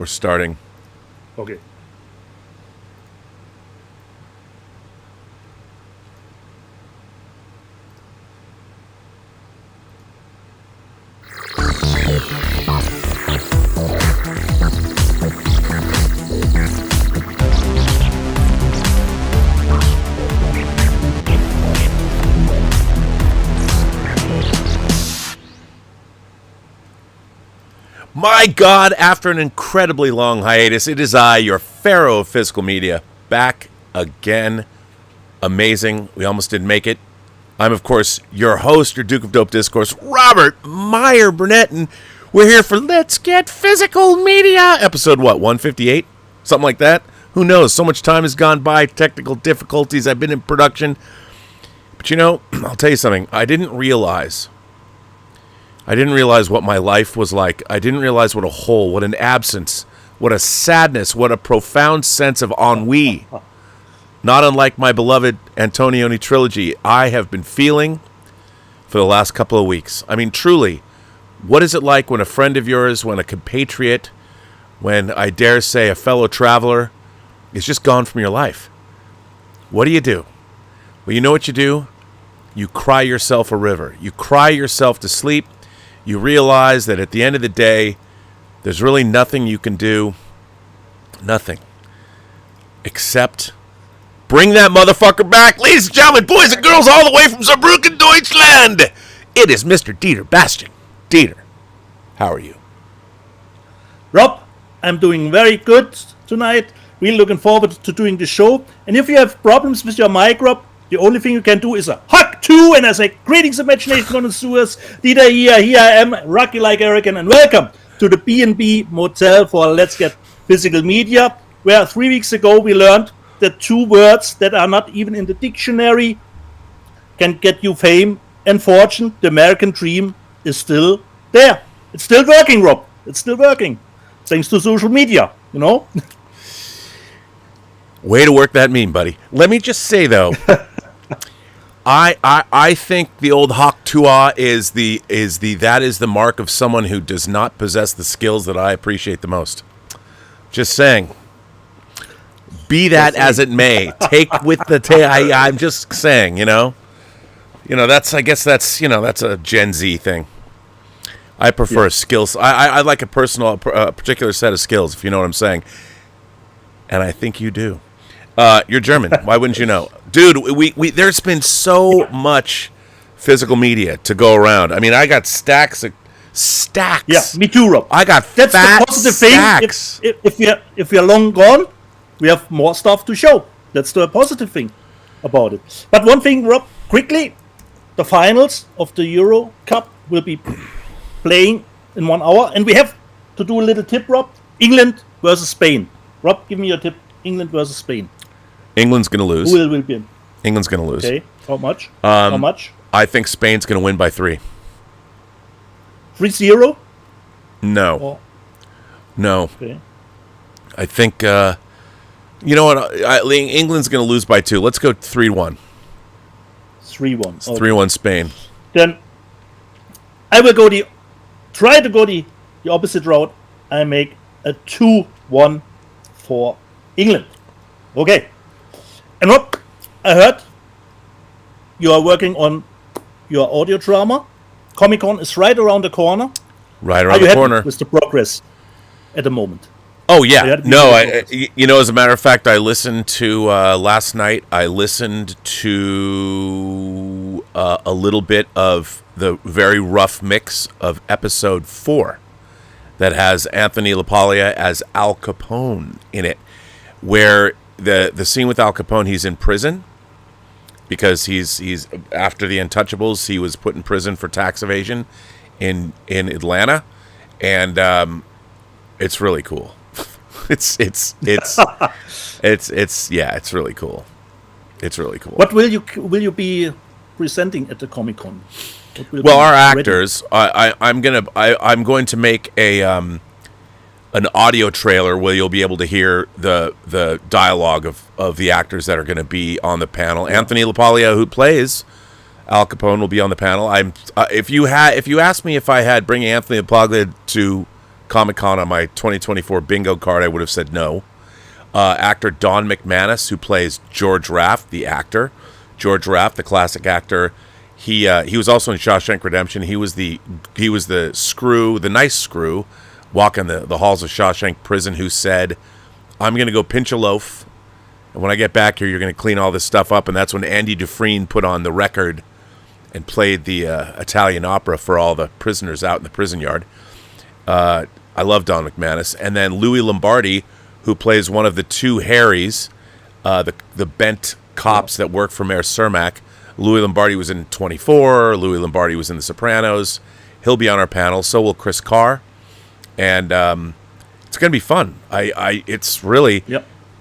We're starting. Okay. My God, after an incredibly long hiatus, it is I, your pharaoh of physical media, back again. Amazing. We almost didn't make it. I'm, of course, your host, your Duke of Dope Discourse, Robert Meyer Burnett, and we're here for Let's Get Physical Media, episode, 158? Something like that? Who knows? So much time has gone by, technical difficulties, I've been in production. But, I'll tell you something. I didn't realize what my life was like. I didn't realize what a hole, what an absence, what a sadness, what a profound sense of ennui. Not unlike my beloved Antonioni trilogy, I have been feeling for the last couple of weeks. I mean, truly, what is it like when a friend of yours, when a compatriot, when I dare say a fellow traveler is just gone from your life? What do? Well, you know what you do? You cry yourself a river. You cry yourself to sleep. You realize that at the end of the day, there's really nothing you can do. Nothing. Except bring that motherfucker back. Ladies and gentlemen, boys and girls, all the way from Saarbrücken, Deutschland. It is Mr. Dieter Bastian. Dieter, how are you? Rob, I'm doing very good tonight. Really looking forward to doing the show. And if you have problems with your mic, Rob, the only thing you can do is a hug too, and I say, greetings, imagination connoisseurs. Dieter here I am, rocky like Erican, and welcome to the B&B Motel for Let's Get Physical Media, where 3 weeks ago we learned that two words that are not even in the dictionary can get you fame and fortune. The American dream is still there. It's still working, Rob. It's still working. Thanks to social media, Way to work that meme, buddy. Let me just say, though, I think the old Hawk Tua is the mark of someone who does not possess the skills that I appreciate the most. Just saying. Be that as it may, take with the I'm just saying, that's that's a Gen Z thing. I prefer skills. I like a particular set of skills, if you know what I'm saying. And I think you do. You're German. Why wouldn't you know? Dude, we there's been so much physical media to go around. I mean, I got stacks. Yeah, me too, Rob. I got That's fat the positive stacks. thing. If we are long gone, we have more stuff to show. That's the positive thing about it. But one thing, Rob, quickly, the finals of the Euro Cup will be playing in 1 hour, and we have to do a little tip, Rob. England versus Spain. Rob, give me your tip. England versus Spain. England's going to lose. Who will win? England's going to lose. Okay. How much? How much? I think Spain's going to win by 3. 3-0? No. Oh. No. Okay. I think, you know what? England's going to lose by 2. Let's go 3-1. 3-1. It's 3-1 Spain. Then I will try to go the opposite route. I make a 2-1 for England. Okay. And Rob, I heard you are working on your audio drama. Comic-Con is right around the corner. Right around the corner. With the progress at the moment. Oh, yeah. No, as a matter of fact, I listened to, last night, I listened to a little bit of the very rough mix of episode 4 that has Anthony LaPaglia as Al Capone in it, where the scene with Al Capone, he's in prison because he's after the Untouchables, he was put in prison for tax evasion in Atlanta, and it's really cool. It's really cool. It's really cool. What will you be presenting at the Comic-Con? Well, our actors, I'm going to make an audio trailer where you'll be able to hear the dialogue of the actors that are going to be on the panel. Yeah. Anthony LaPaglia, who plays Al Capone, will be on the panel. If you asked me if I had bringing Anthony LaPaglia to Comic-Con on my 2024 bingo card, I would have said no. Actor Don McManus, who plays George Raft, the actor. George Raft, the classic actor. He was also in Shawshank Redemption. He was the screw, the nice screw, walking the halls of Shawshank Prison, who said, "I'm going to go pinch a loaf, and when I get back here, you're going to clean all this stuff up." And that's when Andy Dufresne put on the record and played the Italian opera for all the prisoners out in the prison yard. I love Don McManus. And then Louis Lombardi, who plays one of the two Harrys, the bent cops that work for Mayor Cermak. Louis Lombardi was in 24. Louis Lombardi was in The Sopranos. He'll be on our panel. So will Chris Carr. And it's going to be fun. It's really,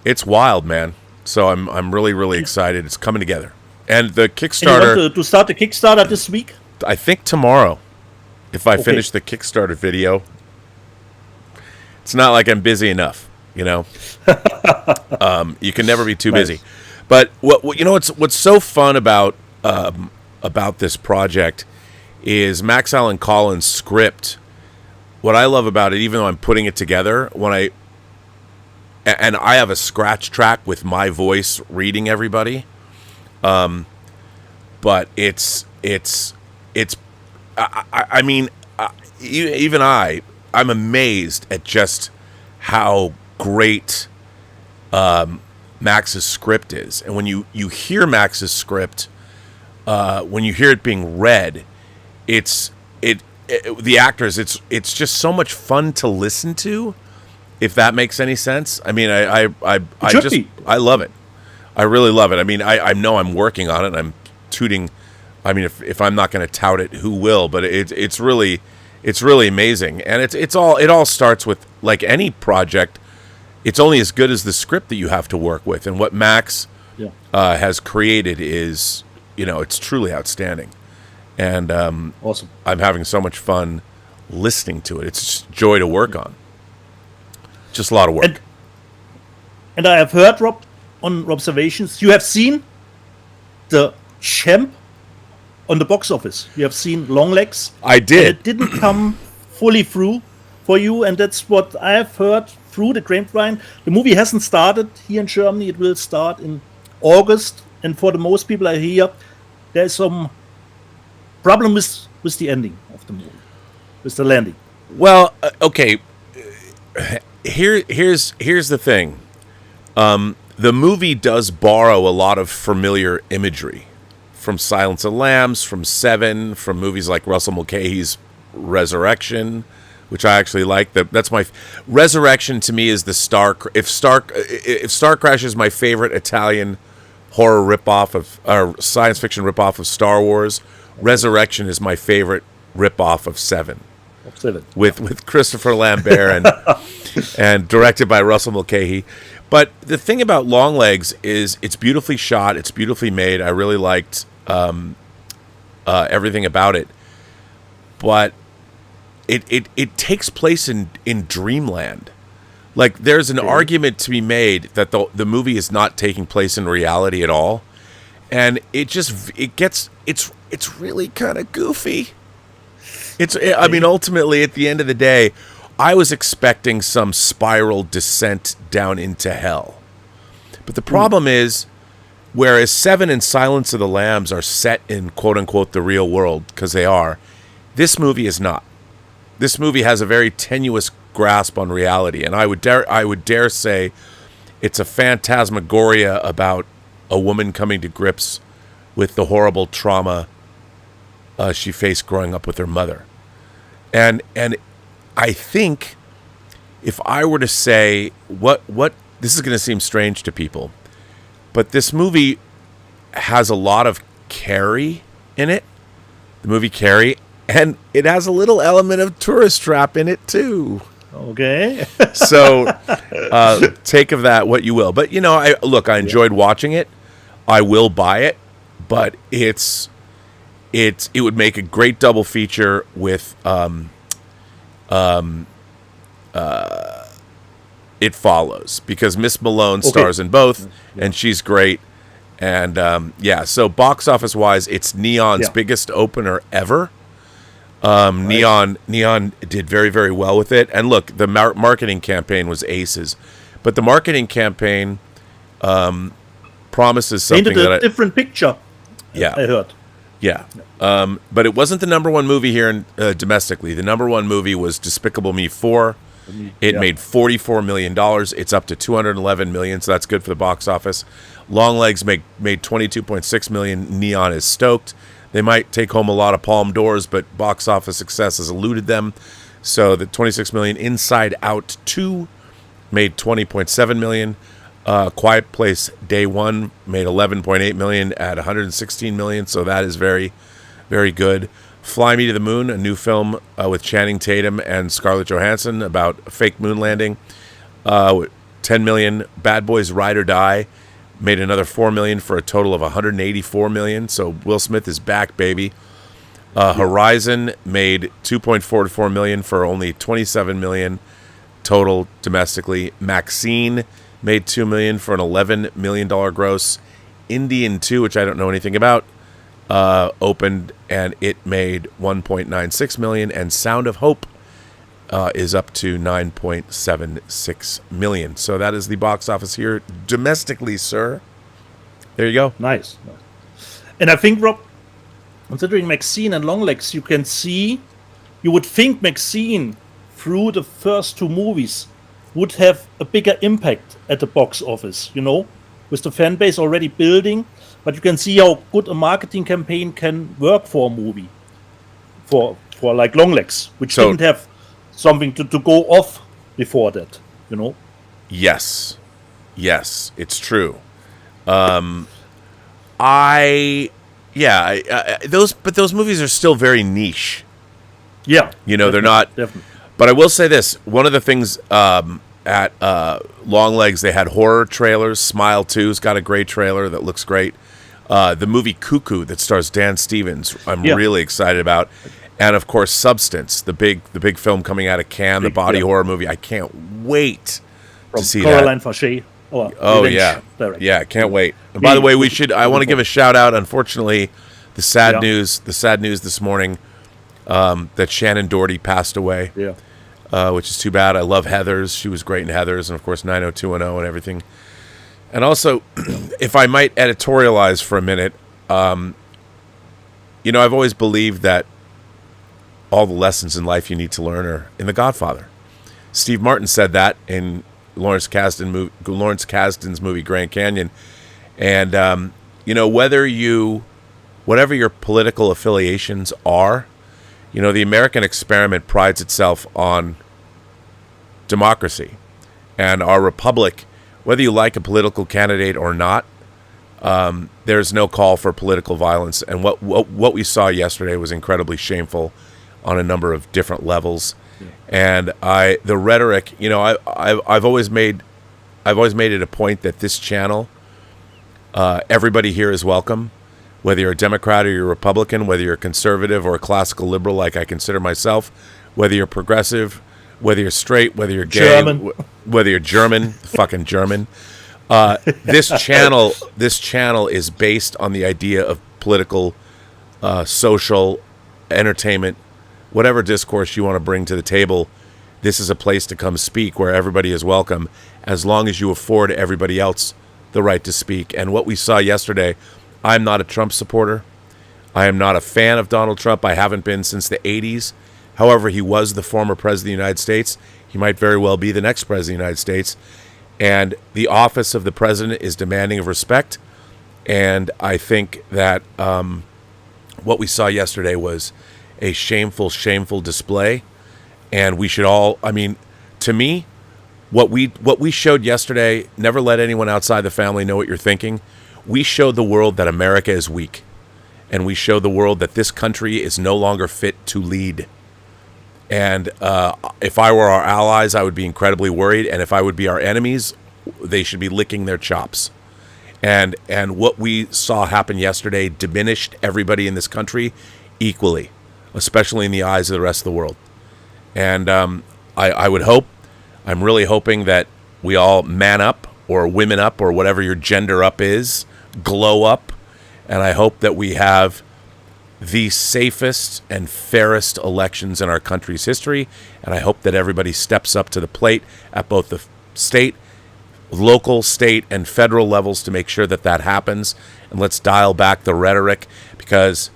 it's wild, man. So I'm really, really excited. It's coming together. And the Kickstarter... And you want to start the Kickstarter this week? I think tomorrow, if I finish the Kickstarter video. It's not like I'm busy enough, you know? You can never be too busy. But what's so fun about this project is Max Allan Collins' script. What I love about it, even though I'm putting it together, I have a scratch track with my voice reading everybody. But I'm amazed at just how great Max's script is. And when you hear Max's script, when you hear it being read, the actors, it's just so much fun to listen to, if that makes any sense. I mean, I love it. I really love it. I mean, I know I'm working on it. I'm tooting. I mean, if I'm not going to tout it, who will? But it's really amazing. And it all starts with, like any project, it's only as good as the script that you have to work with. And what Max has created is, it's truly outstanding. And awesome. I'm having so much fun listening to it. It's just joy to work on. Just a lot of work. And I have heard, Rob, on observations, you have seen the Champ on the box office. You have seen Longlegs. I did. And it didn't come fully through for you, and that's what I have heard through the grapevine. The movie hasn't started here in Germany. It will start in August, and for the most people I hear, there's some problem with the ending of the movie, with the landing. Well, okay. Here's the thing. The movie does borrow a lot of familiar imagery from Silence of the Lambs, from Seven, from movies like Russell Mulcahy's Resurrection, which I actually like. That's my Resurrection to me is the Star. If Star Crash is my favorite Italian horror ripoff or science fiction ripoff of Star Wars, Resurrection is my favorite ripoff of Seven. With Christopher Lambert and directed by Russell Mulcahy. But the thing about Longlegs is it's beautifully shot, it's beautifully made. I really liked everything about it. But it takes place in dreamland. Like, there's an argument to be made that the movie is not taking place in reality at all. And it's really kind of goofy. I mean, ultimately, at the end of the day, I was expecting some spiral descent down into hell. But the problem is, whereas Seven and Silence of the Lambs are set in quote-unquote the real world, because they are, this movie is not. This movie has a very tenuous grasp on reality, and I would dare say it's a phantasmagoria about a woman coming to grips with the horrible trauma she faced growing up with her mother. And I think if I were to say what this is going to seem strange to people, but this movie has a lot of Carrie in it, the movie Carrie, and it has a little element of Tourist Trap in it too. Okay. So take of that what you will. But I enjoyed watching it. I will buy it, but it would make a great double feature with It Follows, because Miss Malone stars in both, and she's great. And so box office wise, it's Neon's biggest opener ever. Neon did very, very well with it. And look, the marketing campaign was aces, but the marketing campaign promises something Painted a different picture. Yeah, I heard. Yeah, but it wasn't the number one movie here in, domestically. The number one movie was Despicable Me 4. It made $44 million. It's up to $211 million, so that's good for the box office. Longlegs made $22.6 million. Neon is stoked. They might take home a lot of Palme d'Ors, but box office success has eluded them. So the $26 million. Inside Out 2 made $20.7 million. Quiet Place Day 1 made $11.8 million at $116 million, so that is very, very good. Fly Me to the Moon, a new film with Channing Tatum and Scarlett Johansson about a fake moon landing, $10 million. Bad Boys Ride or Die made another $4 million for a total of $184 million. So Will Smith is back, baby. Horizon made $2.44 million for only $27 million total domestically. Maxine made $2 million for an $11 million gross. Indian 2, which I don't know anything about, opened and it made $1.96 million. And Sound of Hope is up to $9.76 million. So that is the box office here domestically, sir. There you go. Nice. And I think, Rob, considering Maxine and Longlegs, you would think Maxine, through the first two movies, would have a bigger impact at the box office, with the fan base already building. But you can see how good a marketing campaign can work for a movie, for like Longlegs, which didn't have something to go off before that, Yes, it's true. Those movies are still very niche. Yeah, they're not. Definitely. But I will say this: one of the things at Longlegs, they had horror trailers. Smile 2's got a great trailer that looks great. The movie Cuckoo that stars Dan Stevens, I'm really excited about, and of course Substance, the big film coming out of Cannes, the body horror movie. I can't wait to see Caroline that. Farché. Oh yeah, director. Yeah, can't wait. And by the way, I want to give a shout out. Unfortunately, the sad news this morning that Shannon Doherty passed away. Yeah. Which is too bad. I love Heathers. She was great in Heathers, and of course 90210 and everything. And also, if I might editorialize for a minute, I've always believed that all the lessons in life you need to learn are in The Godfather. Steve Martin said that in Lawrence Kasdan's movie Grand Canyon. And whatever your political affiliations are, the American experiment prides itself on democracy, and our republic, whether you like a political candidate or not, there's no call for political violence. And what we saw yesterday was incredibly shameful on a number of different levels. And the rhetoric, I've always made it a point that this channel, everybody here is welcome. Whether you're a Democrat or you're a Republican, whether you're a conservative or a classical liberal like I consider myself, whether you're progressive, whether you're straight, whether you're gay, whether you're German, fucking German. This channel is based on the idea of political, social, entertainment, whatever discourse you want to bring to the table. This is a place to come speak where everybody is welcome, as long as you afford everybody else the right to speak. And what we saw yesterday, I'm not a Trump supporter. I am not a fan of Donald Trump. I haven't been since the 80s. However, he was the former president of the United States. He might very well be the next president of the United States. And the office of the president is demanding of respect. And I think that what we saw yesterday was a shameful, shameful display. And we should all, to me, what we showed yesterday, never let anyone outside the family know what you're thinking. We showed the world that America is weak, and we showed the world that this country is no longer fit to lead. And if I were our allies, I would be incredibly worried, and if I would be our enemies, they should be licking their chops. And what we saw happen yesterday diminished everybody in this country equally, especially in the eyes of the rest of the world. And I would hope, I'm really hoping that we all man up, or women up, or whatever your gender up is, glow up, and I hope that we have the safest and fairest elections in our country's history, and I hope that everybody steps up to the plate at both the local, state, and federal levels to make sure that that happens. And let's dial back the rhetoric, because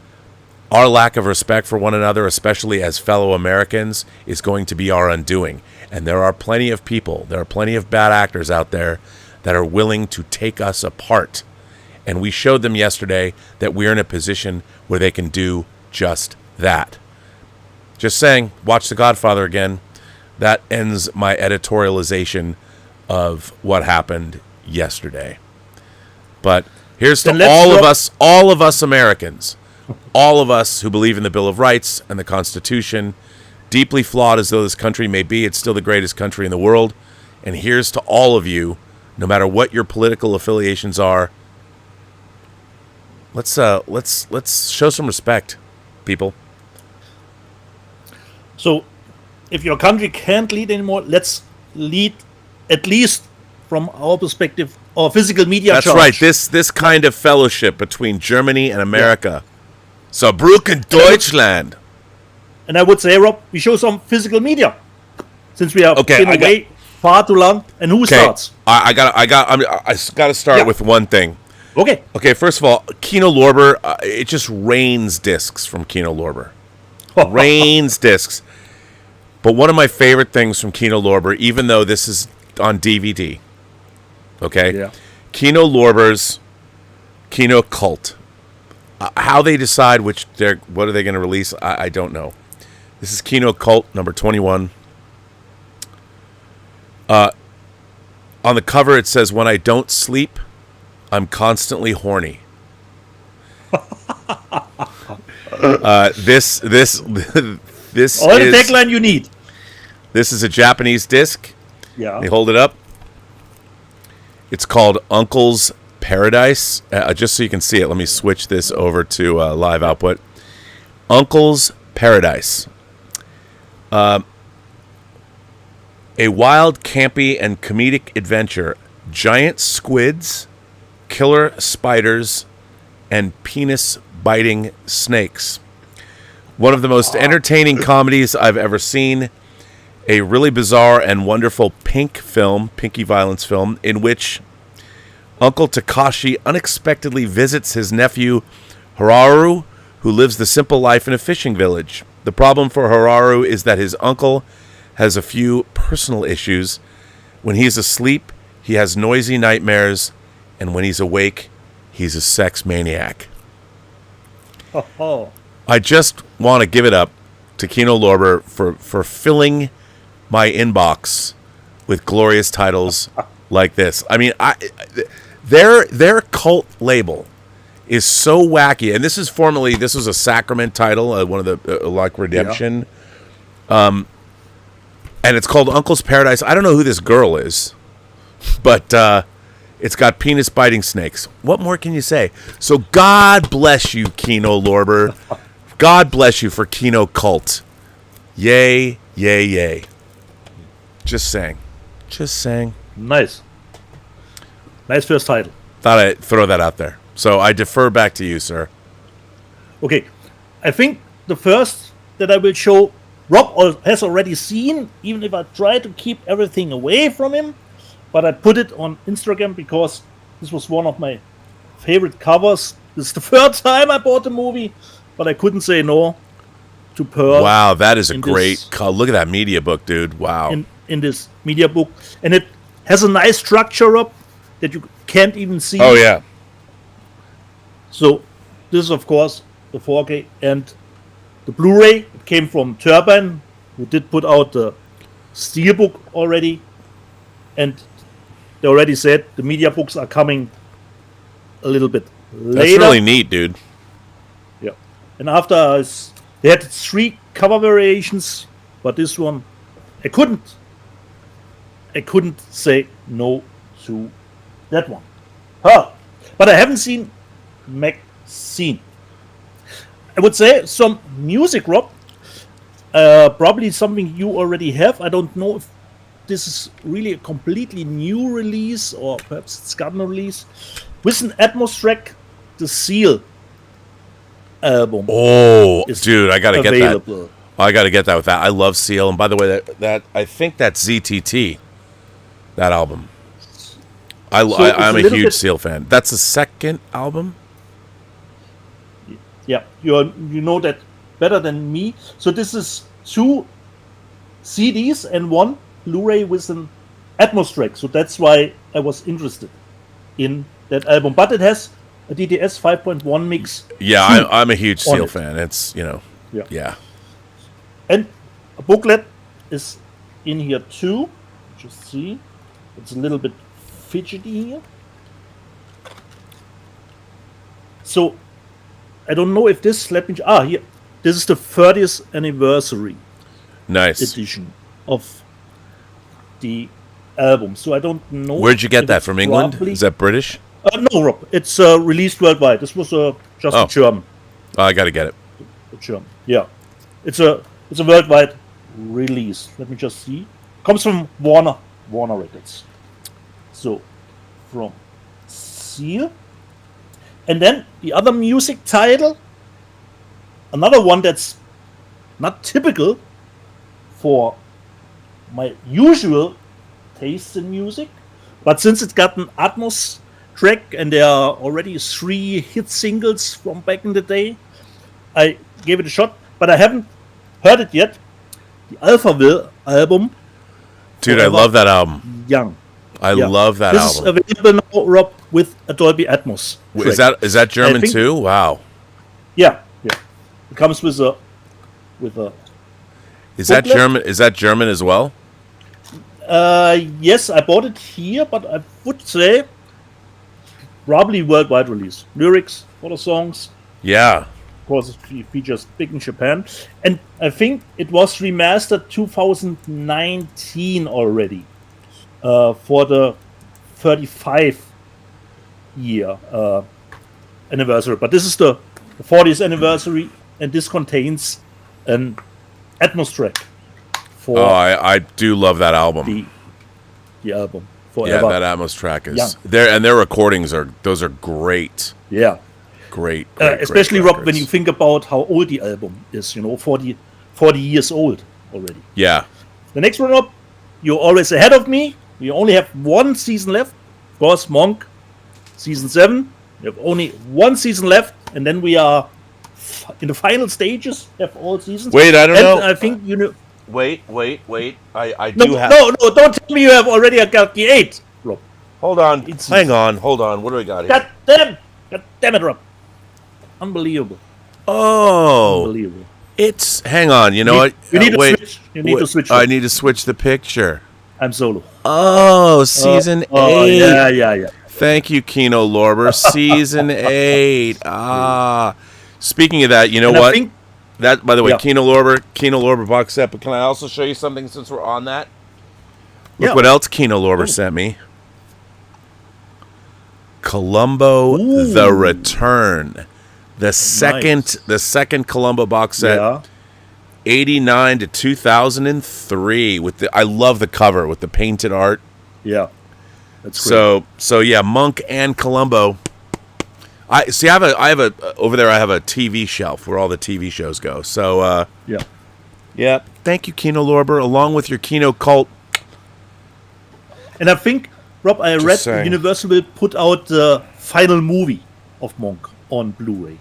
our lack of respect for one another, especially as fellow Americans, is going to be our undoing. And there are plenty of people, there are plenty of bad actors out there that are willing to take us apart. And we showed them yesterday that we're in a position where they can do just that. Just saying, watch The Godfather again. That ends my editorialization of what happened yesterday. But here's to all of us Americans, all of us who believe in the Bill of Rights and the Constitution. Deeply flawed as though this country may be, it's still the greatest country in the world. And here's to all of you, no matter what your political affiliations are. Let's show some respect, people. So, if your country can't lead anymore, let's lead, at least from our perspective, our physical media. That's charge. right. This kind of fellowship between Germany and America. Yeah. Saarbrücken, Deutschland. And I would say, Rob, we show some physical media, since we have been away far too long. And who starts? I got to start with one thing. Okay, first of all, Kino Lorber, it just rains discs from Kino Lorber. Rains discs. But one of my favorite things from Kino Lorber, even though this is on DVD, okay? Yeah. Kino Lorber's Kino Cult. How they decide what are they going to release, I don't know. This is Kino Cult number 21. On the cover it says, "When I don't sleep, I'm constantly horny." This all the tagline you need. This is a Japanese disc. Yeah. They hold it up. It's called Uncle's Paradise. Just so you can see it, let me switch this over to live output. Uncle's Paradise. A wild, campy, and comedic adventure. Giant squids, killer spiders, and penis-biting snakes. One of the most entertaining comedies I've ever seen. A really bizarre and wonderful pinky violence film, in which Uncle Takashi unexpectedly visits his nephew Hararu, who lives the simple life in a fishing village. The problem for Hararu is that his uncle has a few personal issues. When he's asleep, he has noisy nightmares, and when he's awake, he's a sex maniac. I just want to give it up to Kino Lorber for filling my inbox with glorious titles like this. I mean, their cult label is so wacky, and this was a Sacrament title, one of the like Redemption, and it's called Uncle's Paradise. I don't know who this girl is, but it's got penis biting snakes. What more can you say? So God bless you, Kino Lorber. God bless you for Kino Cult. Yay, yay, yay. Just saying. Nice first title. Thought I'd throw that out there. So I defer back to you, sir. Okay, I think the first that I will show, Rob has already seen, even if I try to keep everything away from him. But I put it on Instagram because this was one of my favorite covers. This is the third time I bought the movie, but I couldn't say no to Pearl. Wow, that is a great cover. Look at that media book, dude. Wow. In this media book. And it has a nice structure up that you can't even see. Oh, yeah. So this is, of course, the 4K and the Blu-ray. It came from Turbine, who did put out the Steelbook already. And they already said the media books are coming a little bit later. That's really neat, dude. Yeah. And after they had 3 cover variations, but this one, I couldn't say no to that one. But I haven't seen Maxine. I would say some music, Rob. Probably something you already have. I don't know if this is really a completely new release, or perhaps it's gotten a release. With an Atmos track, The Seal. album. Oh, is dude, I gotta get that. available. I gotta get that with that. I love Seal, and by the way, that I think that's ZTT. That album. I'm it's a a little huge bit- Seal fan. That's the second album. Yeah, you know that better than me. So this is 2 CDs and 1 Blu-ray with an Atmos track. So that's why I was interested in that album. But it has a DTS 5.1 mix. Yeah, too. I'm a huge on Seal it. fan. It's yeah. And a booklet is in here too. Just see. It's a little bit fidgety here. So I don't know if this, let me, here. This is the 30th anniversary Nice. edition of the album. So I don't know. Where'd you get if that it's from? England? probably- Is that British? No, Rob. It's released worldwide. This was just Oh. a German. Oh, I gotta get it. Yeah. It's a worldwide release. Let me just see. Comes from Warner Records. So from Seal. And then the other music title, another one that's not typical for my usual taste in music, but since it's got an Atmos track and there are already 3 hit singles from back in the day, I gave it a shot, but I haven't heard it yet. The Alphaville album, Dude, I Forever love that album. Young. I Yeah. love that This album. is available now, Rob, with a Dolby Atmos. track. Is that German think- too? Wow. Yeah. It comes with a Is that booklet? German? Is that German as well? yes, I bought it here, but I would say probably worldwide release. Lyrics for the songs, Yeah. of course, it features big in Japan, and I think it was remastered 2019 already for the 35 year anniversary. But this is the 40th anniversary, and this contains an Atmos track for Oh, I do love that album. the album. Yeah, Forever. that Atmos track is Young. their recordings are great. Yeah. Great. Especially, great Rob, when you think about how old the album is, 40 years old already. Yeah. The next one up, you're always ahead of me. We only have 1 season left. Of course, Monk, season 7. We have only 1 season left, and then we are in the final stages, have all seasons. Wait, I don't and know. I think you know. Wait. I No, no, don't tell me you have already got the 8, Rob. Hold on. It's- Hang on. Hold on. What do we got here? God damn it, Rob. Unbelievable. Oh, Unbelievable. it's. Hang on. You know what? You need to Wait. switch. You need to switch. I need to switch the picture. I'm solo. Oh, season 8. Oh, yeah. Thank you, Kino Lorber. Season 8. Ah. Speaking of that, you know And I what? think- That, by the way, Yeah. Kino Lorber box set. But can I also show you something since we're on that? Look Yeah. what else Kino Lorber sent me. Columbo: Ooh. The Return, the second Columbo box set, Yeah. 89 to 2003. I love the cover with the painted art. Yeah. That's great. So yeah, Monk and Columbo. I have a over there. I have a TV shelf where all the TV shows go. So yeah. thank you, Kino Lorber, along with your Kino Cult. And I think, Rob, I read saying. Universal will put out the final movie of Monk on Blu-ray.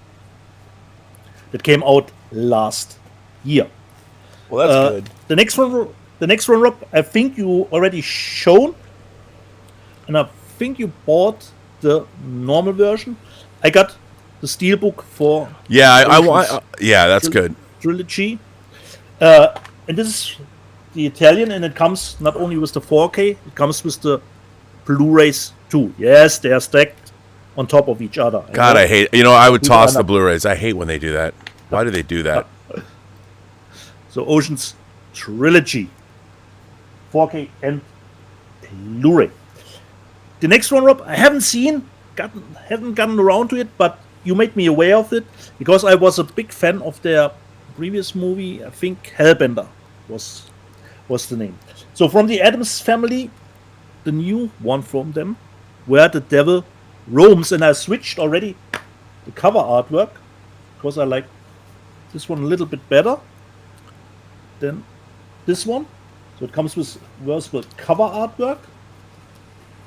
That came out last year. Well, that's good. The next one, Rob, I think you already shown, and I think you bought the normal version. I got the steelbook for Yeah, I Ocean's want. Yeah, that's good. trilogy, and this is the Italian, and it comes not only with the 4K, it comes with the Blu-rays too. Yes, they are stacked on top of each other. God, I hate. I would We toss are the not- Blu-rays. I hate when they do that. Why do they do that? So Ocean's trilogy, 4K and Blu-ray. The next one, Rob, I haven't haven't gotten around to it, but you made me aware of it because I was a big fan of their previous movie. I think Hellbender was the name. So from the Addams Family, the new one from them, Where the Devil Roams, and I switched already the cover artwork. because I like this one a little bit better than this one. So it comes with reversible cover artwork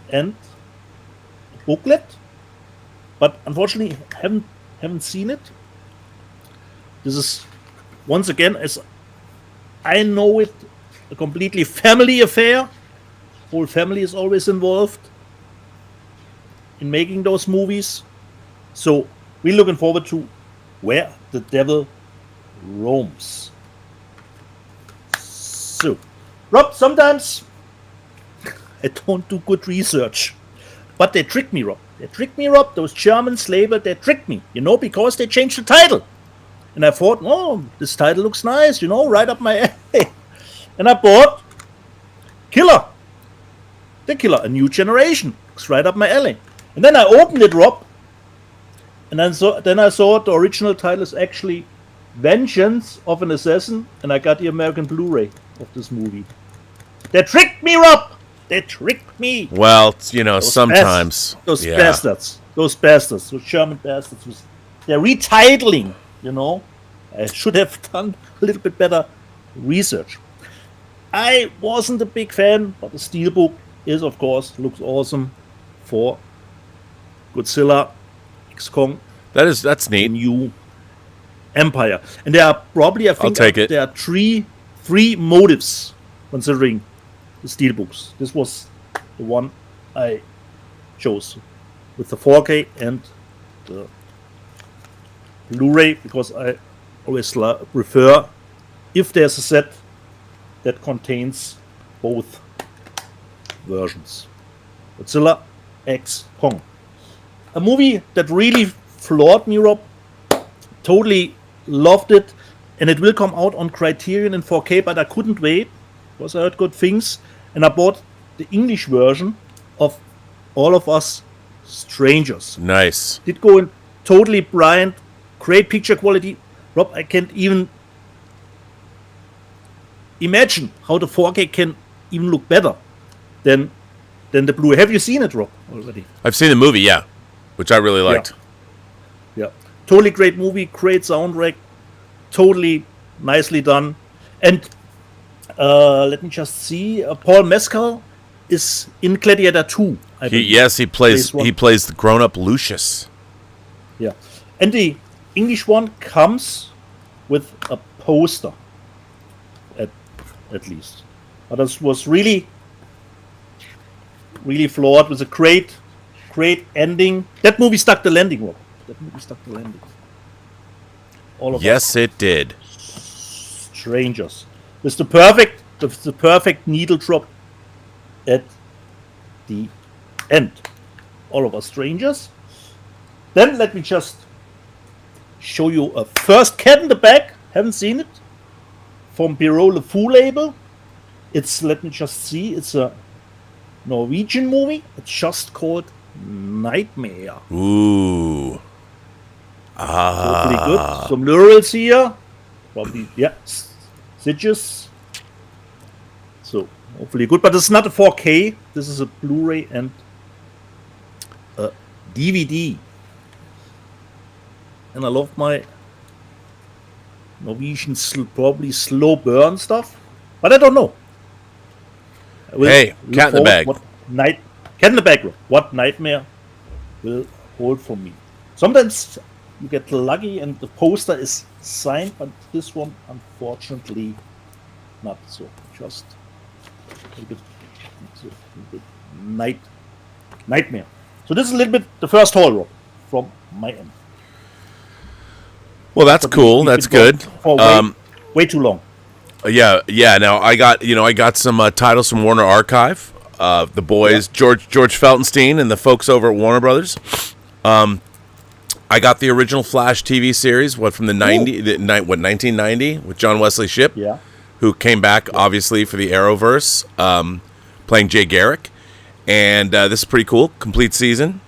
and a booklet, but unfortunately haven't seen it. This is, once again, as I know it, a completely family affair. Whole family is always involved in making those movies. So we're looking forward to Where the Devil Roams. So, Rob, sometimes I don't do good research, but they trick me, Rob. They trick me, Rob. Those Germans labeled, they tricked me, because they changed the title. And I thought, oh, this title looks nice, right up my alley. And I bought Killer. The Killer, A New Generation. Looks right up my alley. And then I opened it, Rob. And then I saw the original title is actually Vengeance of an Assassin. And I got the American Blu-ray of this movie. They tricked me, Rob. They tricked me. Well, sometimes. Those bastards. Those German bastards. They're retitling, I should have done a little bit better research. I wasn't a big fan, but the steelbook is, of course, looks awesome for Godzilla X Kong. That's neat. New Empire. And there are probably, I think, I'll take it. There are three motives considering the steelbooks. This was the one I chose with the 4K and the Blu-ray, because I always prefer if there's a set that contains both versions. Godzilla X Kong. A movie that really floored me, Rob. Totally loved it. And it will come out on Criterion in 4K, but I couldn't wait because I heard good things. And I bought the English version of All of Us Strangers. Nice. Did go in totally blind. Great picture quality. Rob, I can't even imagine how the 4K can even look better than the Blu-ray. Have you seen it, Rob, already? I've seen the movie, yeah, which I really liked. Yeah. Totally great movie, great soundtrack, totally nicely done. And let me just see. Paul Mescal is in Gladiator 2. He plays the grown-up Lucius. Yeah. And the English one comes with a poster, at least. But this was really flawed with a great ending. That movie stuck the landing, Rob. All of yes, it did. Strangers. With the perfect needle drop at the end. All of Us Strangers. Then let me just show you a first Cat in the Bag. Haven't seen it. From Bureau Le Fou label. Let me just see. It's a Norwegian movie. It's just called Nightmare. Ooh. Hopefully good. Some lurals here. Probably, Stitches. So, hopefully good. But it's not a 4K. This is a Blu-ray and a DVD. And I love my Norwegian, probably slow burn stuff. But I don't know. Hey, Cat in the Bag. Cat in the Bag. What Nightmare will hold for me. Sometimes you get lucky and the poster is signed, but this one, unfortunately, not. So just a little bit Nightmare. So this is a little bit the first haul from my end. Well, that's cool. That's good. Way too long. Yeah. Now I got some titles from Warner Archive. The boys, George Feltenstein and the folks over at Warner Brothers. I got the original Flash TV series, from the 1990 with John Wesley Shipp, who came back obviously for the Arrowverse, playing Jay Garrick, and this is pretty cool, complete season.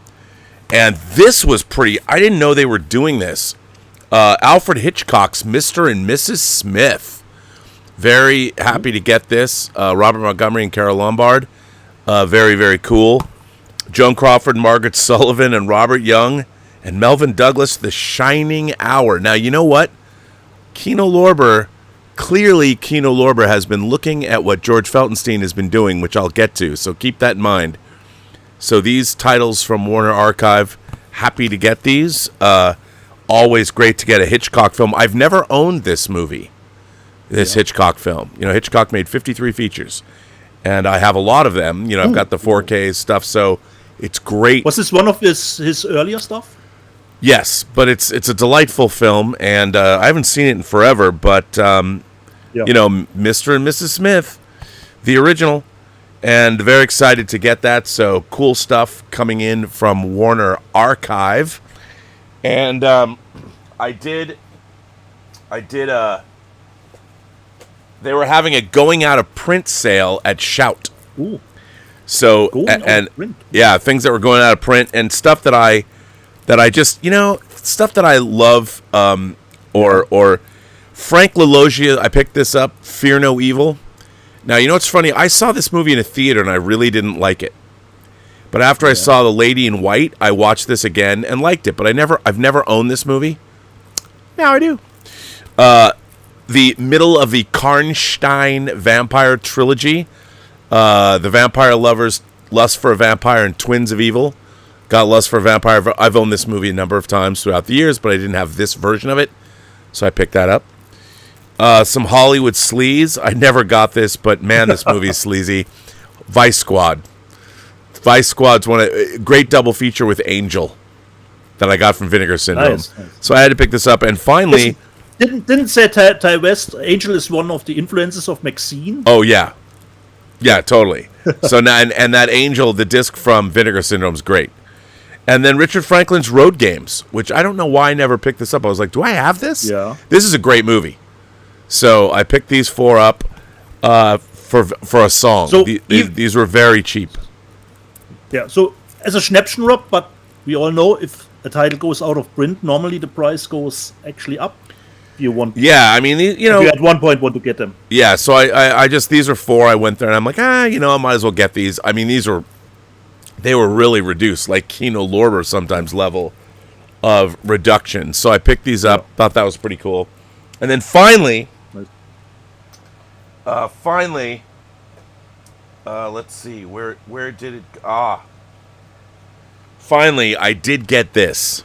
And this was pretty. I didn't know they were doing this. Alfred Hitchcock's Mr. and Mrs. Smith. Very happy to get this. Robert Montgomery and Carol Lombard. Very, very cool. Joan Crawford, Margaret Sullivan, and Robert Young and Melvin Douglas, The Shining Hour. Now, you know what? Kino Lorber has been looking at what George Feltenstein has been doing, which I'll get to, so keep that in mind. So these titles from Warner Archive, happy to get these. Always great to get a Hitchcock film. I've never owned this movie, Hitchcock film. You know, Hitchcock made 53 features, and I have a lot of them. You know, I've got the 4K stuff, so it's great. Was this one of his earlier stuff? Yes, but it's a delightful film, and I haven't seen it in forever, but, you know, Mr. and Mrs. Smith, the original, and very excited to get that, so cool stuff coming in from Warner Archive. And I did they were having a going out of print sale at Shout. Ooh. So, and yeah, things that were going out of print and stuff that I just, you know, stuff that I love, or Frank LaLoggia, I picked this up, Fear No Evil. Now, you know what's funny? I saw this movie in a theater and I really didn't like it. But after I saw The Lady in White, I watched this again and liked it. But I've never owned this movie. Now I do. The middle of the Karnstein vampire trilogy. The Vampire Lovers, Lust for a Vampire, and Twins of Evil. Got Lust for a Vampire. I've owned this movie a number of times throughout the years, but I didn't have this version of it. So I picked that up. Some Hollywood sleaze. I never got this, but man, this movie is sleazy. Vice Squad. Vice Squad's a great double feature with Angel that I got from Vinegar Syndrome. Nice. So I had to pick this up, and finally, didn't say Ty West. Angel is one of the influences of Maxine. Oh yeah, totally. So now and that Angel, the disc from Vinegar Syndrome is great. And then Richard Franklin's Road Games, which I don't know why I never picked this up. I was like, do I have this? Yeah. This is a great movie. So I picked these 4 up for a song. So these were very cheap. Yeah, so as a Schnäppchen, but we all know if a title goes out of print, normally the price goes actually up. If you want, I mean, you know, if you at one point want to get them. Yeah, so I just, these are 4. I went there and I'm like, you know, I might as well get these. I mean, they were really reduced, like Kino Lorber sometimes level of reduction. So I picked these up, thought that was pretty cool. And then finally, let's see, where did it? Finally, I did get this.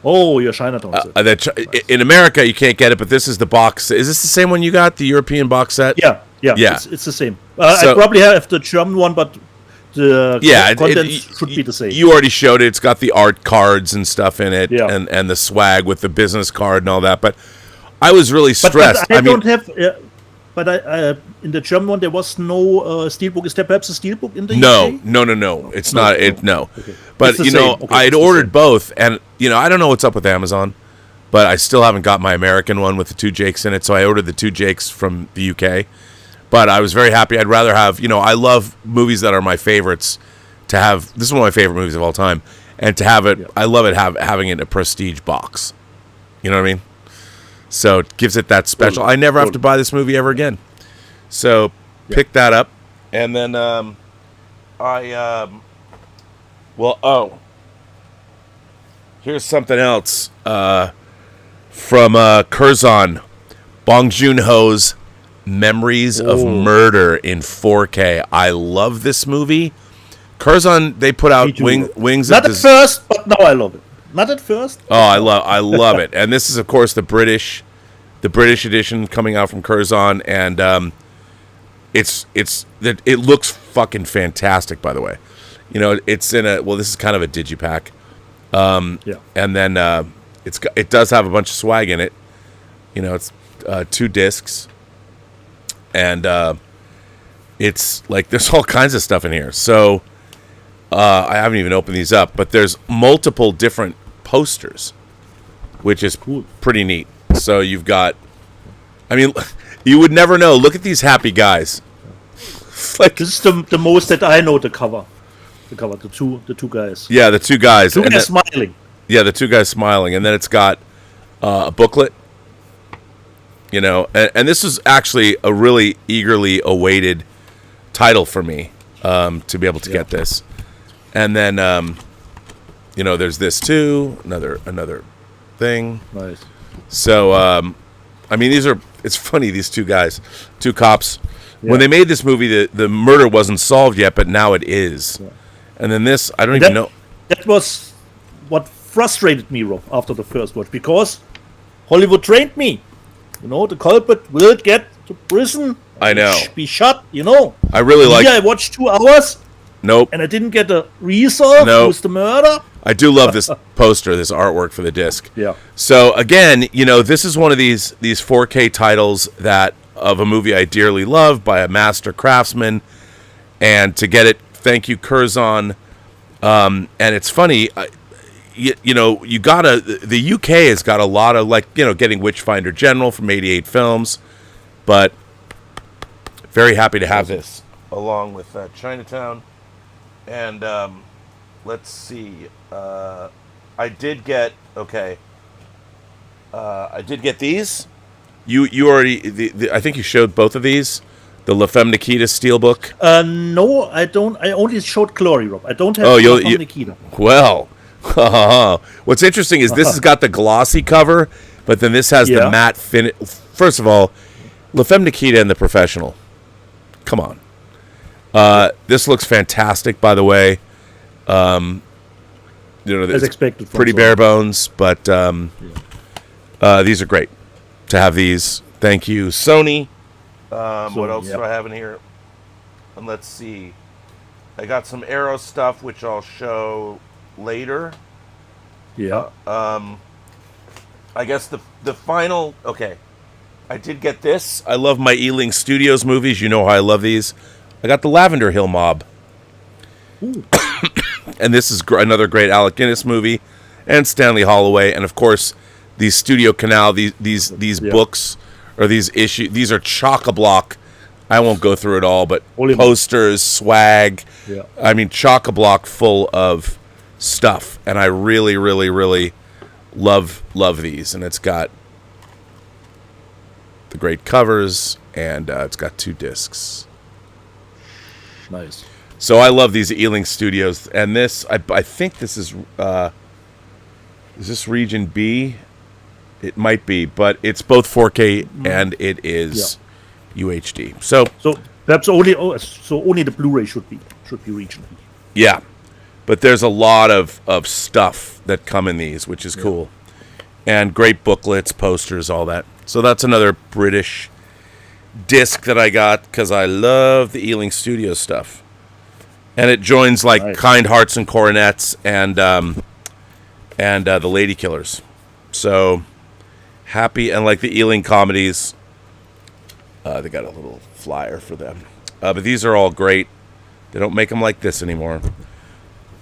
Oh, your Chinatown set. In America, you can't get it, but this is the box. Is this the same one you got, the European box set? Yeah. It's the same. I probably have the German one, but the contents should be the same. You already showed it. It's got the art cards and stuff in it, and the swag with the business card and all that. But I was really stressed. But I don't have. But I in the German one there was no steelbook. Is there perhaps a steelbook in the UK? No. It's not. No. Okay. But you know, I had ordered both, and you know, I don't know what's up with Amazon, but I still haven't got my American one with the 2 Jakes in it. So I ordered the 2 Jakes from the UK. But I was very happy. I'd rather have, you know, I love movies that are my favorites. To have, this is one of my favorite movies of all time, and to have it, I love it having it in a prestige box. You know what I mean? So it gives it that special. I never have to buy this movie ever again. So pick that up, and then here's something else from Curzon, Bong Joon-ho's Memories of Murder in 4K. I love this movie. Curzon, they put out Wings. Not at first, but now I love it. Not at first. Oh, I love it. And this is, of course, the British edition coming out from Curzon, and it looks fucking fantastic. By the way, you know, it's in this is kind of a digipack. And then it does have a bunch of swag in it. You know, it's 2 discs, and it's like there's all kinds of stuff in here. So I haven't even opened these up, but there's multiple different posters, which is pretty neat. So you've got, I mean, you would never know. Look at these happy guys. Like, this is the most that I know. The cover, the two guys. Yeah, the 2 guys. And they're smiling. Yeah, the 2 guys smiling, and then it's got a booklet. You know, and this is actually a really eagerly awaited title for me to be able to get this. And then there's this too, another thing. Nice. So, I mean, it's funny, these two cops, when they made this movie, the murder wasn't solved yet, but now it is. Yeah. And then this, I don't even know. That was what frustrated me, Rob, after the first watch, because Hollywood trained me. The culprit will get to prison. I know. Be shot, I really like. I watched 2 hours. Nope. And I didn't get a resolve. Nope. Who's the murder? I do love this poster, this artwork for the disc. Yeah. So again, this is one of these 4K titles of a movie I dearly love by a master craftsman, and to get it, thank you, Curzon. And it's funny, you gotta. The UK has got a lot of getting Witchfinder General from '88 films, but very happy to have this along with Chinatown. And let's see. I did get these. You already. I think you showed both of these. The La Femme Nikita Steelbook. No, I don't. I only showed Glory, Rob. I don't have La Femme Nikita. Well, what's interesting is this has got the glossy cover, but then this has the matte finish. First of all, La Femme Nikita and The Professional. Come on. This looks fantastic, by the way. As expected. Pretty bare bones, but these are great to have these. Thank you, Sony. What else do I have in here? And let's see. I got some Arrow stuff, which I'll show later. Yeah. I guess the final. Okay. I did get this. I love my Ealing Studios movies. You know how I love these. I got the Lavender Hill Mob. And this is another great Alec Guinness movie, and Stanley Holloway, and of course these Studio Canal, these books or these issues. These are chock-a-block. I won't go through it all, but posters, swag. Yeah. I mean, chock-a-block full of stuff, and I really, really, really love these. And it's got the great covers, and it's got 2 discs. Nice. So I love these Ealing Studios, and this I think this is this Region B? It might be, but it's both 4K and it is UHD. So perhaps only the Blu-ray should be Region B. Yeah, but there's a lot of stuff that come in these, which is cool, and great booklets, posters, all that. So that's another British disc that I got because I love the Ealing Studios stuff. And it joins Kind Hearts and Coronets and the Lady Killers. So happy, and the Ealing comedies. They got a little flyer for them. But these are all great. They don't make them like this anymore.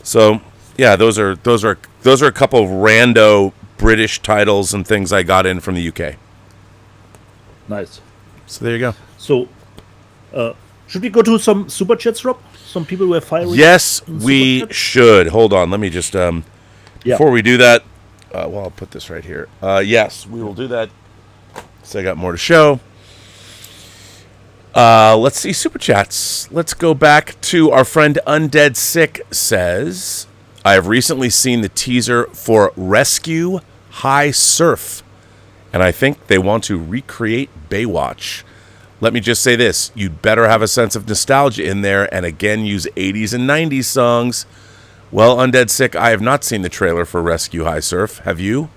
So yeah, those are a couple of rando British titles and things I got in from the UK. Nice. So there you go. So should we go to some super chats, Rob? Some people were firing. Yes, we should. Hold on. Let me just before we do that. I'll put this right here. Yes, we will do that. So I got more to show. Let's see super chats. Let's go back to our friend Undead Sick says, I have recently seen the teaser for Rescue High Surf, and I think they want to recreate Baywatch. Let me just say this. You'd better have a sense of nostalgia in there and again use 80s and 90s songs. Well, Undead Sick, I have not seen the trailer for Rescue High Surf. Have you?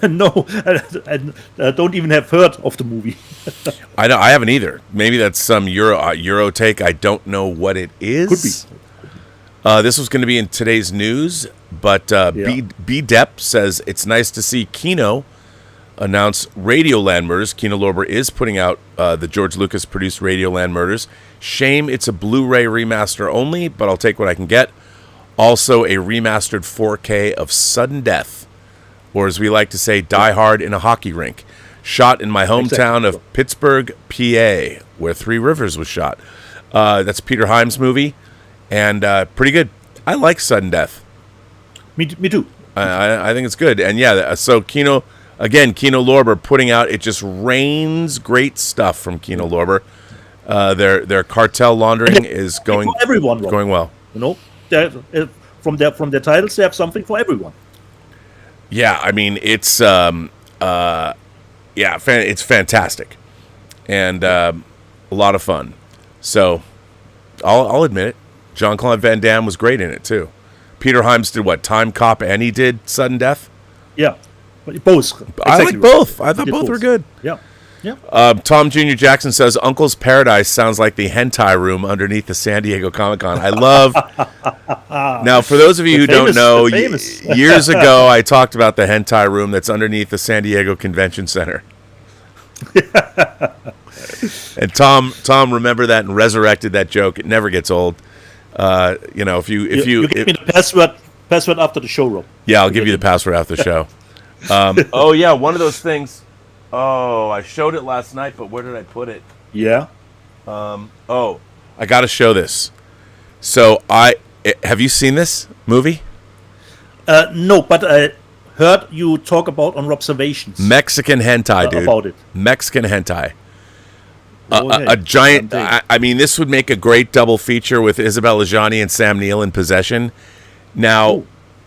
No, I don't even have heard of the movie. I know, I haven't either. Maybe that's some Euro take. I don't know what it is. Could be. This was going to be in today's news, but B. Depp says it's nice to see Kino announce Radioland Murders. Kino Lorber is putting out the George Lucas produced Radioland Murders. Shame it's a Blu-ray remaster only, but I'll take what I can get. Also a remastered 4K of Sudden Death, or as we like to say, Die Hard in a hockey rink. Shot in my hometown of Pittsburgh, PA, where Three Rivers was shot. That's Peter Hyams' movie, and pretty good. I like Sudden Death. Me too. I think it's good. And yeah, so Kino Lorber putting out, it just rains great stuff from Kino Lorber. Their cartel laundering is going everyone going well. You know, from their titles, they have something for everyone. Yeah, I mean it's it's fantastic, and a lot of fun. So I'll admit it. Jean-Claude Van Damme was great in it too. Peter Hyams did what? Time Cop, and he did Sudden Death. Yeah, but both. I like both. I thought both were good. Yeah. Yeah. Tom Jr. Jackson says Uncle's Paradise sounds like the hentai room underneath the San Diego Comic-Con. I love... Now, for those of you who don't know, years ago I talked about the hentai room that's underneath the San Diego Convention Center. And Tom remembered that and resurrected that joke. It never gets old. If you give me the password after the show, Rob. Yeah, I'll give you the password after the show. One of those things. Oh, I showed it last night, but where did I put it? Yeah. I got to show this. So have you seen this movie? No, but I heard you talk about on observations. Mexican hentai, dude. About it. Mexican hentai. A giant. I mean, this would make a great double feature with Isabel Ajani and Sam Neill in Possession. Now,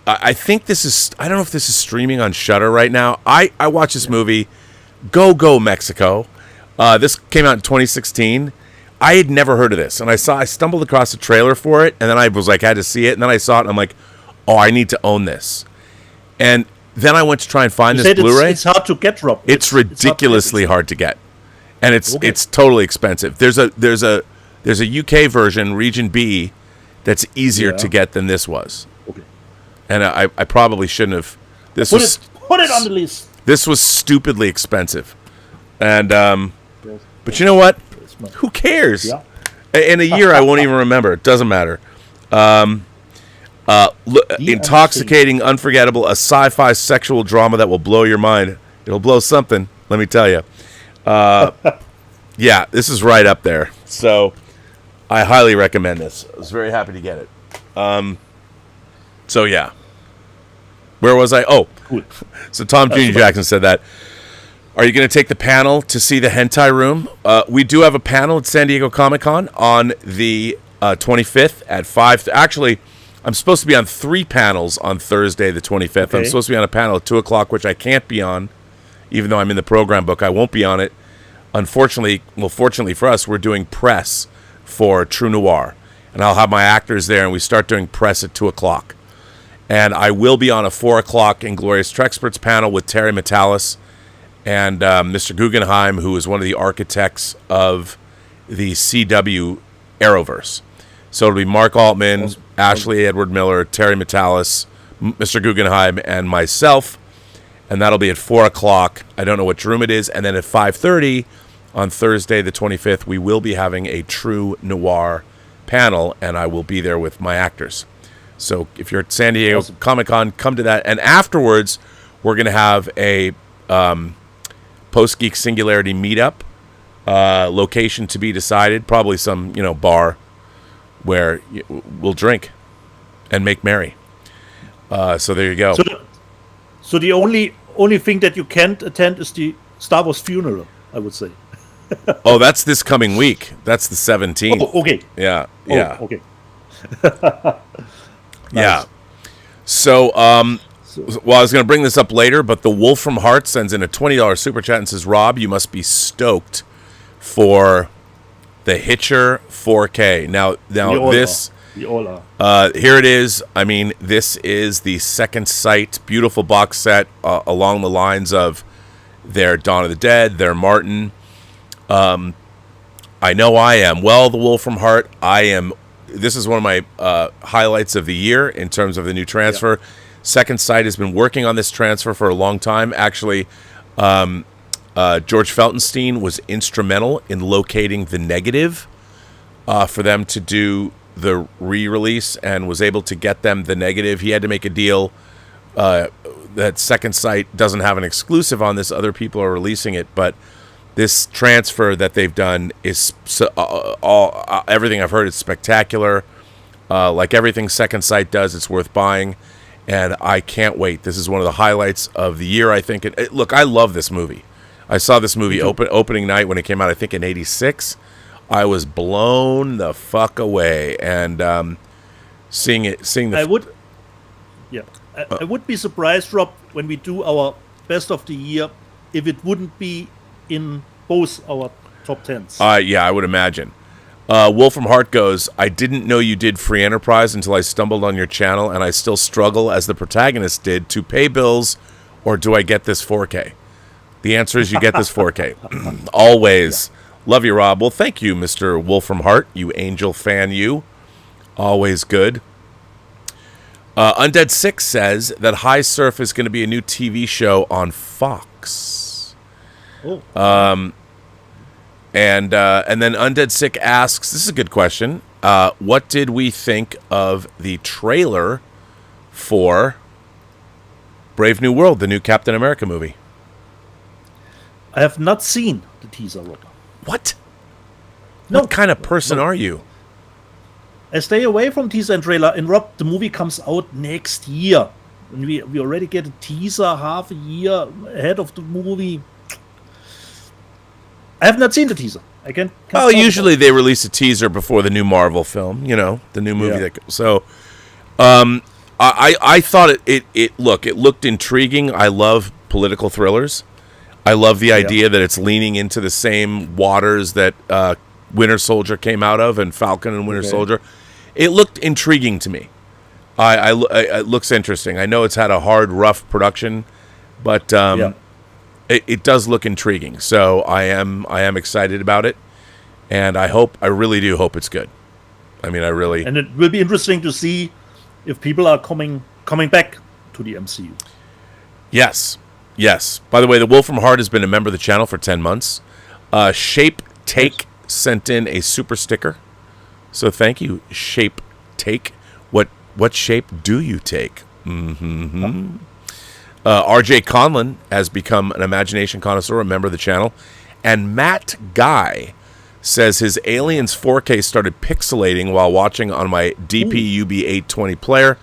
I think this is. I don't know if this is streaming on Shudder right now. I watched this movie. Go Mexico. This came out in 2016. I had never heard of this, and I stumbled across a trailer for it, and then I was like, I had to see it, and then I saw it, and I'm like, oh, I need to own this. And then I went to try and find this Blu-ray. It's hard to get, Rob. It's ridiculously hard to get, and it's totally expensive. There's a UK version, Region B, that's easier to get than this was. Okay. And I probably shouldn't have. Put it on the list. This was stupidly expensive, and but you know what? Who cares? Yeah. In a year, I won't even remember. It doesn't matter. Intoxicating, unforgettable, a sci-fi sexual drama that will blow your mind. It'll blow something, let me tell you. Yeah, this is right up there. So I highly recommend this. I was very happy to get it. So yeah. Where was I? Oh, so Tom Jr. Jackson said that. Are you going to take the panel to see the hentai room? We do have a panel at San Diego Comic-Con on the 25th at 5. Actually, I'm supposed to be on 3 panels on Thursday, the 25th. Okay. I'm supposed to be on a panel at 2 o'clock, which I can't be on, even though I'm in the program book. I won't be on it. Unfortunately, fortunately for us, we're doing press for True Noir. And I'll have my actors there, and we start doing press at 2 o'clock. And I will be on a 4 o'clock Inglorious Trexperts panel with Terry Metalis and Mr. Guggenheim, who is one of the architects of the CW Arrowverse. So it'll be Mark Altman, Ashley Edward Miller, Terry Metalis, Mr. Guggenheim, and myself. And that'll be at 4 o'clock. I don't know which room it is. And then at 5:30 on Thursday, the 25th, we will be having a True Noir panel, and I will be there with my actors. So if you're at San Diego Comic-Con, come to that. And afterwards, we're going to have a Post-Geek Singularity meetup, location to be decided, probably some bar where we'll drink and make merry. So there you go. So the only thing that you can't attend is the Star Wars funeral, I would say. Oh, that's this coming week. That's the 17th. Oh, okay. Yeah. Okay. Nice. Yeah. So, I was going to bring this up later, but the Wolf from Heart sends in a $20 super chat and says, Rob, you must be stoked for the Hitcher 4K. Now this, here it is. I mean, this is the Second Sight beautiful box set along the lines of their Dawn of the Dead, their Martin. I know I am. Well, the Wolf from Heart, I am. This is one of my highlights of the year in terms of the new transfer. Yeah. Second Sight has been working on this transfer for a long time. Actually, George Feltenstein was instrumental in locating the negative for them to do the re-release and was able to get them the negative. He had to make a deal that Second Sight doesn't have an exclusive on this. Other people are releasing it, but this transfer that they've done is everything I've heard is spectacular. Like everything Second Sight does, it's worth buying, and I can't wait. This is one of the highlights of the year, I think. Look, I love this movie. I saw this movie opening night when it came out, I think in '86. I was blown the fuck away, and seeing the. Yeah. I would be surprised, Rob, when we do our best of the year, if it wouldn't be in both our top 10s. Yeah, I would imagine. Wolf from Heart goes, I didn't know you did free enterprise until I stumbled on your channel, and I still struggle, as the protagonist did, to pay bills, or do I get this 4K? The answer is you get this 4K. Always. Yeah. Love you, Rob. Well, thank you, Mr. Wolf from Heart, you angel fan, you. Always good. Undead 6 says that High Surf is going to be a new TV show on Fox. Oh. And then Undead Sick asks, this is a good question, what did we think of the trailer for Brave New World, the new Captain America movie? I have not seen the teaser, Rob. What? No. What kind of person are you? I stay away from teaser and trailer. And Rob, the movie comes out next year. And we already get a teaser half a year ahead of the movie. I have not seen the teaser. I can't well, usually they release a teaser before the new Marvel film, the new movie. Yeah. So, I thought it looked intriguing. I love political thrillers. I love the idea that it's leaning into the same waters that Winter Soldier came out of, and Falcon and Winter Soldier. It looked intriguing to me. It looks interesting. I know it's had a hard, rough production, but it does look intriguing. So I am excited about it, and I really do hope it's good. I mean, and it will be interesting to see if people are coming back to the MCU. Yes. By the way, the Wolf from Heart has been a member of the channel for 10 months. Shape Take sent in a super sticker. So thank you, Shape Take. What shape do you take? RJ Conlon has become an Imagination Connoisseur, a member of the channel. And Matt Guy says his Aliens 4K started pixelating while watching on my DP-UB820 player.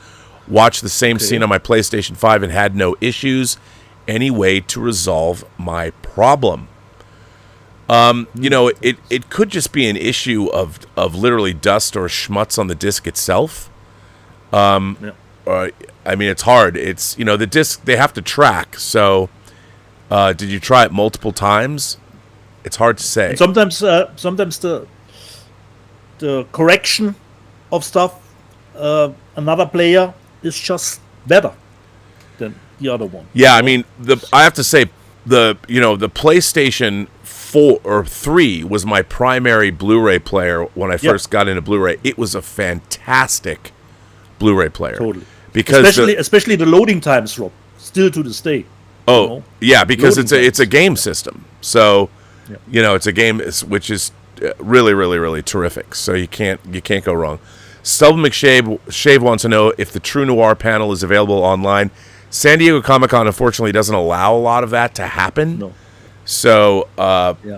Watched the same scene on my PlayStation 5 and had no issues. Any way to resolve my problem? It could just be an issue of literally dust or schmutz on the disc itself. I mean, it's hard. It's the disc, they have to track. So, did you try it multiple times? It's hard to say. And sometimes the correction of stuff, another player is just better than the other one. Yeah, I mean, I have to say the PlayStation 4 or 3 was my primary Blu-ray player when I first got into Blu-ray. It was a fantastic Blu-ray player. Totally. Because especially the loading times, Rob, still to this day. Oh, yeah, because it's a game system. So, it's a game which is really, really, really terrific. So you can't go wrong. Stubble McShave wants to know if the True Noir panel is available online. San Diego Comic-Con, unfortunately, doesn't allow a lot of that to happen. No. So,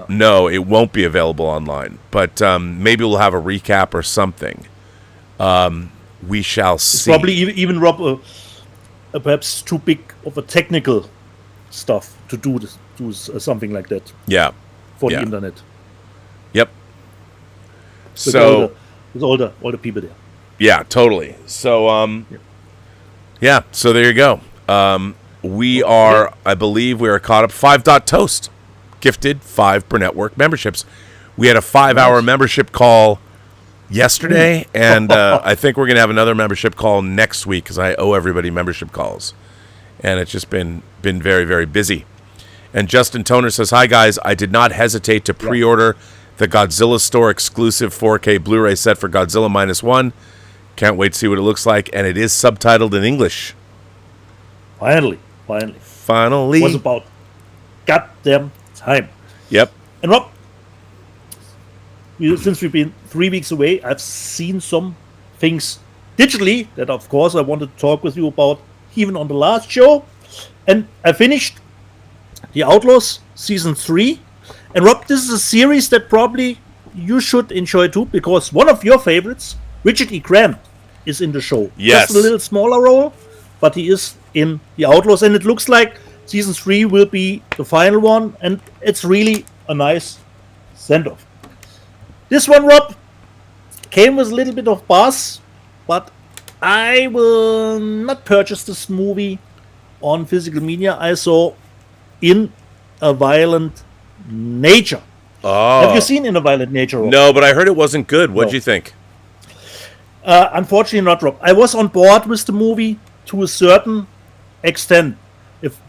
no, it won't be available online. But maybe we'll have a recap or something. We shall see. It's probably even, Rob, perhaps too big of a technical stuff to do something like that. Yeah. For the internet. Yep. So with all the people there. Yeah, totally. So so there you go. I believe we are caught up. 5.toast gifted 5 Burnettwork memberships. We had a 5-hour membership call yesterday, and I think we're going to have another membership call next week because I owe everybody membership calls. And it's just been very, very busy. And Justin Toner says, hi, guys. I did not hesitate to pre-order the Godzilla Store exclusive 4K Blu-ray set for Godzilla -1. Can't wait to see what it looks like. And it is subtitled in English. Finally. It was about goddamn time. Yep. And Rob, since we've been 3 weeks away, I've seen some things digitally that, of course, I wanted to talk with you about even on the last show. And I finished The Outlaws Season 3. And Rob, this is a series that probably you should enjoy too, because one of your favorites, Richard E. Grant, is in the show. Yes. Just a little smaller role, but he is in The Outlaws. And it looks like Season 3 will be the final one. And it's really a nice send-off. This one, Rob, came with a little bit of buzz, but I will not purchase this movie on physical media. I saw In a Violent Nature. Oh. Have you seen In a Violent Nature, Rob? No, but I heard it wasn't good. What'd No. you think? Unfortunately not, Rob. I was on board with the movie to a certain extent. If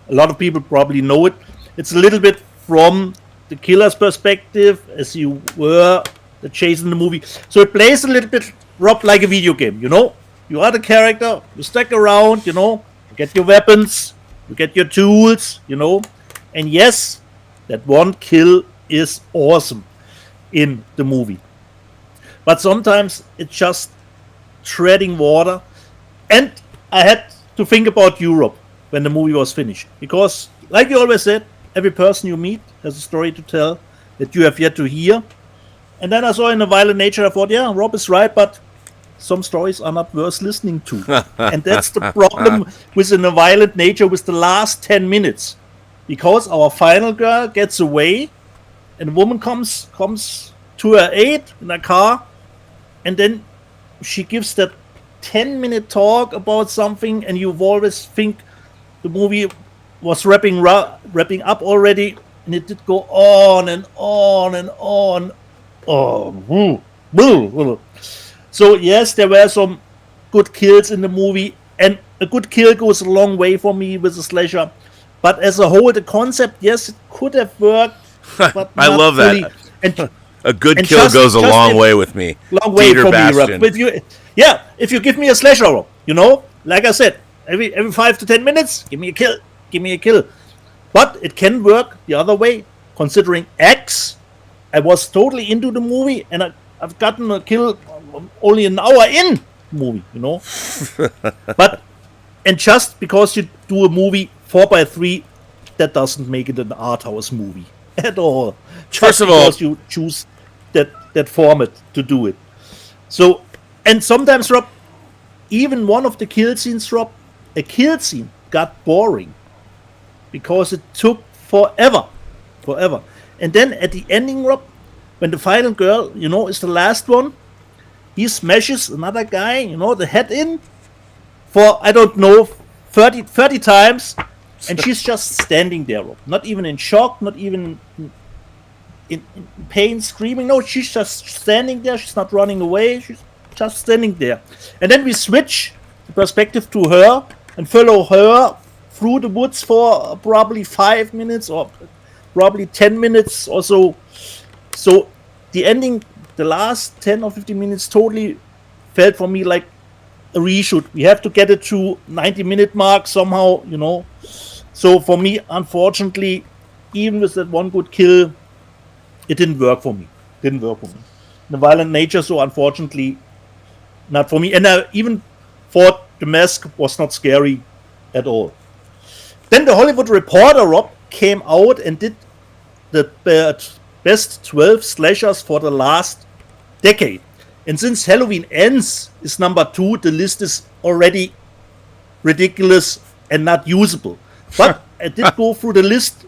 a lot of people probably know it, it's a little bit from the killer's perspective, as you were the chase in the movie. So it plays a little bit, Rob, like a video game, you know? You are the character, you stick around, you know? You get your weapons, you get your tools, you know? And yes, that one kill is awesome in the movie. But sometimes it's just treading water. And I had to think about Europe when the movie was finished. Because, like you always said, every person you meet has a story to tell that you have yet to hear. And then I saw In a Violent Nature, I thought, yeah, Rob is right, but some stories are not worth listening to. And that's the problem with In a Violent Nature with the last 10 minutes. Because our final girl gets away, and a woman comes to her aid in a car, and then she gives that 10-minute talk about something, and you always think the movie was wrapping up already, and it did go on and on and on. So yes, there were some good kills in the movie, and a good kill goes a long way for me with a slasher. But as a whole, the concept, yes, it could have worked, but I not love fully. that. And A good and kill just- goes a just long in- way with me. long way Peter for Bastian. me, Rob. If you give me a slasher, you know, like I said, every 5 to 10 minutes, give me a kill. But it can work the other way. Considering X, I was totally into the movie, and I've gotten a kill only an hour in the movie, you know. And just because you do a movie 4x3, that doesn't make it an art house movie at all. Just First of all- because you choose that format to do it. So, and sometimes, Rob, even one of the kill scenes, Rob, a kill scene got boring because it took forever. And then at the ending, Rob, when the final girl, you know, is the last one, he smashes another guy, you know, the head in for, I don't know, 30 times, and she's just standing there, Rob. Not even in shock, not even in pain, screaming. No, she's just standing there. She's not running away. She's just standing there. And then we switch the perspective to her and follow her through the woods for probably 5 minutes or probably 10 minutes or so. So the ending, the last 10 or 15 minutes totally felt for me like a reshoot. We have to get it to 90-minute mark somehow, you know. So for me, unfortunately, even with that one good kill, it didn't work for me. The Violent Nature, so unfortunately, not for me. And I even thought the mask was not scary at all. Then the Hollywood Reporter, Rob, came out and did the best 12 slashers for the last decade. And since Halloween Ends is number 2, the list is already ridiculous and not usable. But I did go through the list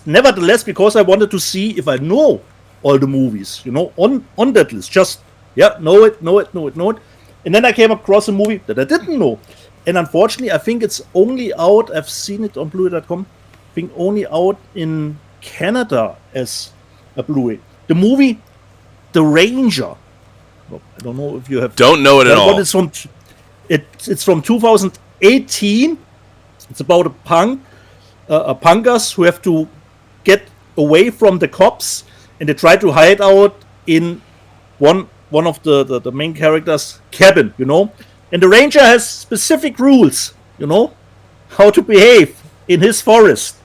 nevertheless, because I wanted to see if I know all the movies, you know, on that list. Just, yeah, know it. And then I came across a movie that I didn't know. And unfortunately, I think it's only out, I've seen it on Blu-ray.com, I think only out in Canada as a Blu-ray. The movie, The Ranger. I don't know if you have... Don't know it at all. It's from 2018. It's about punkers who have to get away from the cops, and they try to hide out in one of the main characters' cabin, you know. And the ranger has specific rules, you know, how to behave in his forest.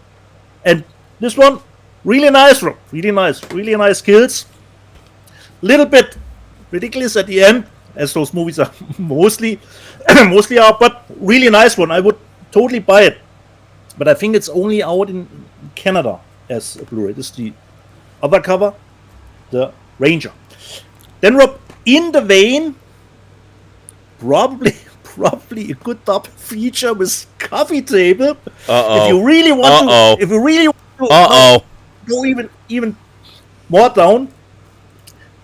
And this one, really nice kills. Little bit ridiculous at the end, as those movies are mostly are, but really nice one. I would totally buy it. But I think it's only out in Canada as a Blu-ray. This is the other cover, The Ranger. Then, Rob, in the vein, probably a good double feature with Coffee Table. If you really want to go even more down,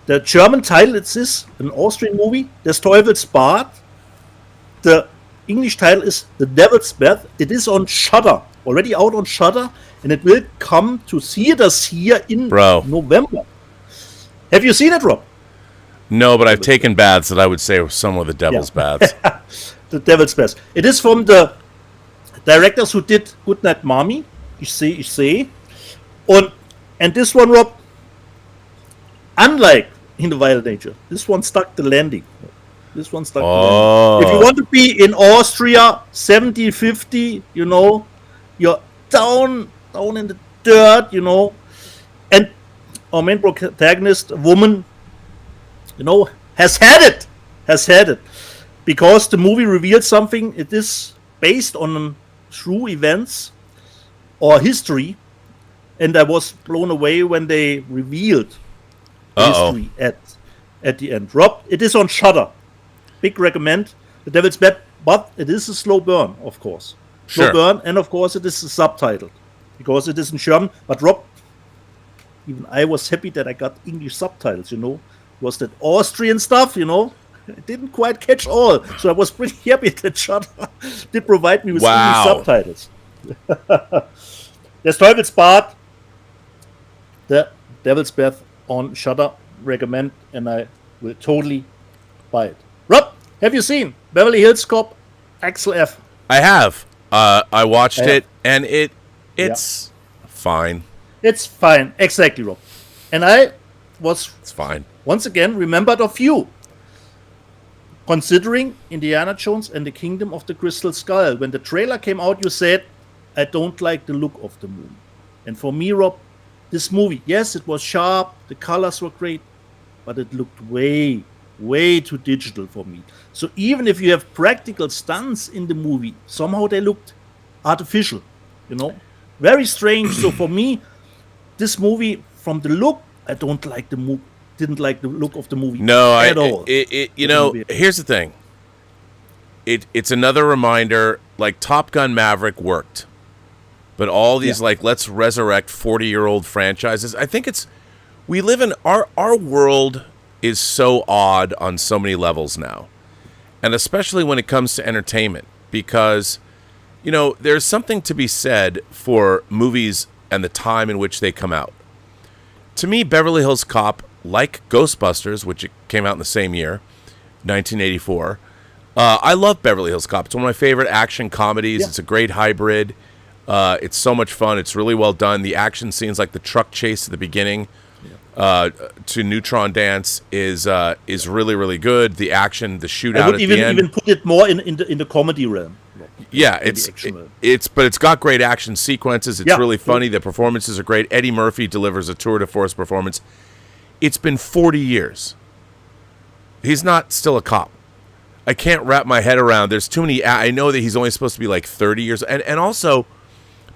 The German title is an Austrian movie, Des Teufels Bad. The English title is The Devil's Bath. It is on Shudder, already out on Shudder, and it will come to theaters here in November. Have you seen it, Rob? No, but I've taken baths that I would say were some of the devil's baths. The Devil's Bath. It is from the directors who did Goodnight Mommy. Ich sehe. And this one, Rob, unlike In the Wild Nature, this one stuck the landing. If you want to be in Austria, 70-50, you're down in the dirt, and our main protagonist, a woman, has had it, because the movie revealed something. It is based on true events or history, and I was blown away when they revealed history at the end. Rob, it is on Shudder. Big recommend. The Devil's Bath, but it is a slow burn, of course. Slow burn, and of course it is subtitled because it is in German. But Rob, even I was happy that I got English subtitles. Was that Austrian stuff? I didn't quite catch all, so I was pretty happy that Shudder did provide me with English subtitles. Des Teufels Bad, The Devil's Bath on Shudder. Recommend, and I will totally buy it. Rob, have you seen Beverly Hills Cop XLF? I have. I watched it, and it's fine. It's fine, exactly, Rob. And it's fine. Once again remembered of you, considering Indiana Jones and the Kingdom of the Crystal Skull. When the trailer came out, you said, I don't like the look of the movie. And for me, Rob, this movie, yes, it was sharp, the colors were great, but it looked way too digital for me. So even if you have practical stunts in the movie, somehow they looked artificial, very strange. So for me, this movie, from the look, I didn't like the look of the movie at all. Here's the thing. It's another reminder, like Top Gun Maverick worked, but all these let's resurrect 40-year-old franchises. I think we live in our world is so odd on so many levels now, and especially when it comes to entertainment, because there's something to be said for movies and the time in which they come out. To me, Beverly Hills Cop, like Ghostbusters, which came out in the same year, 1984, I love Beverly Hills Cop. It's one of my favorite action comedies. It's a great hybrid. It's so much fun. It's really well done. The action scenes, like the truck chase at the beginning to Neutron Dance, is really, really good. The action, the shootout at the end. I would even put it more in the comedy realm. Yeah, but it's got great action sequences. It's really funny. The performances are great. Eddie Murphy delivers a tour de force performance. It's been 40 years. He's not still a cop. I can't wrap my head around. There's too many. I know that he's only supposed to be like 30 years, and also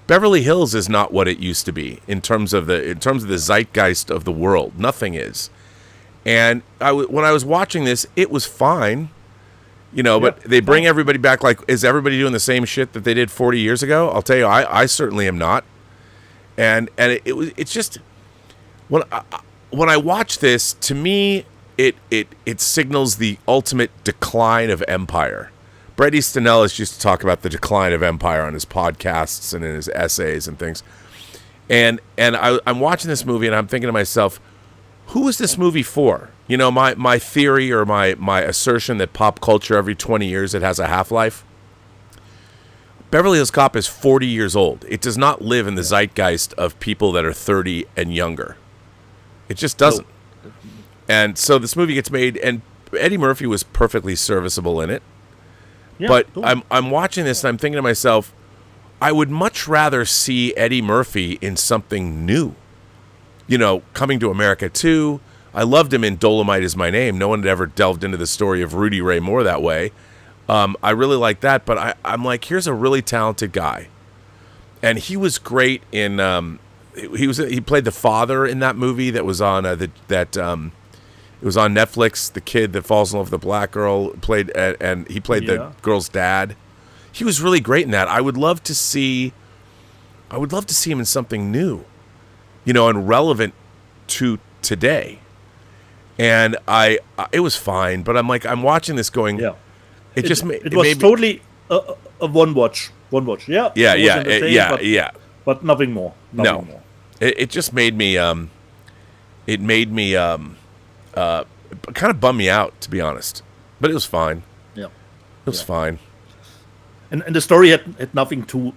Beverly Hills is not what it used to be in terms of the zeitgeist of the world. Nothing is. And when I was watching this, it was fine. But they bring everybody back. Like, is everybody doing the same shit that they did 40 years ago? I'll tell you, I certainly am not. And it's just when I watch this, to me, it signals the ultimate decline of empire. Bret Easton Ellis used to talk about the decline of empire on his podcasts and in his essays and things. And I'm watching this movie and I'm thinking to myself, who is this movie for? My theory or my assertion that pop culture, every 20 years it has a half-life. Beverly Hills Cop is 40 years old. It does not live in the zeitgeist of people that are 30 and younger. It just doesn't. No. And so this movie gets made, and Eddie Murphy was perfectly serviceable in it. Yeah, but I'm watching this and I'm thinking to myself, I would much rather see Eddie Murphy in something new. Coming to America 2. I loved him in Dolomite Is My Name. No one had ever delved into the story of Rudy Ray Moore that way. I really like that, but I'm like, here's a really talented guy. And he was great in he played the father in that movie that was on it was on Netflix. The kid that falls in love with the black girl played the girl's dad. He was really great in that. I would love to see him in something new, and relevant to today. and it was fine. But I'm like, I'm watching this going, Yeah. it just It was totally a one watch. Yeah. Yeah, it was entertaining, yeah. But nothing more. Nothing more. It just made me kind of bummed me out, to be honest. But it was fine. Yeah. It was fine. And the story had nothing to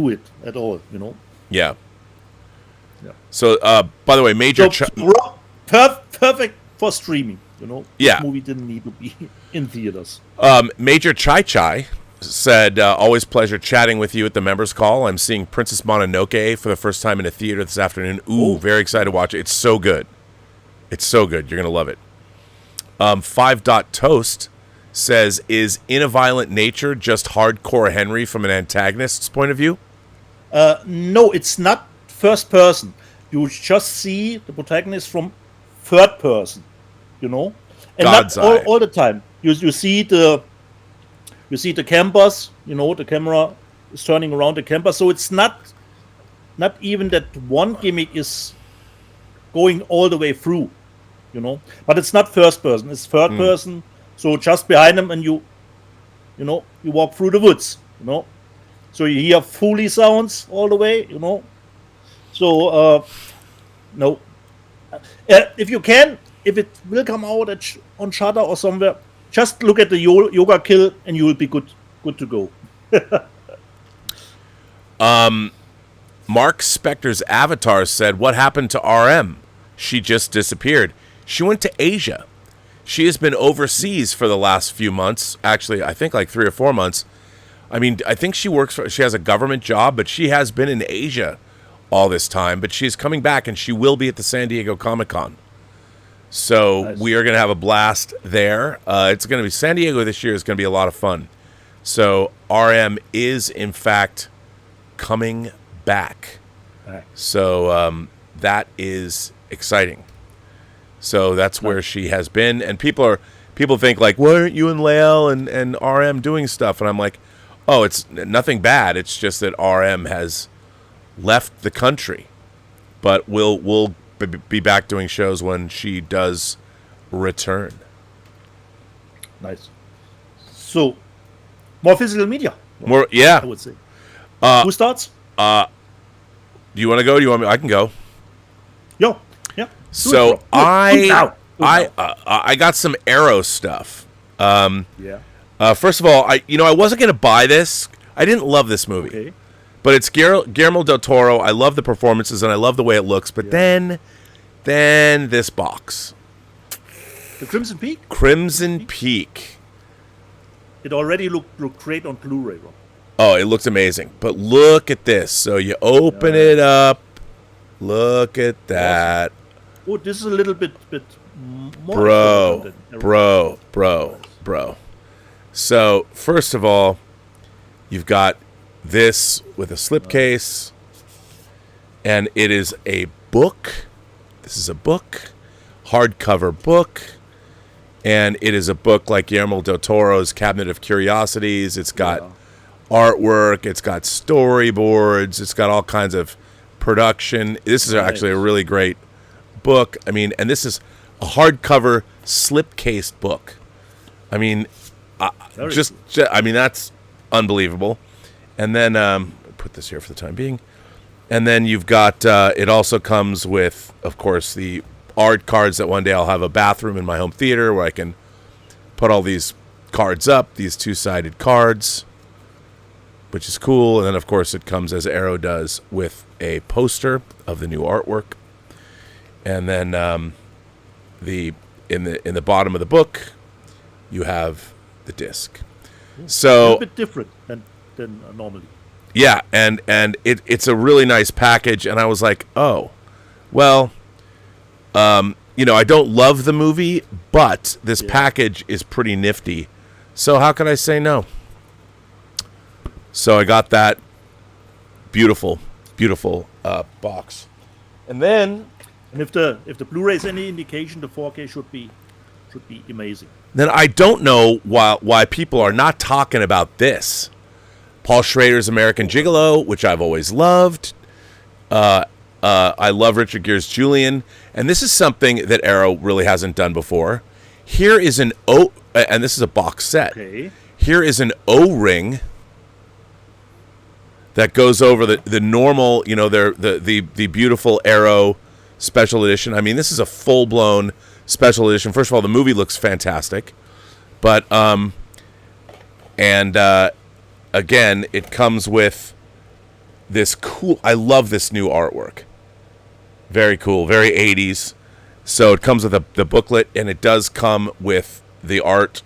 it at all, you know. Yeah. Yeah. So, by the way, Major... Perfect for streaming, you know. Yeah. This movie didn't need to be in theaters. Major Chai Chai said, always pleasure chatting with you at the members call. I'm seeing Princess Mononoke for the first time in a theater this afternoon. Ooh, very excited to watch it. It's so good. It's so good. You're going to love it. 5 Dot Toast says, is In a Violent Nature just hardcore Henry from an antagonist's point of view? No, it's not first person. You just see the protagonist from third person, you know, and God's not eye. all the time. You see the campers, you know, the camera is turning around the camper, so it's not even that one gimmick is going all the way through, you know. But it's not first person; it's third person. So just behind them, and you walk through the woods, you know. So you hear Foley sounds all the way, you know. So, no. If it will come out on Shudder or somewhere, just look at the yoga kill and you will be good to go. Mark Spector's avatar said, what happened to RM? She just disappeared. She went to Asia. She has been overseas for the last few months. Actually, I think like 3 or 4 months. I mean, I think she has a government job, but she has been in Asia all this time. But she's coming back, and she will be at the San Diego Comic-Con. So nice. We are going to have a blast there. It's going to be San Diego this year is going to be a lot of fun. So RM is, in fact, coming back. Right. So that is exciting. So that's where she has been. And people think, like, why aren't you and Lael and RM doing stuff? And I'm like, oh, it's nothing bad. It's just that RM has left the country. But we'll be back doing shows when she does return. Nice. So, more physical media. More, yeah. I would say. Who starts? Do you want to go? Do you want me? I can go. Yo. Yeah. So I got some Arrow stuff. Yeah. First of all, I wasn't going to buy this. I didn't love this movie. Okay. But it's Guillermo del Toro. I love the performances and I love the way it looks. But then this box. The Crimson Peak? Crimson Peak. It already looked great on Blu-ray, bro. Oh, it looks amazing. But look at this. So you open it up. Look at that. Oh, this is a little bit more. Bro. So, first of all, you've got this with a slipcase, and it is a book. This is a book, hardcover book, and it is a book like Guillermo del Toro's Cabinet of Curiosities. It's got artwork, it's got storyboards, it's got all kinds of production. This is actually a really great book. I mean, and this is a hardcover slipcase book. I mean, that's unbelievable. And then put this here for the time being. And then you've got it also comes with, of course, the art cards that one day I'll have a bathroom in my home theater where I can put all these cards up, these two-sided cards, which is cool. And then, of course, it comes, as Arrow does, with a poster of the new artwork. And then in the bottom of the book, you have the disc. So a little bit different than normally. Yeah, and it's a really nice package. And I was like, oh, well, I don't love the movie, but this package is pretty nifty. So how could I say no? So I got that beautiful box. And then, and if the Blu-ray is any indication, the 4K should be amazing. Then I don't know why people are not talking about this. Paul Schrader's American Gigolo, which I've always loved. I love Richard Gere's Julian, and this is something that Arrow really hasn't done before. Here is an and this is a box set. Okay. Here is an O-ring that goes over the normal, the beautiful Arrow special edition. I mean, this is a full-blown special edition. First of all, the movie looks fantastic, but again, it comes with this cool. I love this new artwork. Very cool, very 80s. So it comes with the booklet, and it does come with the art.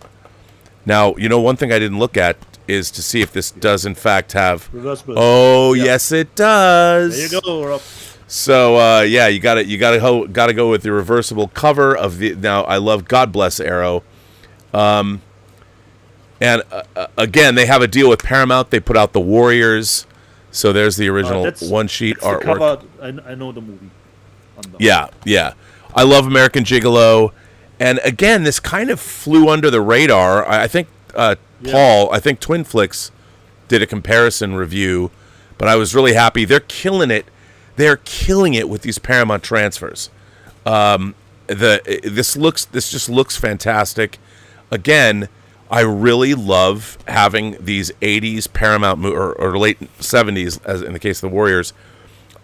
Now, one thing I didn't look at is to see if this does in fact have. Reversible. Oh, yeah. Yes, it does. There you go, Rob. So you gotta go with the reversible cover of the. Now I love God Bless Arrow, and again they have a deal with Paramount. They put out the Warriors, so there's the original one sheet artwork. Cover, I know the movie. Yeah. I love American Gigolo, and again this kind of flew under the radar. I think Paul, I think Twin Flicks did a comparison review, but I was really happy. They're killing it. They're killing it with these Paramount transfers. This just looks fantastic. Again, I really love having these 80s Paramount or late 70s, as in the case of the Warriors.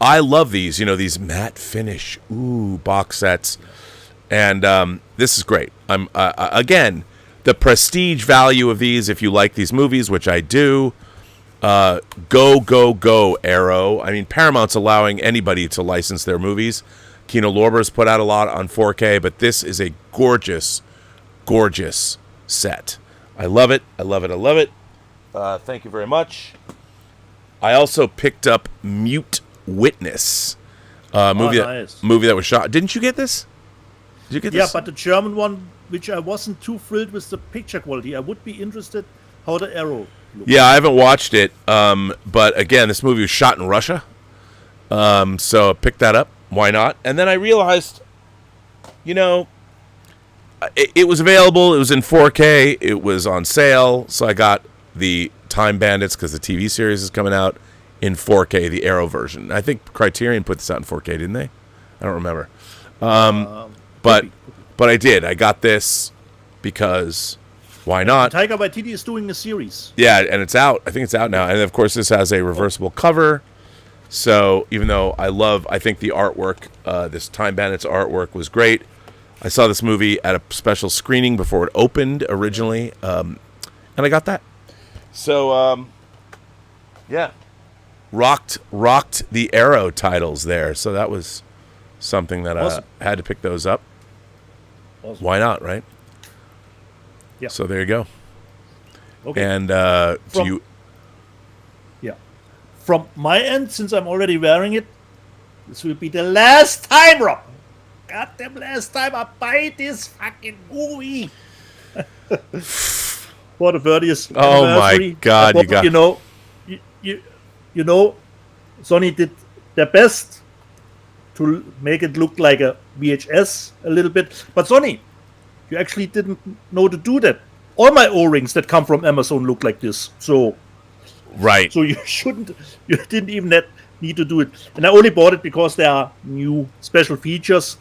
I love these, these matte finish box sets, and this is great. Again, the prestige value of these, if you like these movies, which I do. Go Arrow. I mean, Paramount's allowing anybody to license their movies. Kino Lorber's put out a lot on 4K, but this is a gorgeous set. I love it. Thank you very much. I also picked up Mute Witness, movie that was shot. Didn't you get this? Did you get this? Yeah, but the German one, which I wasn't too thrilled with the picture quality. I would be interested how the Arrow. Yeah, I haven't watched it, but again, this movie was shot in Russia, so I picked that up. Why not? And then I realized, it was available. It was in 4K. It was on sale, so I got the Time Bandits because the TV series is coming out in 4K, the Arrow version. I think Criterion put this out in 4K, didn't they? I don't remember. But I did. I got this because. Why not? Taika Waititi is doing a series. Yeah, and it's out. I think it's out now. And of course, this has a reversible cover. So even though I think the artwork, this Time Bandits artwork was great. I saw this movie at a special screening before it opened originally, and I got that. So yeah, rocked the Arrow titles there. So that was something that I had to pick those up. Awesome. Why not, right? Yeah. So there you go. Okay. And do you? Yeah. From my end, since I'm already wearing it, this will be the last time, Rob. Goddamn last time I buy this fucking movie. For the 30th Oh anniversary. my God! Sony did their best to make it look like a VHS a little bit, but Sony. You actually didn't know to do that. All my O-rings that come from Amazon look like this. So, right. So you didn't even need to do it. And I only bought it because there are new special features.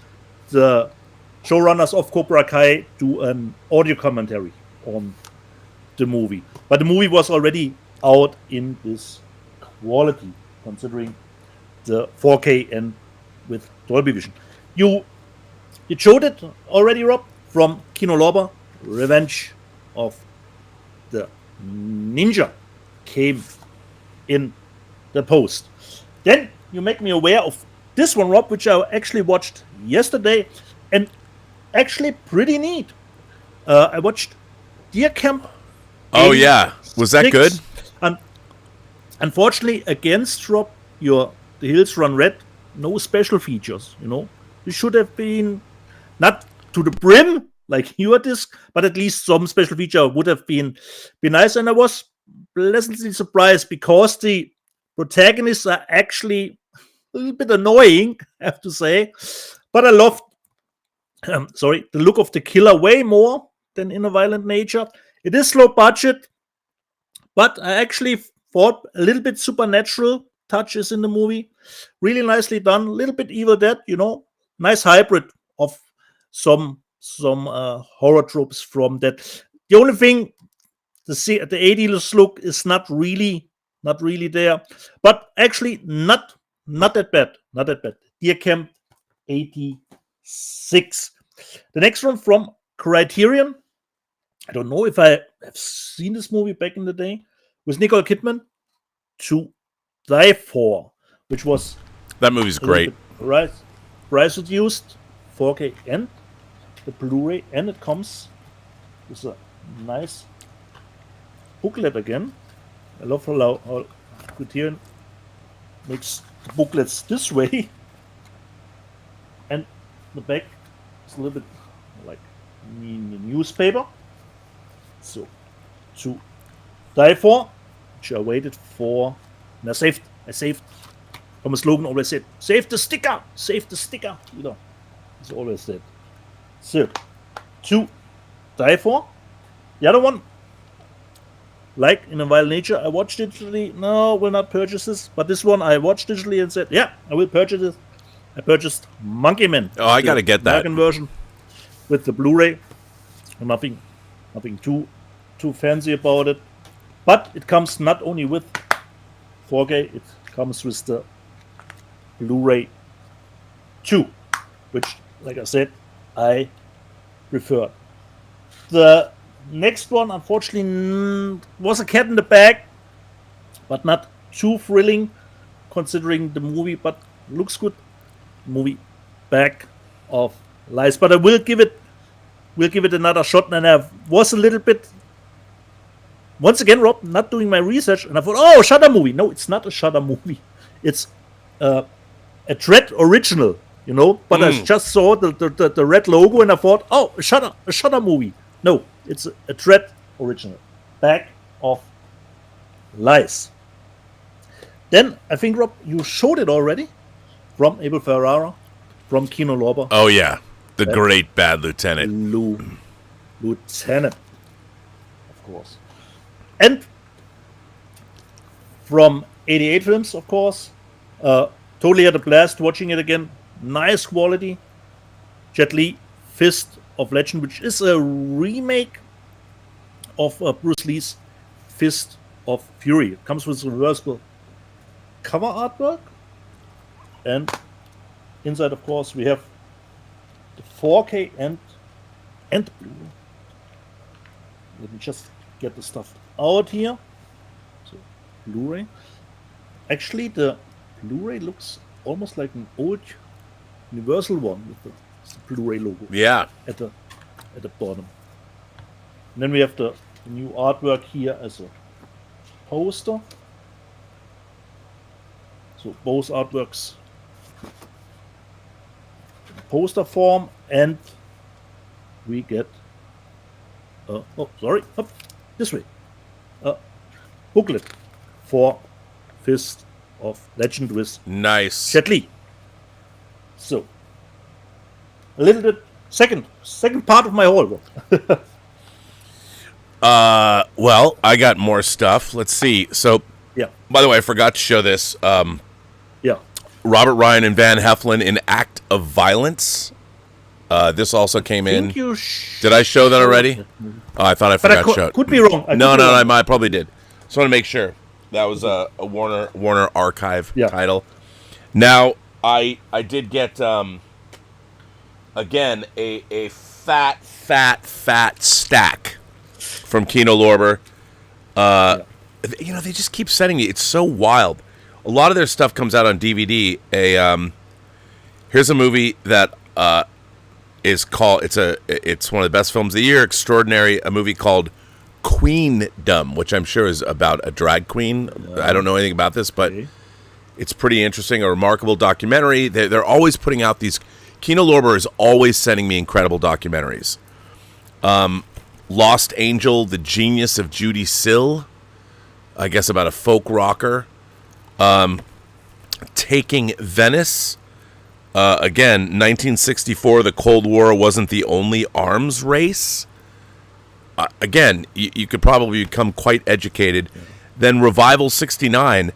The showrunners of Cobra Kai do an audio commentary on the movie. But the movie was already out in this quality, considering the 4K and with Dolby Vision. You showed it already, Rob? From Kino Lorber, Revenge of the Ninja came in the post. Then you make me aware of this one, Rob, which I actually watched yesterday, and actually pretty neat. I watched Deer Camp. Oh yeah, was that good? Unfortunately, against Rob, The Hills Run Red, no special features. This should have been not to the brim like your disc, but at least some special feature would have been nice. And I was pleasantly surprised because the protagonists are actually a little bit annoying, I have to say. But I loved the look of the killer way more than In a Violent Nature. It is low budget, but I actually thought a little bit supernatural touches in the movie. Really nicely done. A little bit Evil Dead, nice hybrid of some horror tropes from that. The only thing, the 80s look is not really there, but actually not that bad. Not that bad. Deer Camp 86. The next one from Criterion. I don't know if I have seen this movie back in the day, with Nicole Kidman, To Die For, which was that movie's great. Right, price reduced, 4K and the Blu-ray, and it comes with a nice booklet again. I love how Criterion makes the booklets this way, and the back is a little bit like a newspaper. So, To Die For, which I waited for, and I saved. From a slogan always said, save the sticker. It's always said. So, To Die For. The other one, like In a Wild Nature, I watched digitally. No, will not purchase this. But this one I watched digitally and said, yeah, I will purchase it. I purchased Monkey Man. Oh, I gotta get that American version with the Blu-ray. Nothing too fancy about it. But it comes not only with 4K, it comes with the Blu-ray 2, which, like I said, I prefer. The next one, unfortunately, was a cat in the bag, but not too thrilling considering the movie, but looks good. Movie Bag of Lies. But I will give it another shot, and I was a little bit, once again, Rob, not doing my research, and I thought, oh, Shudder movie. No, it's not a Shudder movie. It's a Dread original, but I just saw the red logo, and I thought, oh, a Shudder movie. No, it's a Dread original. Bag of Lies. Then, I think, Rob, you showed it already, from Abel Ferrara, from Kino Lorber. Oh, yeah. The great Bad Lieutenant. Lieutenant, of course. And from 88 Films, of course. Totally had a blast watching it again. Nice quality. Jet Li, Fist of Legend, which is a remake of Bruce Lee's Fist of Fury. It comes with reversible cover artwork. And inside, of course, we have the 4K and Blu-ray. Let me just get the stuff out here. So, Blu-ray. Actually, the Blu-ray looks almost like an old Universal one with the Blu-ray logo. Yeah. At the bottom. And then we have the new artwork here as a poster. So both artworks in poster form, and we get this way. Booklet for Fist of Legend with Nice. Jet Li. So a little bit second part of my haul. Well, I got more stuff. Let's see. So, Yeah. by the way, I forgot to show this. Yeah. Robert Ryan and Van Heflin in Act of Violence. This also came in. Did I show that already? Oh, I thought I forgot to show it. Could be wrong. No, I probably did. Just want to make sure. That was a Warner Archive title. Now, I did get, again, a fat stack from Kino Lorber. They just keep sending me. It's so wild. A lot of their stuff comes out on DVD. Here's a movie that is called. It's one of the best films of the year. Extraordinary. A movie called Queendom, which I'm sure is about a drag queen. I don't know anything about this, but it's pretty interesting. A remarkable documentary. They're always putting out these. Kino Lorber is always sending me incredible documentaries. Lost Angel, The Genius of Judy Sill. I guess about a folk rocker. Taking Venice. Again, 1964, the Cold War wasn't the only arms race. Again, you could probably become quite educated. Then Revival 69,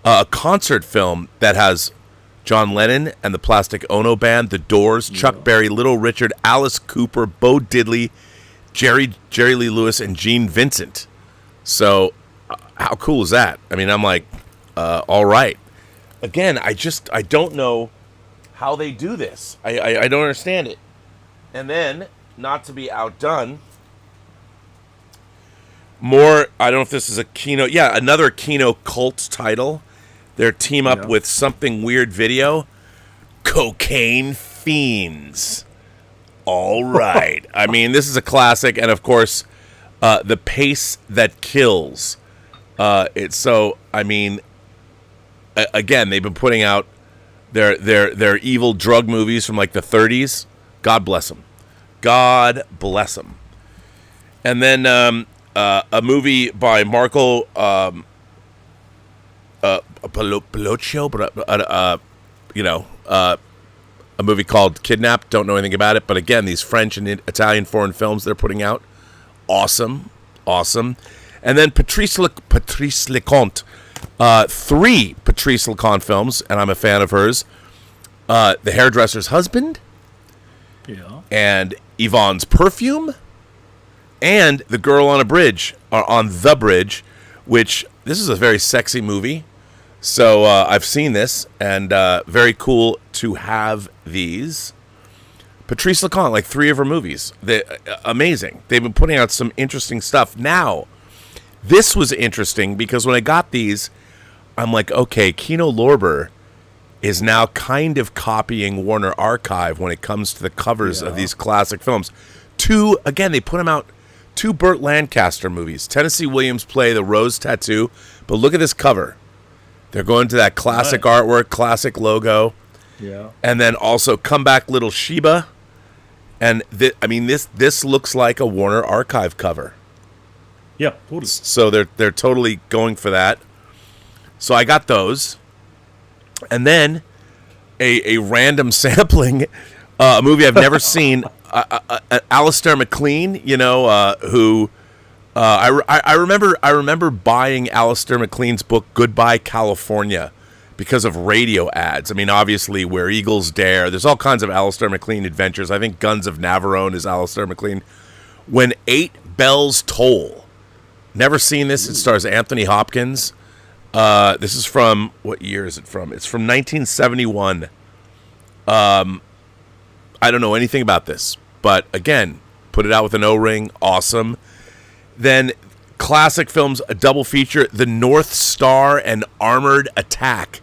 a concert film that has John Lennon and the Plastic Ono Band, The Doors, Chuck Berry, Little Richard, Alice Cooper, Bo Diddley, Jerry Lee Lewis, and Gene Vincent. So, how cool is that? I mean, I'm like, all right. Again, I don't know how they do this. I don't understand it. And then, not to be outdone, I don't know if this is a Kino. Yeah, another Kino cult title. Their team up with Something Weird Video. Cocaine Fiends. All right. I mean, this is a classic. And, of course, The Pace That Kills. Again, they've been putting out their evil drug movies from like the 30s. God bless them. God bless them. And then a movie by Marco Bellocchio, a movie called Kidnap. Don't know anything about it, but again, these French and Italian foreign films they're putting out, awesome. And then Patrice Leconte, 3 Patrice Leconte films, and I'm a fan of hers. The Hairdresser's Husband, and Yvonne's Perfume, and The Girl on a Bridge, or on the Bridge, which this is a very sexy movie. So I've seen this, and very cool to have these. Patrice Leconte, like 3 of her movies. Amazing. They've been putting out some interesting stuff. Now, this was interesting because when I got these, I'm like, okay, Kino Lorber is now kind of copying Warner Archive when it comes to the covers of these classic films. They put them out, 2 Burt Lancaster movies. Tennessee Williams play The Rose Tattoo, but look at this cover. They're going to that classic artwork, classic logo. Yeah. And then also Come Back Little Sheba. And this looks like a Warner Archive cover. Yeah, totally. So they're totally going for that. So I got those. And then a random sampling, a movie I've never seen, Alistair MacLean, who I remember buying Alistair MacLean's book Goodbye California because of radio ads. I mean, obviously, Where Eagles Dare. There's all kinds of Alistair MacLean adventures. I think Guns of Navarone is Alistair MacLean. When 8 Bells Toll. Never seen this. It stars Anthony Hopkins. This is from, what year is it from? It's from 1971. I don't know anything about this. But again, put it out with an O-ring. Awesome. Then classic films, a double feature, The North Star and Armored Attack.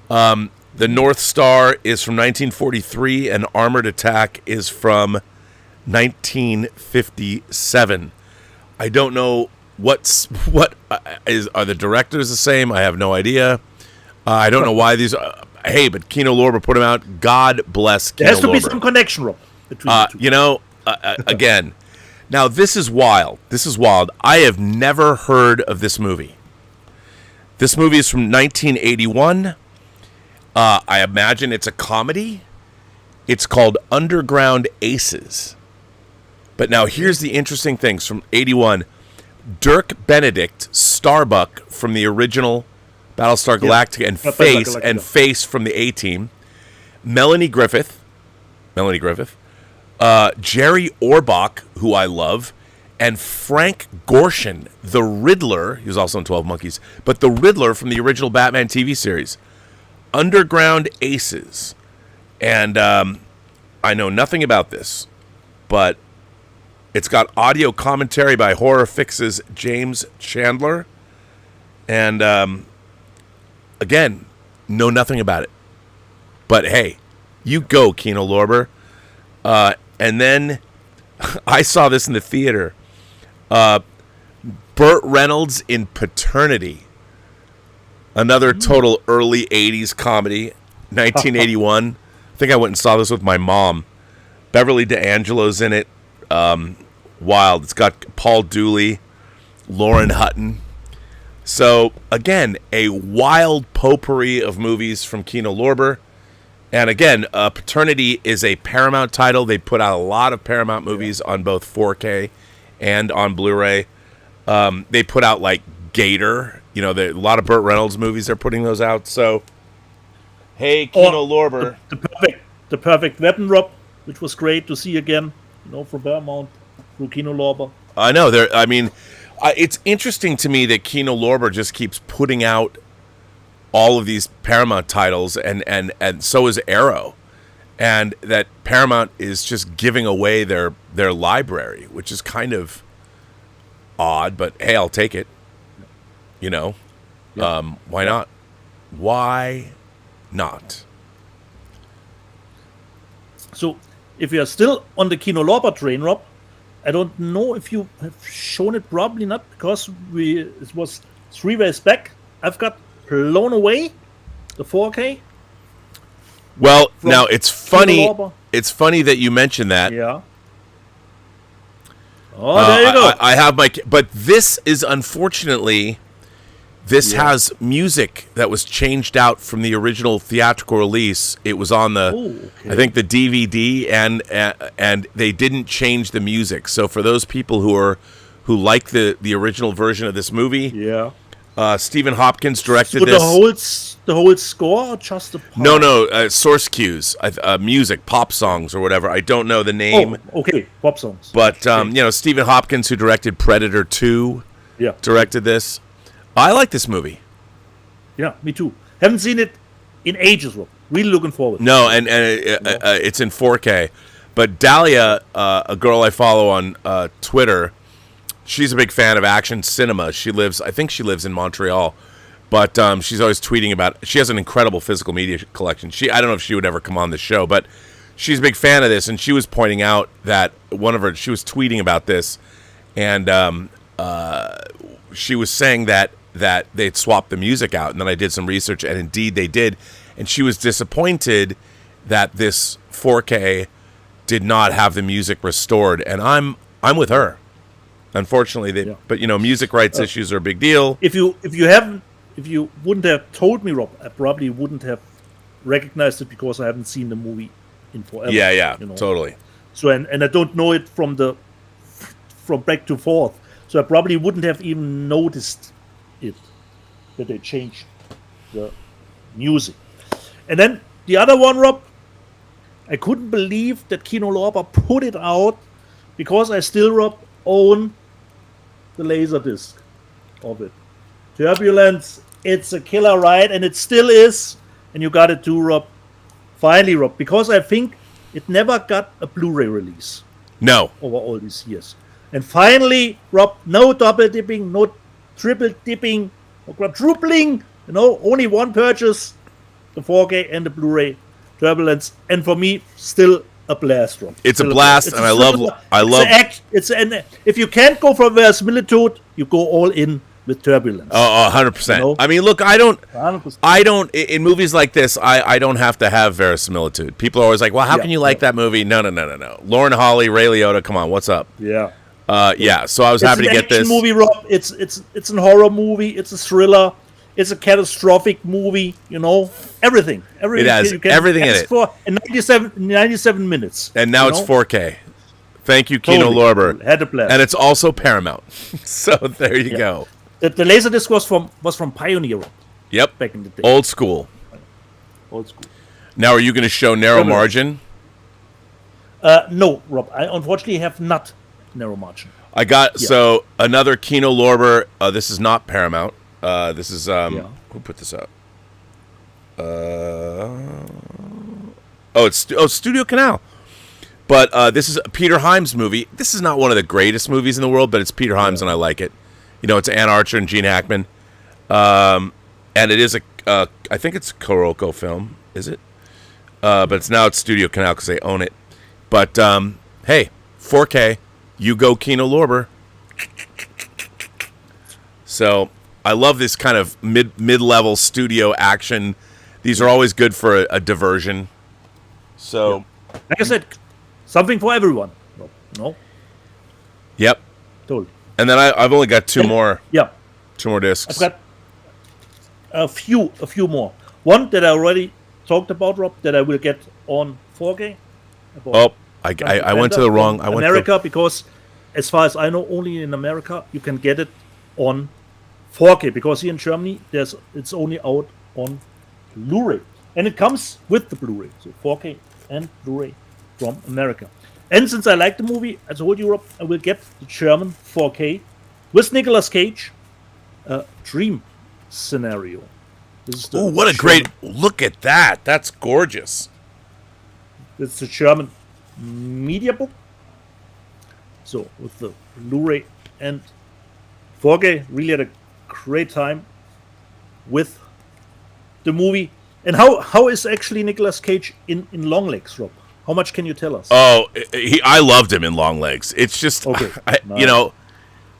The North Star is from 1943 and Armored Attack is from 1957. I don't know are the directors the same? I have no idea. I don't know why these hey, but Kino Lorber put them out. God bless Kino Lorber. There has to be some connection, Rob, between the two. Again, now this is wild. I have never heard of this movie. This movie is from 1981. I imagine it's a comedy. It's called Underground Aces. But now here's the interesting things from 81. Dirk Benedict, Starbuck from the original Battlestar Galactica, and Face from the A-Team. Melanie Griffith, Jerry Orbach, who I love, and Frank Gorshin, the Riddler. He was also in 12 Monkeys, but the Riddler from the original Batman TV series. Underground Aces. And I know nothing about this, but it's got audio commentary by Horror Fix's James Chandler. And again, know nothing about it. But hey, you go, Kino Lorber. And then I saw this in the theater. Burt Reynolds in Paternity. Another total early 80s comedy. 1981. I think I went and saw this with my mom. Beverly D'Angelo's in it. Wild. It's got Paul Dooley, Lauren Hutton. So, again, a wild potpourri of movies from Kino Lorber. And again, Paternity is a Paramount title. They put out a lot of Paramount movies on both 4K and on Blu-ray. They put out like Gator you know, a lot of Burt Reynolds movies are putting those out. So, hey, Kino Lorber. The perfect weapon, Rob, which was great to see again, you know, from Paramount through Kino Lorber. I know. It's interesting to me that Kino Lorber just keeps putting out all of these Paramount titles, and so is Arrow. And that Paramount is just giving away their library, which is kind of odd, but hey, I'll take it. You know, why not? Why not? So, if you are still on the Kino Lorber train, Rob, I don't know if you have shown it. Probably not, because it was 3 days back. I've got Blown Away, the 4K. Well, now it's funny. It's funny that you mentioned that. Yeah. Oh, there you go. I have but this is unfortunately, this has music that was changed out from the original theatrical release. It was on the, I think, the DVD, and they didn't change the music. So for those people who like the original version of this movie, Stephen Hopkins directed this. The whole score, or just the part? No, source cues, music, pop songs or whatever. I don't know the name. Oh, okay, pop songs. But you know, Stephen Hopkins, who directed Predator 2, directed this. I like this movie. Yeah, me too. Haven't seen it in ages, Rob. Really looking forward. No, and it's in 4K. But Dahlia, a girl I follow on Twitter, she's a big fan of action cinema. I think she lives in Montreal, but she's always tweeting about it. She has an incredible physical media collection. I don't know if she would ever come on the show, but she's a big fan of this, and she was pointing out that she was tweeting about this, and she was saying that they'd swapped the music out, and then I did some research, and indeed they did, and she was disappointed that this 4K did not have the music restored, and I'm with her. Unfortunately, but you know, music rights issues are a big deal. If you wouldn't have told me, Rob, I probably wouldn't have recognized it, because I haven't seen the movie in forever. Yeah, you know? Totally. So and I don't know it from back to forth. So I probably wouldn't have even noticed it, that they changed the music. And then the other one, Rob, I couldn't believe that Kino Lorber put it out, because I still, Rob, own the Laserdisc of it. Turbulence, it's a killer ride, and it still is. And you got it too, Rob. Finally, Rob, because I think it never got a Blu-ray release. No. Over all these years. And finally, Rob, no double dipping, no triple dipping, no quadrupling, you know, only one purchase, the 4K and the Blu-ray Turbulence, and for me, still a blast, Rob. It's a blast, and I love. If you can't go for verisimilitude, you go all in with Turbulence. Oh, 100%. You know? I mean, look, I don't. In movies like this, I don't have to have verisimilitude. People are always like, "Well, how can you like that movie?" No. Lauren Holly, Ray Liotta, come on, what's up? Yeah. So I was happy to get this. It's an action movie, Rob. It's a horror movie. It's a thriller. It's a catastrophic movie. You know, everything. It has everything in it. For 97 minutes. And now it's 4K. Thank you, Kino Lorber. Had a blast. And it's also Paramount. So there you go. The Laserdisc was from Pioneer. Yep. Back in the day. Old school. Now, are you going to show narrow margin? No, Rob. I unfortunately have not narrow margin. I got so another Kino Lorber. This is not Paramount. This is who put this out? It's Studio Canal. But this is a Peter Hyams movie. This is not one of the greatest movies in the world, but it's Peter Hyams, and I like it. You know, it's Ann Archer and Gene Hackman, and it is I think it's a Kuroko film, is it? But it's Studio Canal because they own it. But hey, 4K, you go Kino Lorber. So I love this kind of mid-level studio action. These are always good for a diversion. So, like I said, something for everyone. No. Yep. Totally. And then I've only got two more. Yeah. 2 more discs. I've got a few more. One that I already talked about, Rob, that I will get on 4K. I went to the wrong. Because as far as I know, only in America you can get it on 4K, because here in Germany it's only out on Blu-ray, and it comes with the Blu-ray, so 4K and Blu-ray from America. And since I like the movie, I told Europe I will get the German 4K with Nicolas Cage, Dream Scenario. This is the Oh, what a German- great look at that! That's gorgeous. It's the German media book. So with the Blu-ray and 4K, really had a great time with the movie. And how is actually Nicolas Cage in Longlegs, Rob? How much can you tell us? Oh, I loved him in Long Legs. It's just, Okay, nice.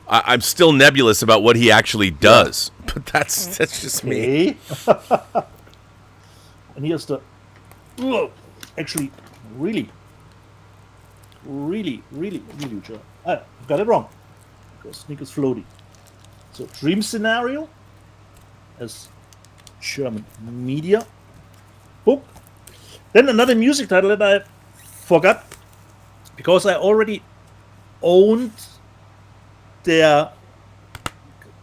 I'm still nebulous about what he actually does, but that's just me. Okay. And here's the actually really huge. I got it wrong because Nick is floaty. So Dream Scenario as German media book. Then another music title that I forgot because I already owned their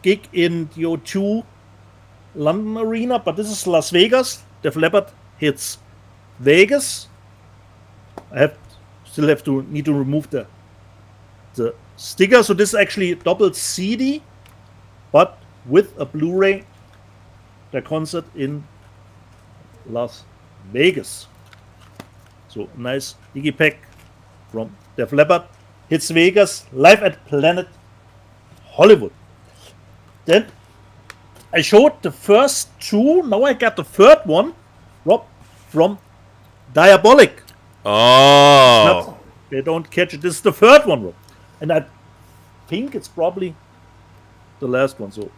gig in the O2 London Arena, but this is Las Vegas. Def Leppard hits Vegas. I still need to remove the sticker. So this is actually a double CD, but with a Blu-ray. The concert in Las Vegas. So nice digipack from Def Leppard hits Vegas live at Planet Hollywood. Then I showed the first two. Now I got the third one, Rob, from Diabolic. Oh, They don't catch it. This is the third one, Rob. And I think it's probably the last one. So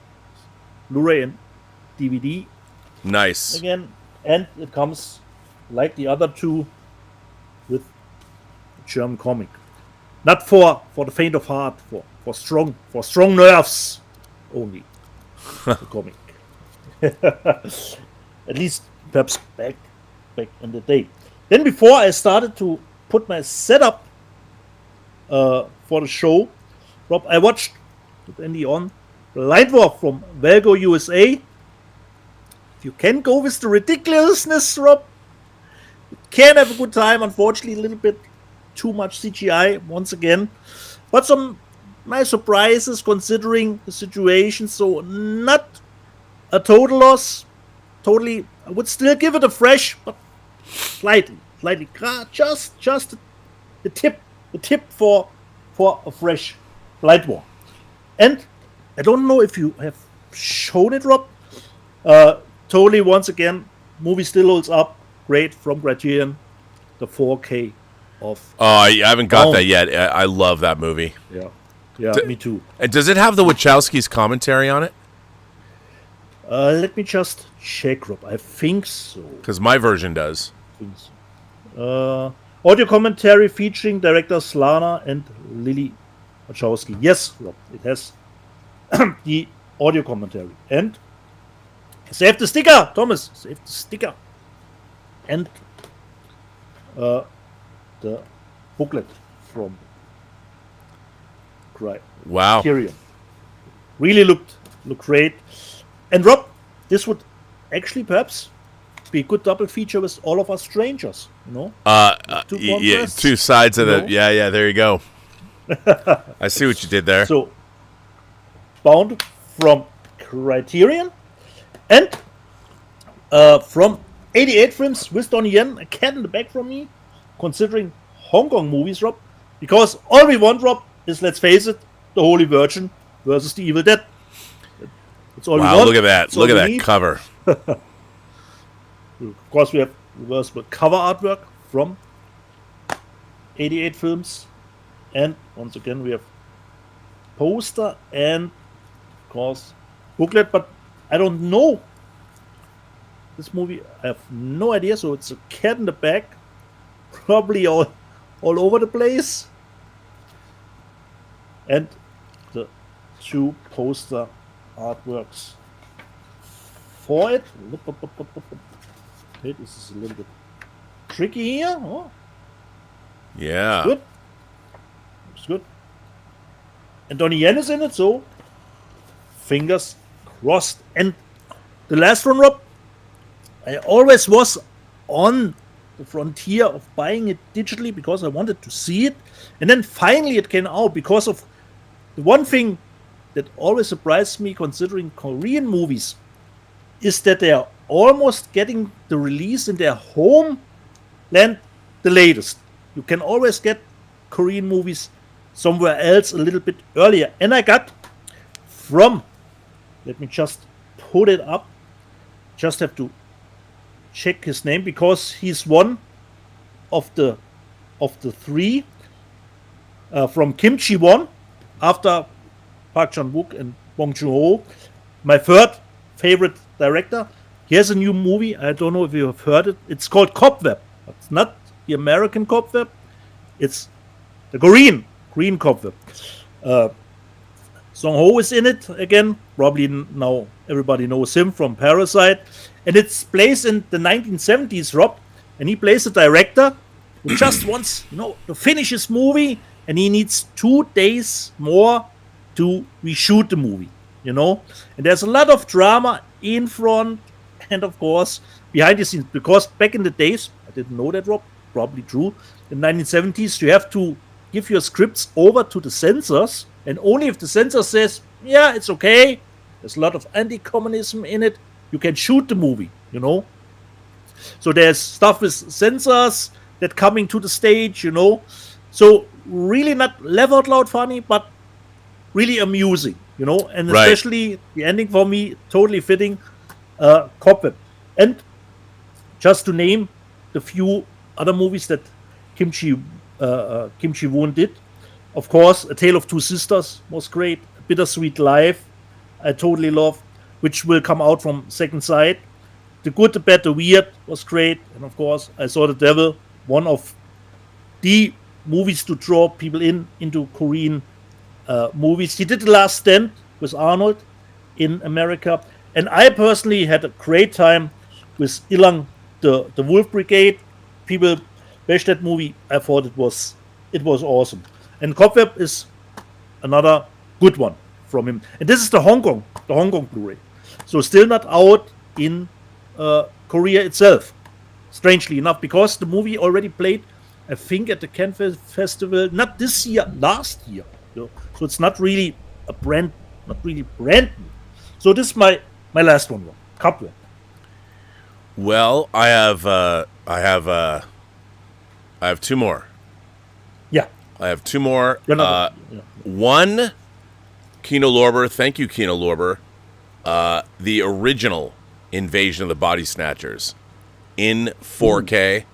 Blu-ray and DVD nice. again. And it comes like the other two with German comic. Not for the faint of heart, for strong nerves only. The comic. At least perhaps back in the day. Then before I started to put my setup for the show, Rob, I watched with Andy on Light War from Valgo USA. If you can go with the ridiculousness, Rob, you can have a good time. Unfortunately, a little bit too much CGI once again, but some nice surprises considering the situation. So not a total loss. Totally, I would still give it a fresh, but slightly, just the tip for a fresh Light War. And I don't know if you have shown it, Rob. Totally, once again, movie still holds up. Great from Criterion. The 4K of. Oh, I haven't got that yet. I love that movie. Yeah, me too. And does it have the Wachowskis commentary on it? Let me just check, Rob. I think so. Because my version does. Audio commentary featuring directors Lana and Lily Wachowski. Yes, Rob, it has the audio commentary. And save the sticker, Thomas. Save the sticker. And the booklet from Wow. Criterion. Really looked great. And Rob, this would actually perhaps be a good double feature with All of Us Strangers, you know? Yeah, two sides of it. Yeah, there you go. I see what you did there. So, bound from Criterion and from 88 Films with Donnie Yen, a cat in the back from me, considering Hong Kong movies, Rob. Because all we want, Rob, is, let's face it, the Holy Virgin versus the Evil Dead. That's all we want. Look at that. That's Look at that need. cover. Of course, we have reversible cover artwork from 88 Films. And once again, we have poster and, of course, booklet. But I don't know this movie. I have no idea. So it's a cat in the back. Probably all over the place. And the two poster artworks for it. Okay, this is a little bit tricky here. Oh, Yeah. good. Looks good. And Donnie Yen is in it, so fingers Rust. And the last one, Rob, I always was on the frontier of buying it digitally because I wanted to see it. And then finally it came out because of the one thing that always surprised me considering Korean movies is that they are almost getting the release in their homeland the latest. You can always get Korean movies somewhere else a little bit earlier. And I got from, let me just put it up, just have to check his name because he's one of the three from Kim Chi-won after Park Chan-wook and Bong Joon-ho. My third favorite director. He has a new movie. I don't know if you have heard it. It's called Cobweb. It's not the American Cobweb. It's the Korean Cobweb. Song Ho is in it again. Probably now everybody knows him from Parasite. And it's placed in the 1970s, Rob. And he plays a director who just wants, to finish his movie. And he needs 2 days more to reshoot the movie, And there's a lot of drama in front and, of course, behind the scenes. Because back in the days, I didn't know that, Rob, probably true. In the 1970s, you have to give your scripts over to the censors. And only if the censor says, yeah, it's okay, there's a lot of anti-communism in it, you can shoot the movie, So there's stuff with censors that coming to the stage, So really not laugh out loud funny, but really amusing, And especially the ending for me, totally fitting Cobweb. And just to name the few other movies that Kim Chi-won did, of course, A Tale of Two Sisters was great. Bittersweet Life, I totally love, which will come out from Second Sight. The Good, the Bad, the Weird was great. And of course, I Saw the Devil, one of the movies to draw people into Korean movies. He did The Last Stand with Arnold in America. And I personally had a great time with Ilang, the Wolf Brigade. People bashed that movie. I thought it was awesome. And Cobweb is another good one from him. And this is the Hong Kong Blu-ray. So still not out in Korea itself, strangely enough, because the movie already played, I think, at the Cannes Festival, not this year, last year. So it's not really brand new. So this is my last one, Cobweb. Well, I have two more. Yeah. I have two more. One, Kino Lorber. Thank you, Kino Lorber. The original Invasion of the Body Snatchers in 4K.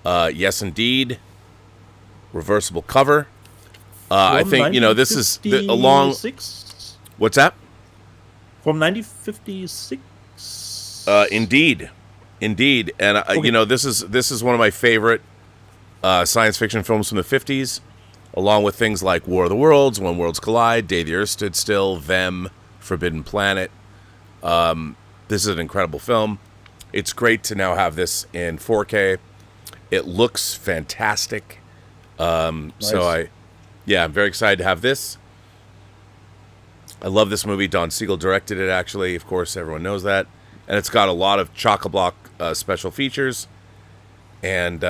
Yes, indeed. Reversible cover. I think, this is along... What's that? From 1956? Indeed. And, Okay. this is one of my favorite science fiction films from the 50s, along with things like War of the Worlds, When Worlds Collide, Day the Earth Stood Still, Them, Forbidden Planet. This is an incredible film. It's great to now have this in 4K. It looks fantastic. Nice. So I'm very excited to have this. I love this movie. Don Siegel directed it, actually. Of course, everyone knows that. And it's got a lot of chock-a-block special features. And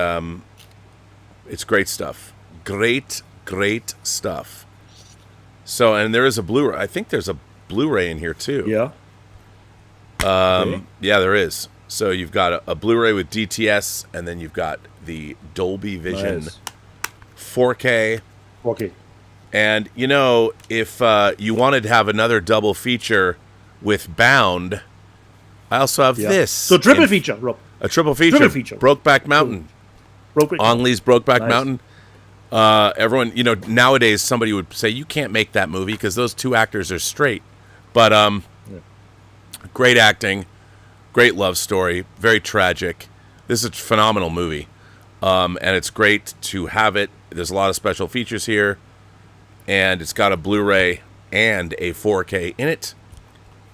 it's great stuff. Great stuff. So, and there is a Blu-ray. I think there's a Blu-ray in here, too. Yeah. Okay. Yeah, there is. So you've got a Blu-ray with DTS, and then you've got the Dolby Vision 4K. Okay. And, if you wanted to have another double feature with Bound, I also have this. So triple feature, Rob. A triple feature. Brokeback Mountain. Ang Lee's Brokeback Mountain. Everyone, nowadays somebody would say, you can't make that movie because those two actors are straight. But great acting, great love story, very tragic. This is a phenomenal movie. And it's great to have it. There's a lot of special features here. And it's got a Blu-ray and a 4K in it.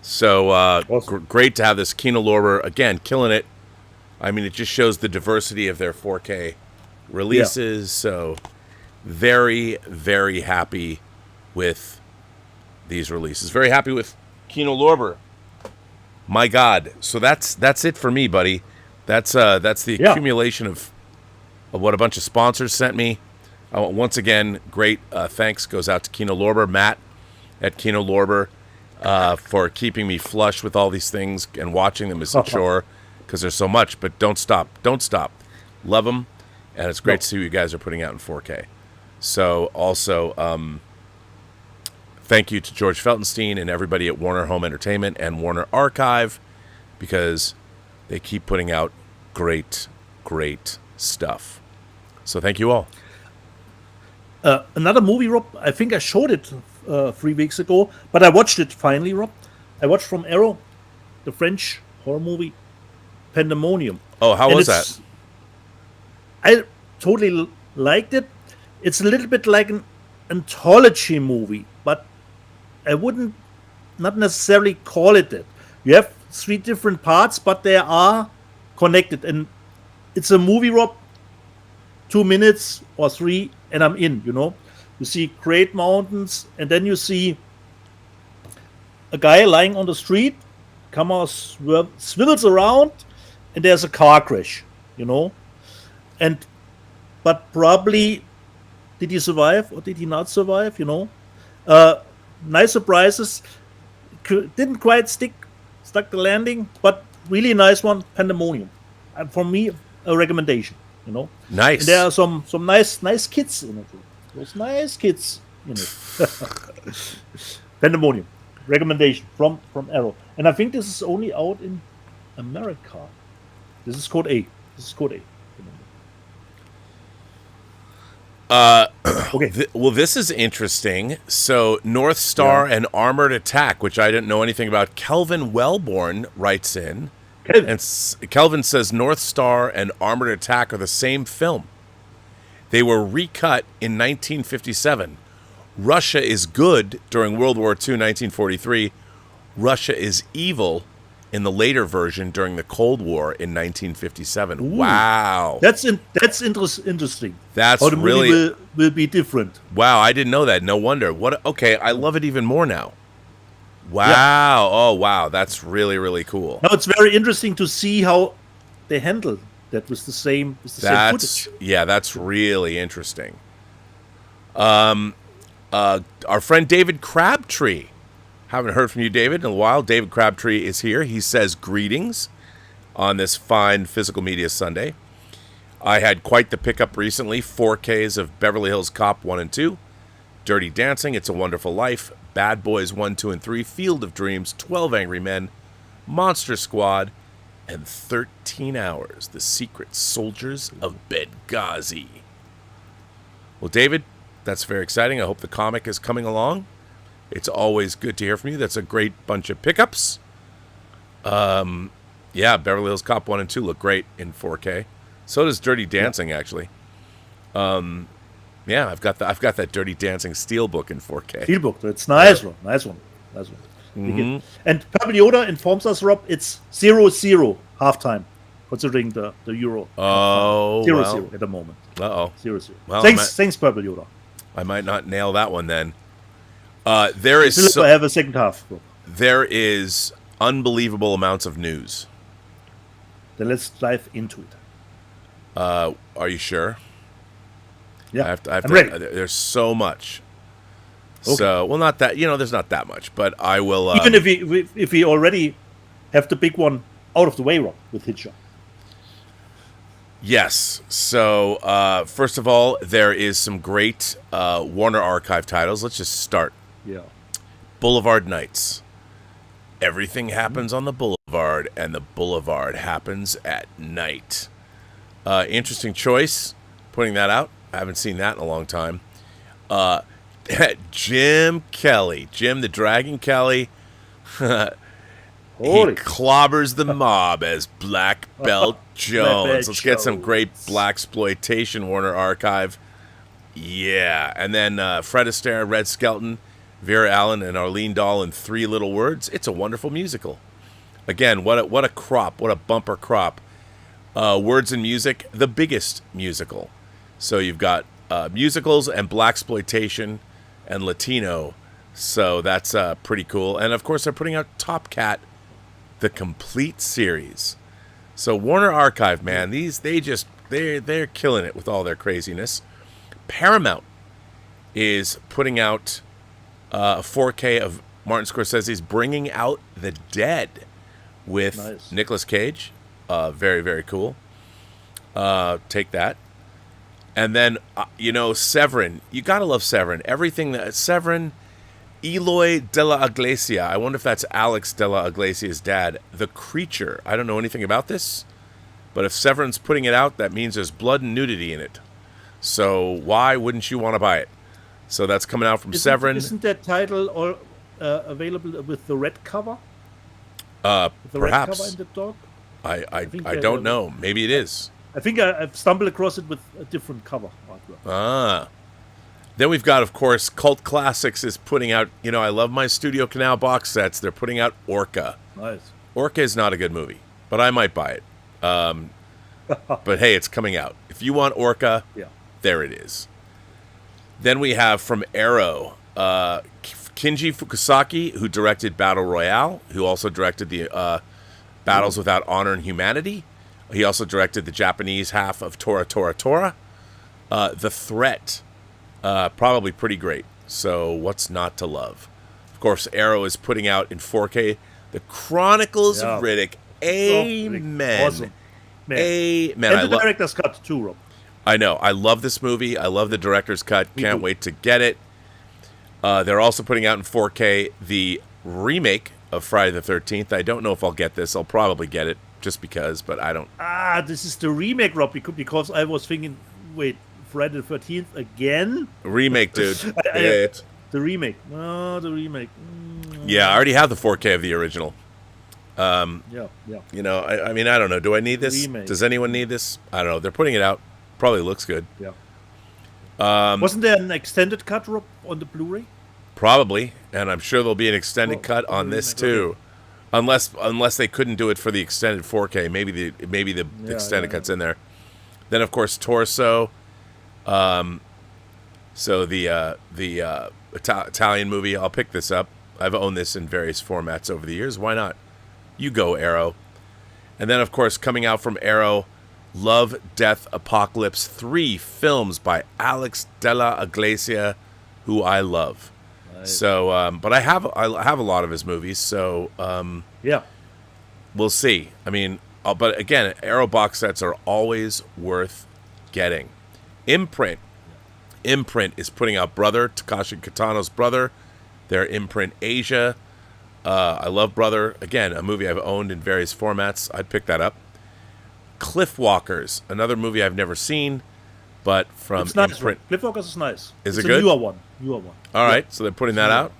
So awesome. Great to have this. Kino Lorber, again, killing it. I mean, it just shows the diversity of their 4K releases. Yeah. So very, very happy with these releases. Very happy with Kino Lorber. My God. So that's it for me, buddy. That's the accumulation of what a bunch of sponsors sent me. Once again, great thanks goes out to Kino Lorber, Matt at Kino Lorber, for keeping me flush with all these things, and watching them is a chore because there's so much. But don't stop. Love them, and it's great to see what you guys are putting out in 4K. So also, thank you to George Feltenstein and everybody at Warner Home Entertainment and Warner Archive, because they keep putting out great stuff. So thank you all. Another movie, Rob, I think I showed it 3 weeks ago, but I watched it finally, Rob. I watched From Arrow, the French horror movie, Pandemonium. Oh, how was that? I totally liked it. It's a little bit like an anthology movie, but I wouldn't not necessarily call it that. You have 3 different parts, but they are connected. And it's a movie, Rob, 2 minutes or 3, and I'm in, you know. You see great mountains, and then you see a guy lying on the street, camera swivels around, and there's a car crash, you know. But probably, did he survive or did he not survive, you know? Nice surprises. Didn't quite stuck the landing, but really nice one, Pandemonium. And for me, a recommendation, you know. Nice. And there are some nice kids in it. Those nice kids in it. Pandemonium. Recommendation from Arrow. And I think this is only out in America. This is code A. Okay. Well, this is interesting. So, North Star and Armored Attack, which I didn't know anything about. Kelvin Wellborn writes in. And Kelvin says North Star and Armored Attack are the same film. They were recut in 1957. Russia is good during World War II, 1943. Russia is evil in the later version during the Cold War in 1957. Ooh, wow. That's interesting. That's how the really movie will be different. Wow, I didn't know that. No wonder. Okay, I love it even more now. Wow. Yeah. Oh, wow. That's really, really cool. Now it's very interesting to see how they handle that with the same footage. Yeah, that's really interesting. Our friend David Crabtree. Haven't heard from you, David, in a while. David Crabtree is here. He says greetings on this fine Physical Media Sunday. I had quite the pickup recently. 4Ks of Beverly Hills Cop 1 and 2, Dirty Dancing, It's a Wonderful Life, Bad Boys 1, 2, and 3, Field of Dreams, 12 Angry Men, Monster Squad, and 13 Hours, The Secret Soldiers of Benghazi. Well, David, that's very exciting. I hope the comic is coming along. It's always good to hear from you. That's a great bunch of pickups. Yeah, Beverly Hills Cop 1 and 2 look great in 4K. So does Dirty Dancing, actually. Yeah, I've got that Dirty Dancing Steelbook in 4K. Steelbook, it's nice one. Mm-hmm. And Purple Yoda informs us, Rob, it's 0-0 halftime, considering the Euro. Oh, 0-0 at the moment. 0-0. Well, thanks, Purple Yoda. I might not nail that one then. There is I have a second half, Rob. There is unbelievable amounts of news. Then let's dive into it. Are you sure? Yeah, I'm ready. There's so much. Okay. So, well, not that, there's not that much, but I will. Even if we already have the big one out of the way, Rob, with HITCHER. Yes. So, first of all, there is some great Warner Archive titles. Let's just start. Yeah. Boulevard Nights. Everything happens on the boulevard, and the boulevard happens at night. Interesting choice, putting that out. I haven't seen that in a long time. Jim Kelly, Jim the Dragon Kelly, he clobbers the mob as Black Belt Jones. Let's get some great blaxploitation, Warner Archive. Yeah, and then Fred Astaire, Red Skelton, Vera Allen, and Arlene Dahl in Three Little Words. It's a wonderful musical. Again, what a crop, what a bumper crop. Words and Music, the biggest musical. So you've got musicals and blaxploitation and Latino. So that's pretty cool. And of course, they're putting out Top Cat, the complete series. So Warner Archive, man, they're killing it with all their craziness. Paramount is putting out a 4K of Martin Scorsese's Bringing Out the Dead with Nicolas Cage. Very, very cool. Take that. And then, Severin. You gotta love Severin. Everything that Severin, Eloy de la Iglesia. I wonder if that's Alex de la Iglesia's dad. The Creature. I don't know anything about this, but if Severin's putting it out, that means there's blood and nudity in it. So why wouldn't you want to buy it? So that's coming out from Severin. Isn't that title all available with the red cover? The perhaps. red cover in the dog? I don't know. Maybe it is. I think I've stumbled across it with a different cover. Then we've got, of course, Cult Classics is putting out, I love my Studio Canal box sets. They're putting out Orca. Nice. Orca is not a good movie, but I might buy it. But hey, it's coming out. If you want Orca, there it is. Then we have from Arrow, Kinji Fukusaki, who directed Battle Royale, who also directed the Battles Without Honor and Humanity. He also directed the Japanese half of Tora Tora Tora. The Threat, probably pretty great. So what's not to love? Of course, Arrow is putting out in 4K The Chronicles of Riddick. Amen. Awesome. Man. Amen. And the director's cut too, Rob. I know. I love this movie. I love the director's cut. Can't wait to get it. They're also putting out in 4K the remake of Friday the 13th. I don't know if I'll get this. I'll probably get it just because, but I don't. This is the remake, Rob, because I was thinking, wait, Friday the 13th again? Remake, dude. The remake. Oh, the remake. Yeah, I already have the 4K of the original. Yeah. I mean, I don't know. Do I need this? Remake. Does anyone need this? I don't know. They're putting it out. Probably looks good. Yeah. Wasn't there an extended cut, Rob, on the Blu-ray? Probably, and I'm sure there'll be an extended cut on this too, unless they couldn't do it for the extended 4K. Maybe the extended cut's in there. Then of course Torso, so the Italian movie. I'll pick this up. I've owned this in various formats over the years. Why not? You go, Arrow. And then of course coming out from Arrow, Love, Death, Apocalypse, 3 films by Alex de la Iglesia, who I love. So, but I have a lot of his movies, so we'll see. I mean, but again, Arrow box sets are always worth getting. Imprint is putting out Brother, Takashi Kitano's Brother. Their Imprint Asia. I love Brother. Again, a movie I've owned in various formats. I'd pick that up. Cliffwalkers, another movie I've never seen, but from it's nice, Imprint. Cliffwalkers is nice. Is it's it good? Newer one. All right, so they're putting that out.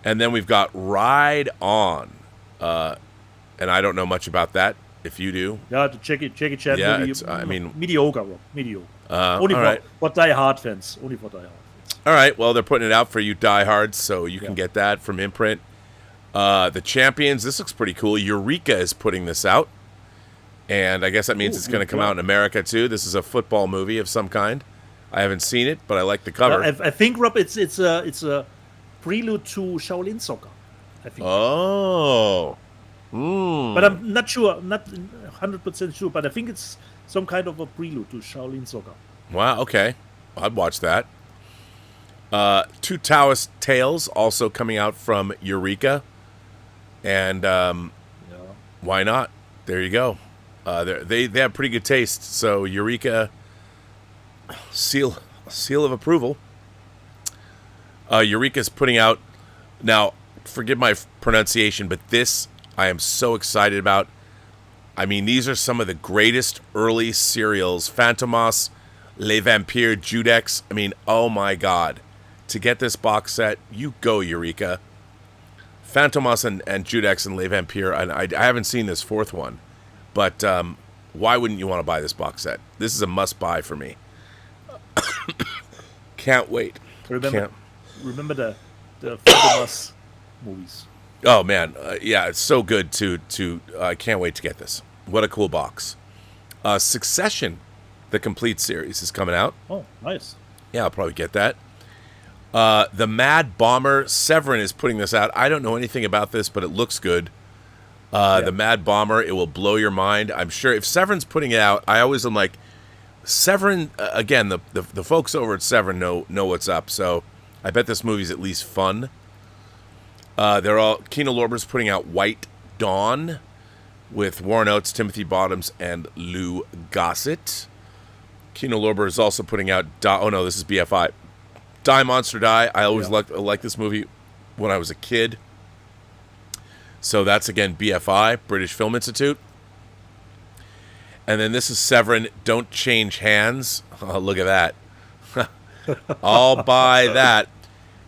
And then we've got Ride On. And I don't know much about that, if you do. Yeah, the Jackie Chan Yeah, movie. it's, I mean... Mediocre, Rob. Mediocre. Only for die-hard fans. Only for die-hard fans. All right, well, they're putting it out for you diehards, so you can get that from Imprint. The Champions, this looks pretty cool. Eureka is putting this out. And I guess that means it's going to come out in America, too. This is a football movie of some kind. I haven't seen it, but I like the cover. I think, Rob, it's a prelude to Shaolin Soccer. I think. Oh. But I'm not sure, not 100% sure, but I think it's some kind of a prelude to Shaolin Soccer. Wow, okay. I'd watch that. Two Taoist Tales also coming out from Eureka. And why not? There you go. They have pretty good taste. So Eureka, seal of approval. Eureka's putting out, now forgive my pronunciation, but this I am so excited about. I mean, these are some of the greatest early serials. Fantomas, Les Vampires, Judex. I mean, oh my God. To get this box set, you go, Eureka. Fantomas and Judex and Les Vampires, and I haven't seen this fourth one. But why wouldn't you want to buy this box set? This is a must-buy for me. Can't wait. Remember the Fantomas movies. Oh, man. Yeah, it's so good to I can't wait to get this. What a cool box. Succession, the complete series, is coming out. Oh, nice. Yeah, I'll probably get that. The Mad Bomber, Severin is putting this out. I don't know anything about this, but it looks good. The Mad Bomber, it will blow your mind. I'm sure if Severin's putting it out, I always am like, Severin, again, the folks over at Severin know what's up, so I bet this movie's at least fun. Kino Lorber's putting out White Dawn with Warren Oates, Timothy Bottoms, and Lou Gossett. Kino Lorber is also putting out, this is BFI, Die Monster Die. I always liked this movie when I was a kid. So that's, again, BFI, British Film Institute. And then this is Severin, Don't Change Hands. Oh, look at that. I'll buy that.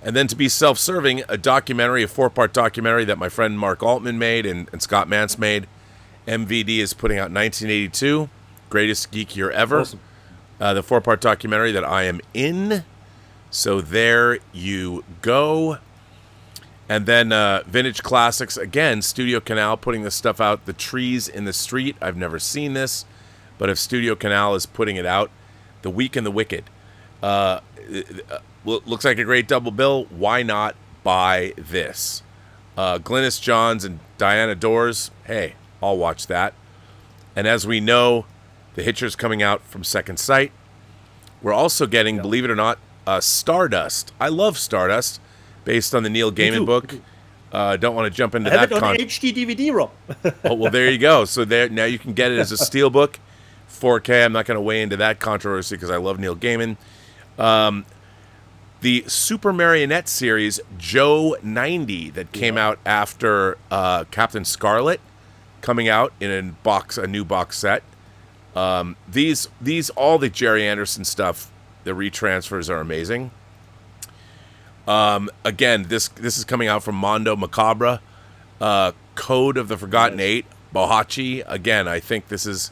And then to be self-serving, a 4-part documentary that my friend Mark Altman made and Scott Mance made. MVD is putting out 1982, Greatest Geek Year Ever. Awesome. The 4-part documentary that I am in. So there you go. And then Vintage Classics, again, Studio Canal putting this stuff out. The Trees in the Street, I've never seen this. But if Studio Canal is putting it out, The Weak and the Wicked. Looks like a great double bill. Why not buy this? Glynis Johns and Diana Dors. Hey, I'll watch that. And as we know, the Hitcher's coming out from Second Sight. We're also getting, believe it or not, Stardust. I love Stardust, based on the Neil Gaiman book. Don't want to jump into that. I have it on HD DVD, Rob. Oh, well, there you go. So now you can get it as a steelbook, 4K. I'm not going to weigh into that controversy because I love Neil Gaiman. The Super Marionette series, Joe 90, that came out after Captain Scarlet, coming out in a new box set. These all the Jerry Anderson stuff, the retransfers are amazing. Again, this is coming out from Mondo Macabre. Code of the Forgotten Eight, Bohachi. Again, I think this is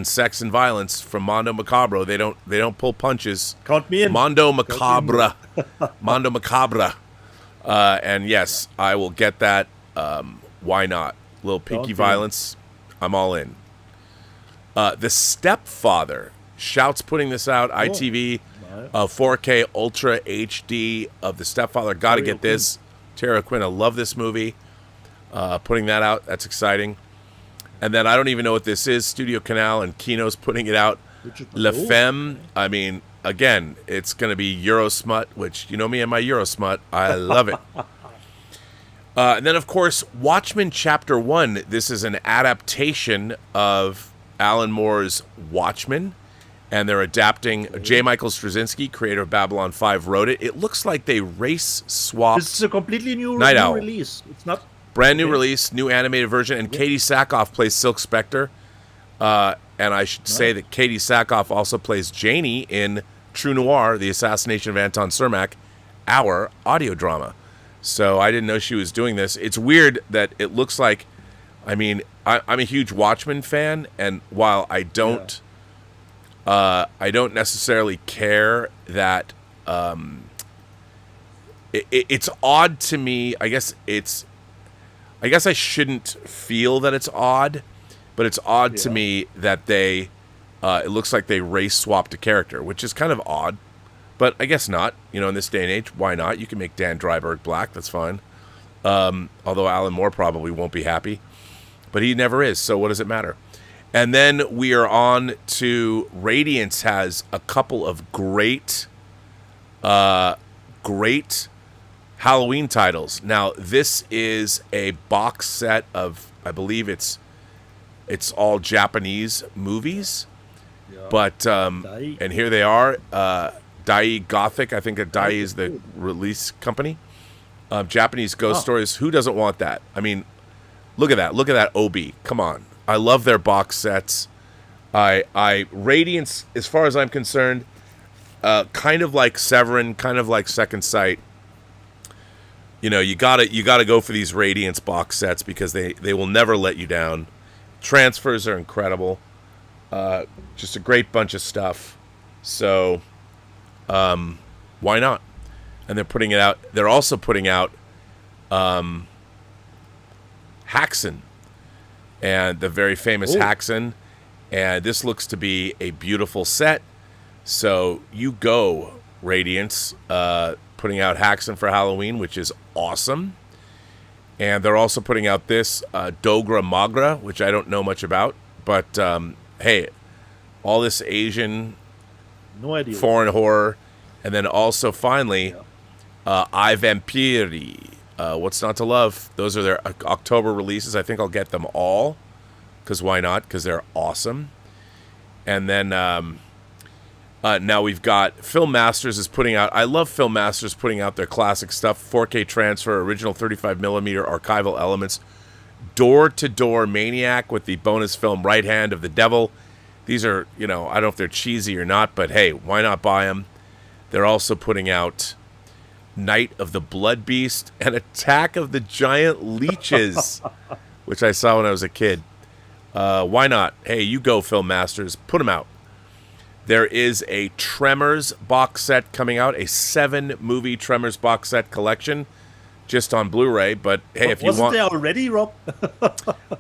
sex and violence from Mondo Macabre. They don't pull punches. Count me in. Mondo Macabre. Mondo Macabre. And yes, I will get that. Why not? Little pinky violence. I'm all in. The Stepfather. Shout's putting this out. ITV. 4K Ultra HD of The Stepfather. Got to get this. Tara Quinn, I love this movie. Putting that out. That's exciting. And then I don't even know what this is. Studio Canal and Kino's putting it out. La Femme. I mean, again, it's going to be Eurosmut, which, you know me and my Eurosmut. I love it. And then, of course, Watchmen Chapter 1. This is an adaptation of Alan Moore's Watchmen. And they're adapting. J. Michael Straczynski, creator of Babylon 5, wrote it. It looks like they race swapped. This is a completely new release. It's not brand new release, new animated version. And Katie Sackhoff plays Silk Spectre. And I should say that Katie Sackhoff also plays Janie in True Noir, The Assassination of Anton Cermak, our audio drama. So I didn't know she was doing this. It's weird that it looks like. I mean, I'm a huge Watchmen fan, and while I don't. I don't necessarily care that it's odd to me. I guess I shouldn't feel that it's odd, but it's odd to me that they it looks like they race swapped a character, which is kind of odd, but I guess not. You know, in this day and age, why not? You can make Dan Dryberg black. That's fine. Although Alan Moore probably won't be happy, but he never is. So what does it matter? And then we are on to Radiance has a couple of great Halloween titles. Now, this is a box set of, I believe it's all Japanese movies. Yeah. But, and here they are, Dai Gothic. I think that Dai is the release company. Japanese ghost stories. Who doesn't want that? I mean, look at that. Look at that Obi. Come on. I love their box sets. Radiance, as far as I'm concerned, kind of like Severin, kind of like Second Sight. You know, you gotta go for these Radiance box sets because they will never let you down. Transfers are incredible. Just a great bunch of stuff. So, why not? And they're putting it out. They're also putting out Haxan. And the very famous Haxan. And this looks to be a beautiful set. So you go, Radiance, putting out Haxan for Halloween, which is awesome. And they're also putting out this Dogra Magra, which I don't know much about. But, hey, all this Asian No idea. foreign horror. And then also, finally, I Vampiri. What's Not to Love? Those are their October releases. I think I'll get them all. Because why not? Because they're awesome. And then now we've got Film Masters is putting out... I love Film Masters putting out their classic stuff. 4K transfer, original 35mm archival elements. Door-to-Door Maniac with the bonus film Right Hand of the Devil. These are, I don't know if they're cheesy or not, but hey, why not buy them? They're also putting out Night of the Blood Beast and Attack of the Giant Leeches, which I saw when I was a kid. Why not? Hey, you go, Film Masters. Put them out. There is a Tremors box set coming out, a 7-movie Tremors box set collection, just on Blu-ray. But hey, if you want, wasn't there already, Rob?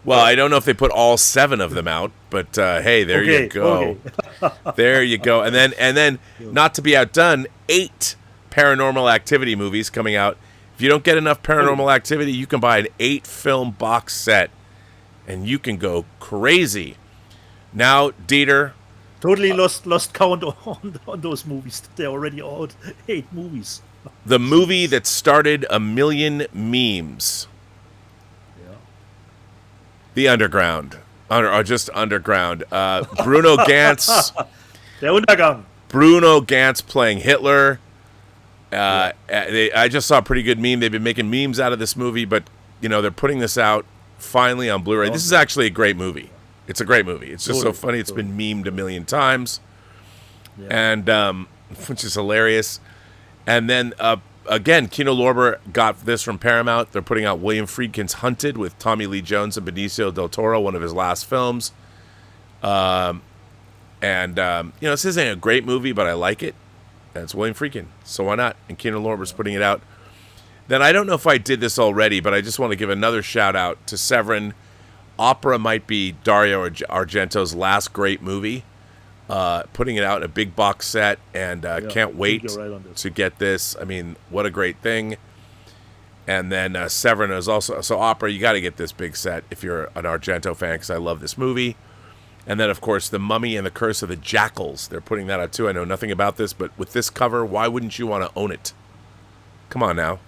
well, I don't know if they put all 7 of them out, but hey, there you go. There you go. And then, not to be outdone, 8 Paranormal Activity movies coming out. If you don't get enough Paranormal Activity, you can buy an 8-film box set, and you can go crazy. Now, Dieter. Totally lost count on those movies. They're already out. 8 movies. The movie that started a million memes. Yeah. The Underground. Or just Underground. Bruno Gantz. Der Untergang. Bruno Gantz playing Hitler. I just saw a pretty good meme. They've been making memes out of this movie, but, they're putting this out finally on Blu-ray. This is actually a great movie. It's a great movie. It's just so funny. It's been memed a million times, and which is hilarious. And then, again, Kino Lorber got this from Paramount. They're putting out William Friedkin's Hunted with Tommy Lee Jones and Benicio del Toro, one of his last films. This isn't a great movie, but I like it. And it's William Friedkin, so why not? And Kino Lorber's putting it out. Then I don't know if I did this already, but I just want to give another shout-out to Severin. Opera might be Dario Argento's last great movie. Putting it out in a big box set, and can't wait to get this. I mean, what a great thing. And then Severin is also... So Opera, you got to get this big set if you're an Argento fan, because I love this movie. And then, of course, The Mummy and the Curse of the Jackals. They're putting that out, too. I know nothing about this, but with this cover, why wouldn't you want to own it? Come on now.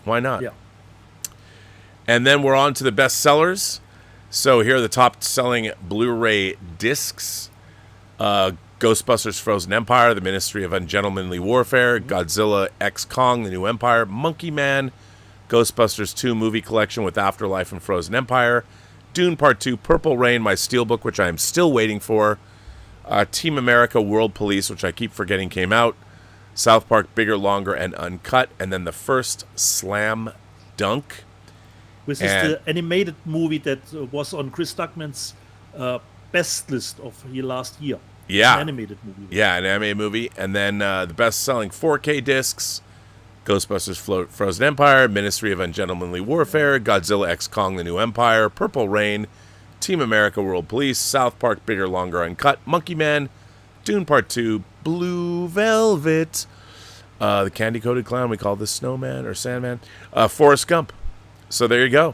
Why not? Yeah. And then we're on to the bestsellers. So here are the top-selling Blu-ray discs. Ghostbusters Frozen Empire, The Ministry of Ungentlemanly Warfare, Godzilla X Kong, The New Empire, Monkey Man, Ghostbusters 2 movie collection with Afterlife and Frozen Empire, Dune Part 2, Purple Rain, my steelbook, which I am still waiting for, Team America World Police, which I keep forgetting came out, South Park Bigger, Longer, and Uncut, and then the first Slam Dunk. This is the animated movie that was on Chris Duckman's best list of last year. Yeah. An animated movie. Yeah, an animated movie. And then the best-selling 4K discs, Ghostbusters Frozen Empire, Ministry of Ungentlemanly Warfare, Godzilla X Kong, The New Empire, Purple Rain, Team America World Police, South Park Bigger, Longer, Uncut, Monkey Man, Dune Part 2, Blue Velvet, the Candy-Coated Clown, we call this Snowman or Sandman, Forrest Gump. So there you go.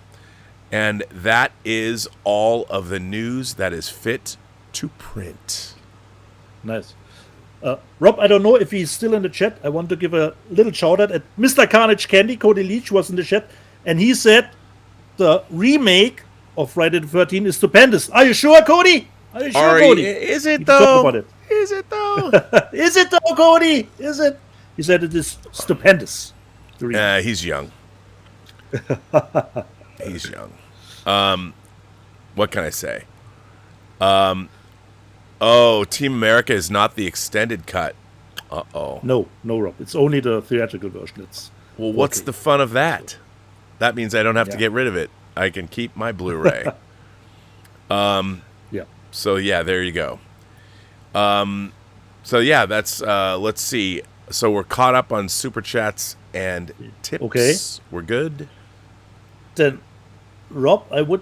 And that is all of the news that is fit to print. Nice. Rob, I don't know if he's still in the chat. I want to give a little shout out at Mr. Carnage Candy. Cody Leach was in the chat, and he said the remake of Friday the 13th is stupendous. Are you sure, Cody? Are you sure, Cody? Is it though? Is it though? Is it though, Cody? Is it? He said it is stupendous. He's young. He's young. What can I say? Team America is not the extended cut. Uh-oh. No, Rob. It's only the theatrical version. What's the fun of that? That means I don't have to get rid of it. I can keep my Blu-ray. Yeah. So, yeah, there you go. That's, let's see. So we're caught up on Super Chats and tips. Okay. We're good. Then, Rob, I would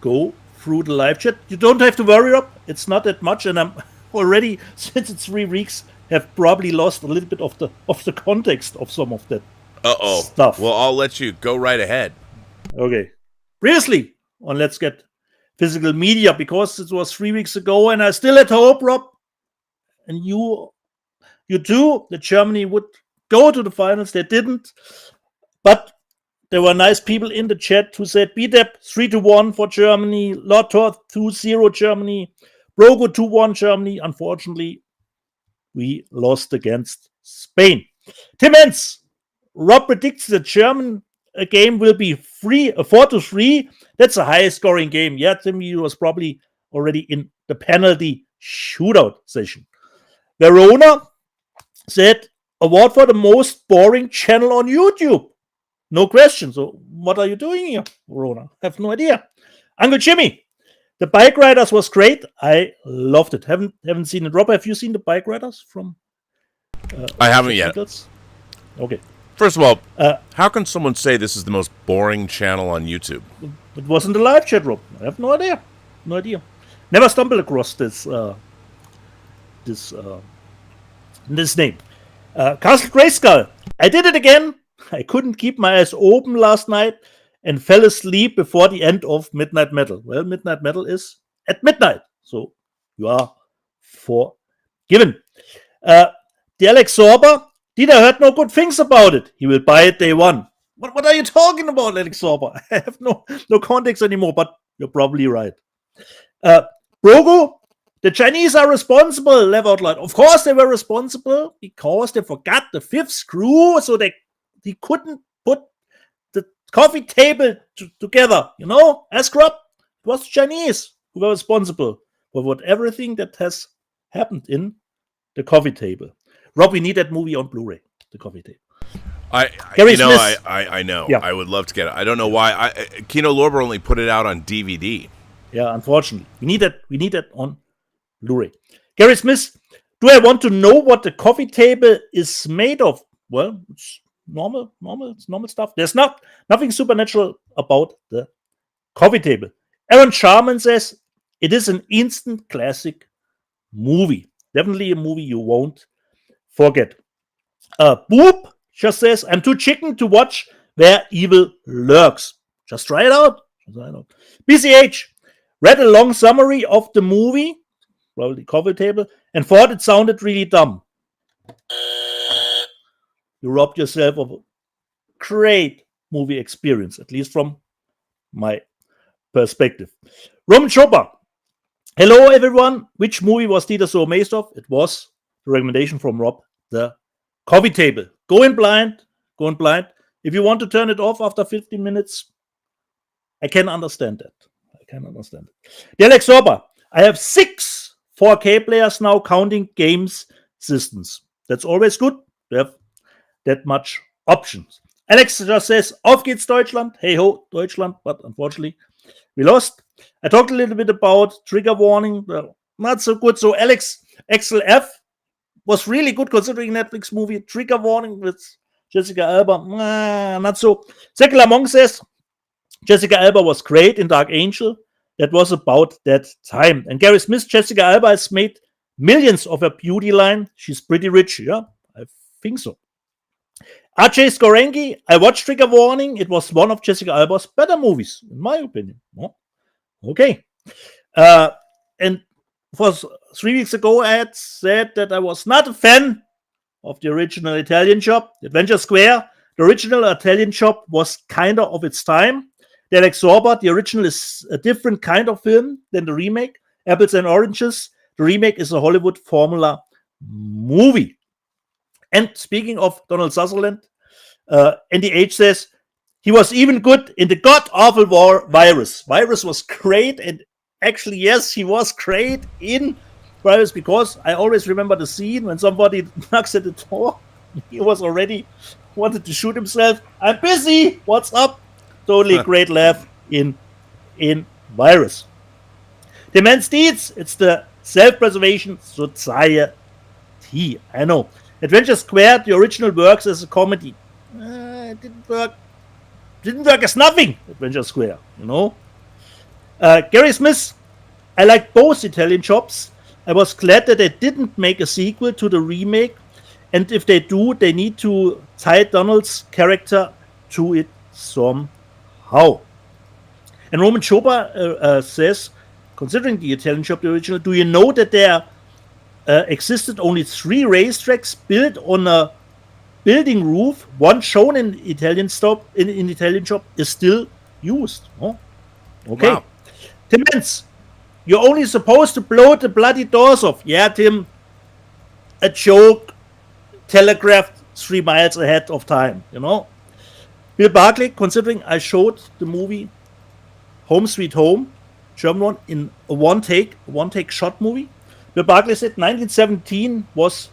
go through the live chat. You don't have to worry, Rob. It's not that much, and I'm already, since it's 3 weeks, have probably lost a little bit of the context of some of that stuff. Well, I'll let you go right ahead. Okay. Previously on Let's Get Physical Media, because it was 3 weeks ago, and I still had hope, Rob, and you too, that Germany would go to the finals. They didn't, but there were nice people in the chat who said BDEP 3-1 for Germany, Lotor 2-0 Germany, Brogo 2-1 Germany. Unfortunately, we lost against Spain. Tim Hens, Rob predicts the German game will be 4-3. That's a high scoring game. Yeah, Tim, he was probably already in the penalty shootout session. Verona said award for the most boring channel on YouTube. No question. So what are you doing here, Verona? I have no idea. Uncle Jimmy, the Bike Riders was great. I loved it. Haven't seen it. Rob, have you seen the Bike Riders from? I haven't yet. Okay. First of all, how can someone say this is the most boring channel on YouTube? It wasn't a live chat, Rob. I have no idea. No idea. Never stumbled across this name. Castle Grayskull. I did it again. I couldn't keep my eyes open last night and fell asleep before the end of Midnight Metal. Well, Midnight Metal is at midnight, so you are forgiven. The Alex Sorber. Did I heard no good things about it? He will buy it day one. What are you talking about, Alex Sorber? I have no context anymore, but you're probably right. Brogo, the Chinese are responsible, Lev out loud. Of course they were responsible because they forgot the fifth screw, so he couldn't put the coffee table together. You know, Ascrop, it was the Chinese who were responsible for everything that has happened in the coffee table. Rob, we need that movie on Blu-ray, the coffee table. I know. Yeah. I would love to get it. I don't know why. Kino Lorber only put it out on DVD. Yeah, unfortunately. We need that on Blu-ray. Gary Smith, do I want to know what the coffee table is made of? Well, it's normal stuff. There's nothing supernatural about the coffee table. Aaron Sharman says it is an instant classic movie. Definitely a movie you won't forget. Boop just says, I'm too chicken to watch Where Evil Lurks. Just try it out. BCH read a long summary of the movie, probably coffee table, and thought it sounded really dumb. You robbed yourself of a great movie experience, at least from my perspective. Roman Chopper. Hello, everyone. Which movie was Dieter so amazed of? It was the recommendation from Rob, the coffee table. Go in blind. If you want to turn it off after 15 minutes, I can understand that. The Alex Sorber. I have 6 4K players now, counting games systems. That's always good. We have that much options. Alex just says, Auf geht's Deutschland. Hey ho, Deutschland. But unfortunately, we lost. I talked a little bit about trigger warning. Well, not so good. So Alex XLF was really good considering Netflix movie. Trigger warning with Jessica Alba. Not so. Secular Monk says, Jessica Alba was great in Dark Angel. That was about that time. And Gary Smith, Jessica Alba has made millions of her beauty line. She's pretty rich. Yeah, I think so. RJ Skorengi, I watched Trigger Warning. It was one of Jessica Alba's better movies, in my opinion. Oh, okay. And for 3 weeks ago, I had said that I was not a fan of the original Italian Job, Adventure Square. The original Italian Job was kind of its time. The Alex Sorber, the original is a different kind of film than the remake. Apples and Oranges. The remake is a Hollywood formula movie. And speaking of Donald Sutherland, Andy H says, he was even good in the god-awful war Virus. Virus was great, and actually, yes, he was great in Virus, because I always remember the scene when somebody knocks at the door. He was already wanted to shoot himself. I'm busy. What's up? Totally a great laugh in Virus. The Man's Deeds, it's the Self-Preservation Society. I know. Adventure Square, the original, works as a comedy. It didn't work. Didn't work as nothing. Adventure Square, you know. Gary Smith, I like both Italian Jobs. I was glad that they didn't make a sequel to the remake, and if they do, they need to tie Donald's character to it somehow. And Roman Chopa says, considering the Italian Job, the original, do you know that there existed only 3 racetracks built on a building roof? One shown in Italian in Italian Job is still used. Oh, okay. Wow. Tim Menz, you're only supposed to blow the bloody doors off. Yeah, Tim, a joke telegraphed 3 miles ahead of time, you know. Bill Barclay, considering I showed the movie Home Sweet Home, German one, in a one-take shot movie. Bill Barclay said 1917 was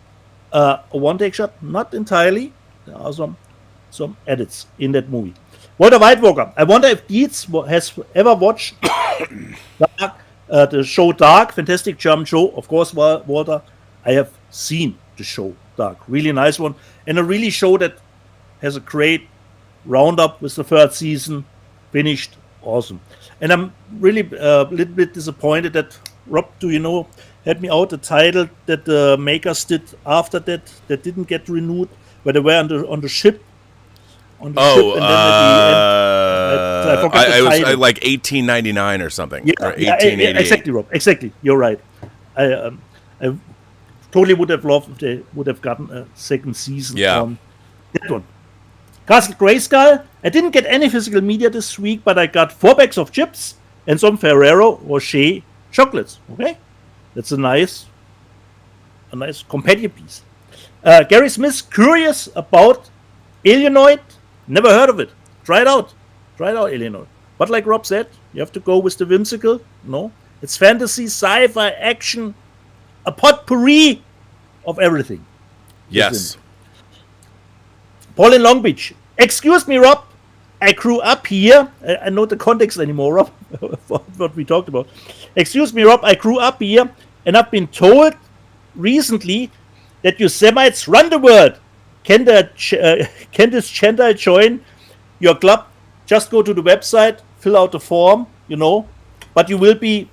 a one-take shot, not entirely. There are some edits in that movie. Walter Whitewalker, I wonder if Dietz has ever watched the show Dark, fantastic German show. Of course, Walter, I have seen the show Dark, really nice one, and a really show that has a great roundup with the 3rd season finished. Awesome. And I'm really a little bit disappointed that Rob, do you know, help me out, the title that the makers did after that didn't get renewed, where they were on the ship. On the ship, and then at the end, I forgot the it was title. like 1899 or something. Yeah, or 1888. exactly, Rob. Exactly. You're right. I totally would have loved if they would have gotten a 2nd season on that one. Castle Grayskull, I didn't get any physical media this week, but I got 4 bags of chips and some Ferrero Rocher chocolates. Okay? That's a nice companion piece. Gary Smith, curious about Alienoid. Never heard of it. Try it out, Alienoid. But like Rob said, you have to go with the whimsical. No, it's fantasy, sci-fi, action, a potpourri of everything. Yes. Paul in Long Beach. Excuse me, Rob. I grew up here. I know the context anymore, Rob, what we talked about. Excuse me, Rob. I grew up here, and I've been told recently that you Semites run the world. Can this Gentile join your club? Just go to the website, fill out the form, but you will be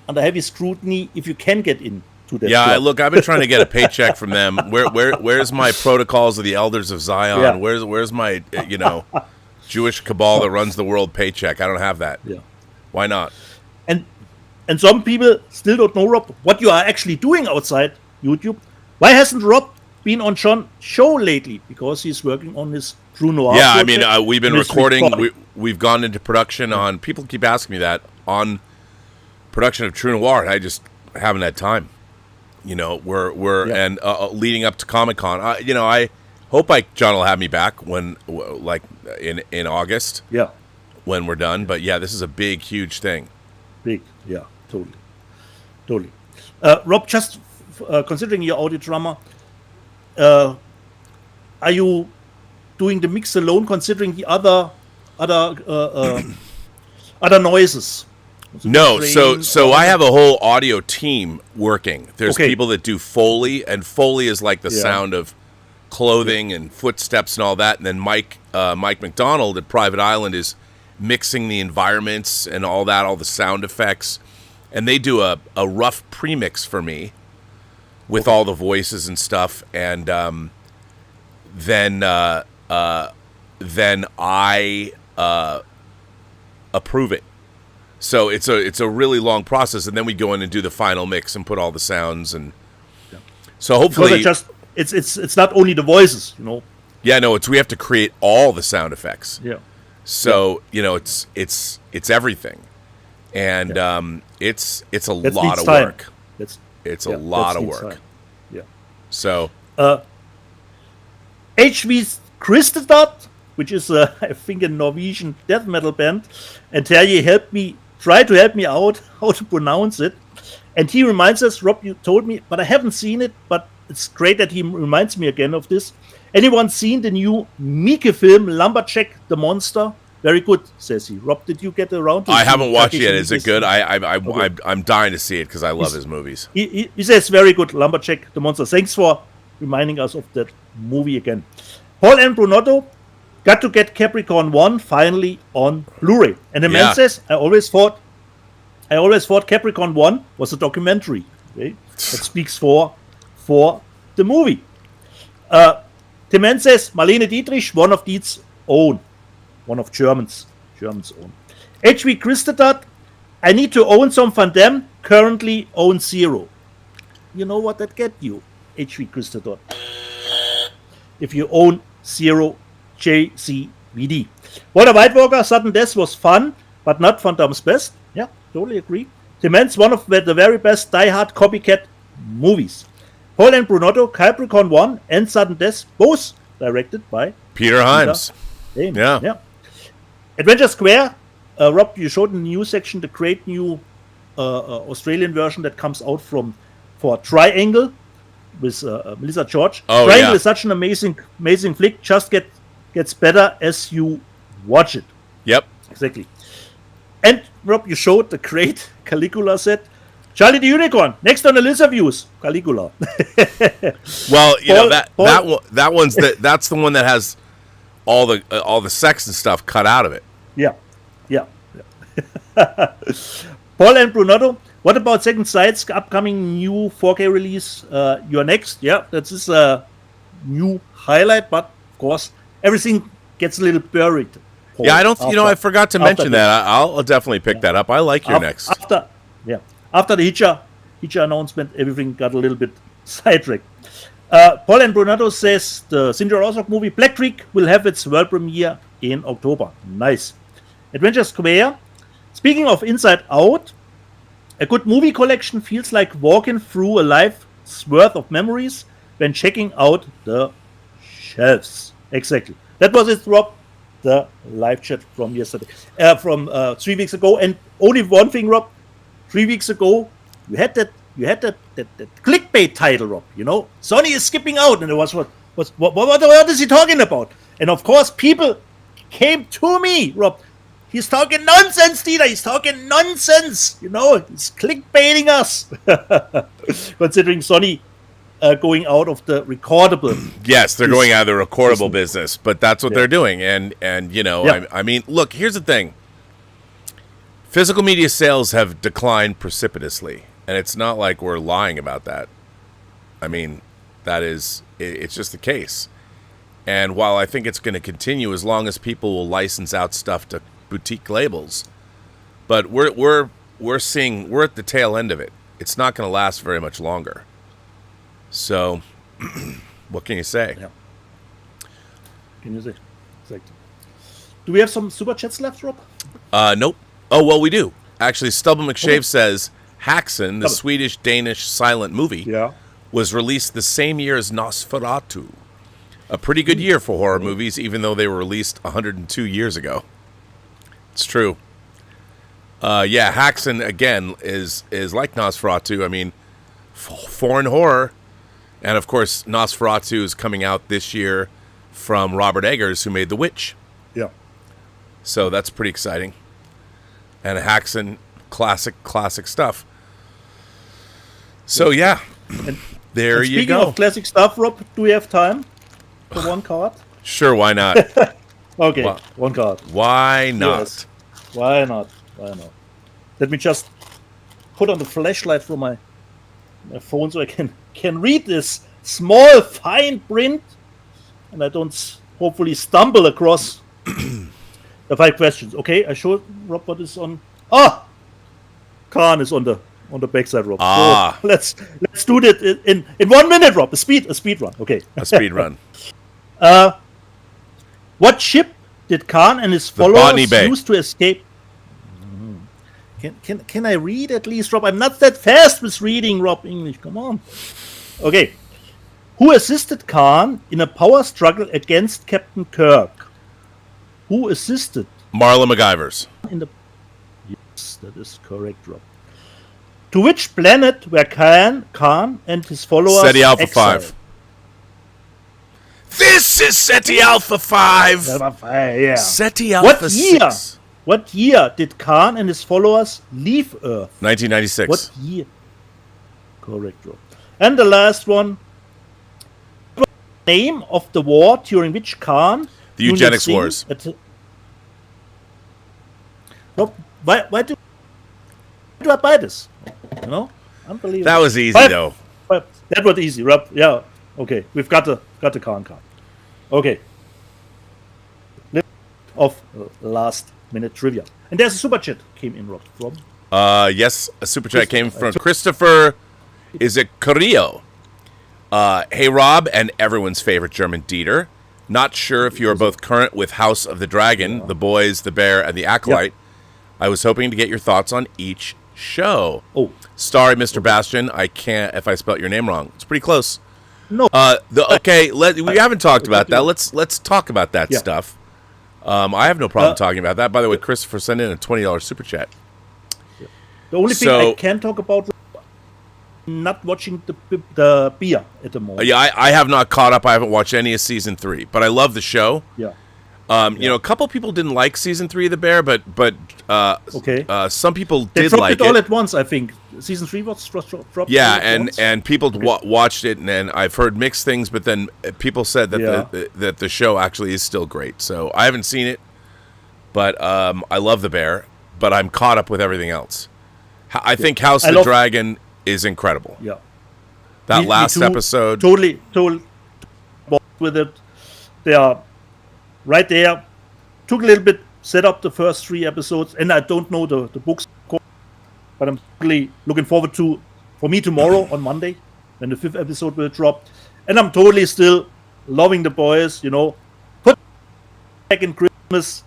under heavy scrutiny if you can get in. Yeah, look, I've been trying to get a paycheck from them. Where's my protocols of the elders of Zion? Yeah. Where's my Jewish cabal that runs the world paycheck? I don't have that. Yeah. Why not? And some people still don't know, Rob, what you are actually doing outside YouTube. Why hasn't Rob been on John's show lately? Because he's working on his True Noir. Yeah, I mean, we've been recording. We've gone into production on. People keep asking me that on production of True Noir, and I just haven't had time. And leading up to Comic-Con, I hope John will have me back when, in August. Yeah. When we're done, but yeah, this is a big, huge thing. Big, yeah, totally. Rob, just considering your audio drama, are you doing the mix alone? Considering the other noises. No, so I have a whole audio team working. There's people that do Foley, and Foley is like the sound of clothing and footsteps and all that. And then Mike McDonald at Private Island is mixing the environments and all that, all the sound effects. And they do a rough premix for me with all the voices and stuff. And then I approve it. So it's a really long process, and then we go in and do the final mix and put all the sounds, and so hopefully it's not only the voices, Yeah, no, we have to create all the sound effects. Yeah. So it's everything, and it's a lot of work. It's a lot of work. Yeah. So HV Christedot, which is I think a Norwegian death metal band, and Terje tried to help me out how to pronounce it, and he reminds us, Rob, you told me, but I haven't seen it, but it's great that he reminds me again of this. Anyone seen the new Mieke film, Lumberjack the Monster? Very good, says he. Rob, did you get around to I haven't watched it yet. Takeshi Is it good? I'm dying to see it because I love his movies. He says very good, Lumberjack the Monster. Thanks for reminding us of that movie again. Paul and Brunotto got to get Capricorn 1 finally on Blu-ray. And the man says, I always thought Capricorn 1 was a documentary. Okay? That speaks for the movie. The man says, Marlene Dietrich, one of Diet's own. One of Germany's Germans own. HV Christedot, I need to own some Van Damme, currently own 0. You know what that get you, HV Christedot? If you own 0 JCVD. Walter White Walker, Sudden Death was fun, but not Van Damme's best. Yeah, totally agree. Dement's one of the very best die-hard copycat movies. Paul and Brunotto, Capricorn 1 and Sudden Death, both directed by Peter Hyams. Yeah. Adventure Square, Rob, you showed in the news section the great new Australian version that comes out for Triangle with Melissa George. Oh, Triangle is such an amazing flick, just gets better as you watch it. Yep. Exactly. And Rob, you showed the great Caligula set. Charlie the Unicorn, next on the list of views, Caligula. Well, that's the one that has all the sex and stuff cut out of it. Yeah. Paul and Brunotto, what about Second Sight's upcoming new 4K release? You're next. Yeah, that's is a new highlight, but of course everything gets a little buried. Paul, Yeah, I don't. I forgot to mention that. I'll definitely pick that up. I like your next. After the HITCHER announcement, everything got a little bit sidetracked. Paul and Brunotto says the Sinjar Osok movie Black Creek will have its world premiere in October. Nice. Adventure Square. Speaking of Inside Out, a good movie collection feels like walking through a life's worth of memories when checking out the shelves. Exactly. That was it, Rob. The live chat from yesterday, from 3 weeks ago. And only one thing, Rob. 3 weeks ago, you had that clickbait title, Rob. Sony is skipping out, and it was what is he talking about? And of course, people came to me, Rob. He's talking nonsense, Dieter. He's talking nonsense. He's clickbaiting us. Considering Sony going out of the recordable. Yes, they're going out of the recordable business, but that's what they're doing. And I mean, look, here's the thing. Physical media sales have declined precipitously, and it's not like we're lying about that. I mean, it's just the case. And while I think it's going to continue as long as people will license out stuff to boutique labels, but we're at the tail end of it. It's not going to last very much longer. So, what can you say? Yeah. Can you say? Exactly. Do we have some super chats left, Rob? Nope. Oh, well, we do. Actually, Stubble McShave says Haxen, the Swedish-Danish silent movie, was released the same year as Nosferatu. A pretty good year for horror movies, even though they were released 102 years ago. It's true. Haxen, again, is like Nosferatu. I mean, foreign horror. And, of course, Nosferatu is coming out this year from Robert Eggers, who made The Witch. Yeah. So that's pretty exciting. And Haxen, classic stuff. So, there you go. Speaking of classic stuff, Rob, do we have time for one card? Sure, why not? Okay, one card. Why not? Yes. Why not? Let me just put on the flashlight from my phone so I can read this small, fine print, and I don't hopefully stumble across the 5 questions. Okay, I showed Rob what is on. Khan is on the backside, Rob. So let's do that in 1 minute, Rob. A speed run. Okay. A speed run. What ship did Khan and his followers use to escape? Can I read at least, Rob? I'm not that fast with reading, Rob, English. Come on. Okay. Who assisted Khan in a power struggle against Captain Kirk? Who assisted? Marla McGivers. Yes, that is correct, Rob. To which planet were Khan and his followers SETI Alpha exiled? 5. This is SETI Alpha 5. Yeah. SETI Alpha 6. What year did Khan and his followers leave Earth? 1996. What year? Correct, Rob. And the last one. What was the name of the war during which Khan... The Eugenics Wars. Rob, why do I buy this? Unbelievable. That was easy, though. That was easy, Rob. Yeah. Okay, we've got the Khan card. Okay. Of last minute trivia. And there's a super chat came in, Rob. From Yes, a super chat came from Christopher. Is it Carrillo? Hey, Rob, and everyone's favorite German Dieter. Not sure if you are both current with House of the Dragon, The Boys, The Bear, and The Acolyte. I was hoping to get your thoughts on each show. Oh, sorry, Mr. Bastian. I can't if I spelt your name wrong. It's pretty close. no. We haven't talked about that. Let's talk about that stuff. I have no problem talking about that. By the way, Christopher sent in a $20 super chat. The only thing I can talk about, not watching the beer at the moment. Yeah, I have not caught up. I haven't watched any of season 3, but I love the show. Yeah. You know, a couple people didn't like season 3 of The Bear, but some people They did dropped like it all at once, I think. Season 3 was dropped. Yeah, all at once. and people watched it, and I've heard mixed things, but then people said that that the show actually is still great. So I haven't seen it, but I love The Bear, but I'm caught up with everything else. I think House of the Dragon is incredible. Yeah. That last episode. Totally with it. They are right there. Took a little bit, set up the first 3 episodes, and I don't know the books, but I'm really looking forward to, for me, tomorrow on Monday, when the 5th episode will drop. And I'm totally still loving The Boys, you know. Put back in Christmas.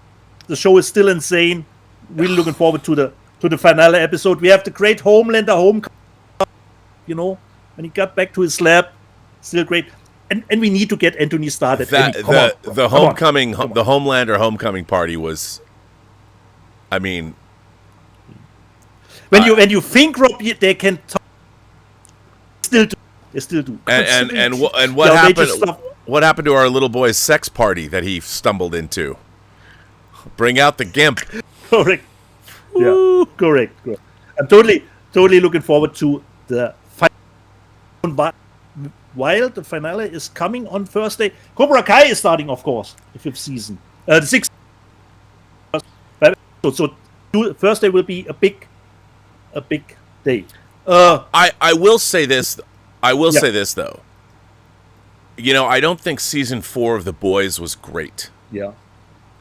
The show is still insane. Really looking forward to the finale episode. We have the great Homelander homecoming, you know, when he got back to his lab. Still great. And we need to get Anthony started. The Homelander homecoming party was, I mean, when you think, Rob, they can talk, they still do. And what happened? What happened to our little boy's sex party that he stumbled into? Bring out the gimp. Correct. Yeah, correct. I'm totally looking forward to the final. While the finale is coming on Thursday, Cobra Kai is starting, of course, the 5th season. The 6th. So Thursday will be a big day. I will say this. Say this though. You know, I don't think season 4 of The Boys was great. Yeah.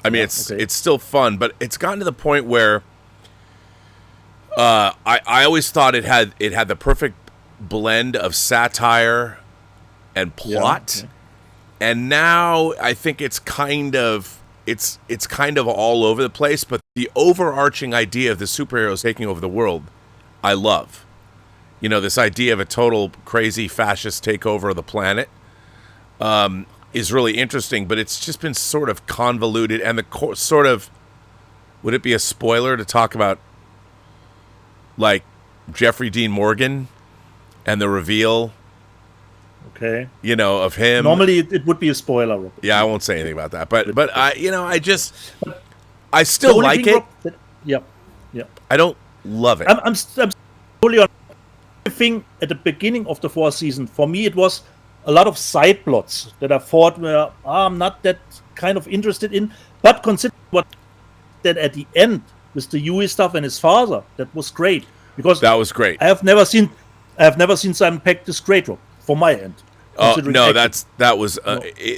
I mean, it's still fun, but it's gotten to the point where I always thought it had the perfect blend of satire and plot, and now I think it's kind of all over the place. But the overarching idea of the superheroes taking over the world, I love. You know, this idea of a total crazy fascist takeover of the planet is really interesting, but it's just been sort of convoluted. And would it be a spoiler to talk about like Jeffrey Dean Morgan and the reveal? Okay. You know, of him. Normally it would be a spoiler, Rob. Yeah, I won't say anything about that. But I still like it. Yeah. I don't love it. I'm totally on. The thing at the beginning of the 4th season, for me, it was a lot of side plots that I thought were I'm not that kind of interested in. But consider that at the end with the Huey stuff and his father, that was great, because that was great. I have never seen Simon Pegg this great, Rob, from my end. Oh no, that was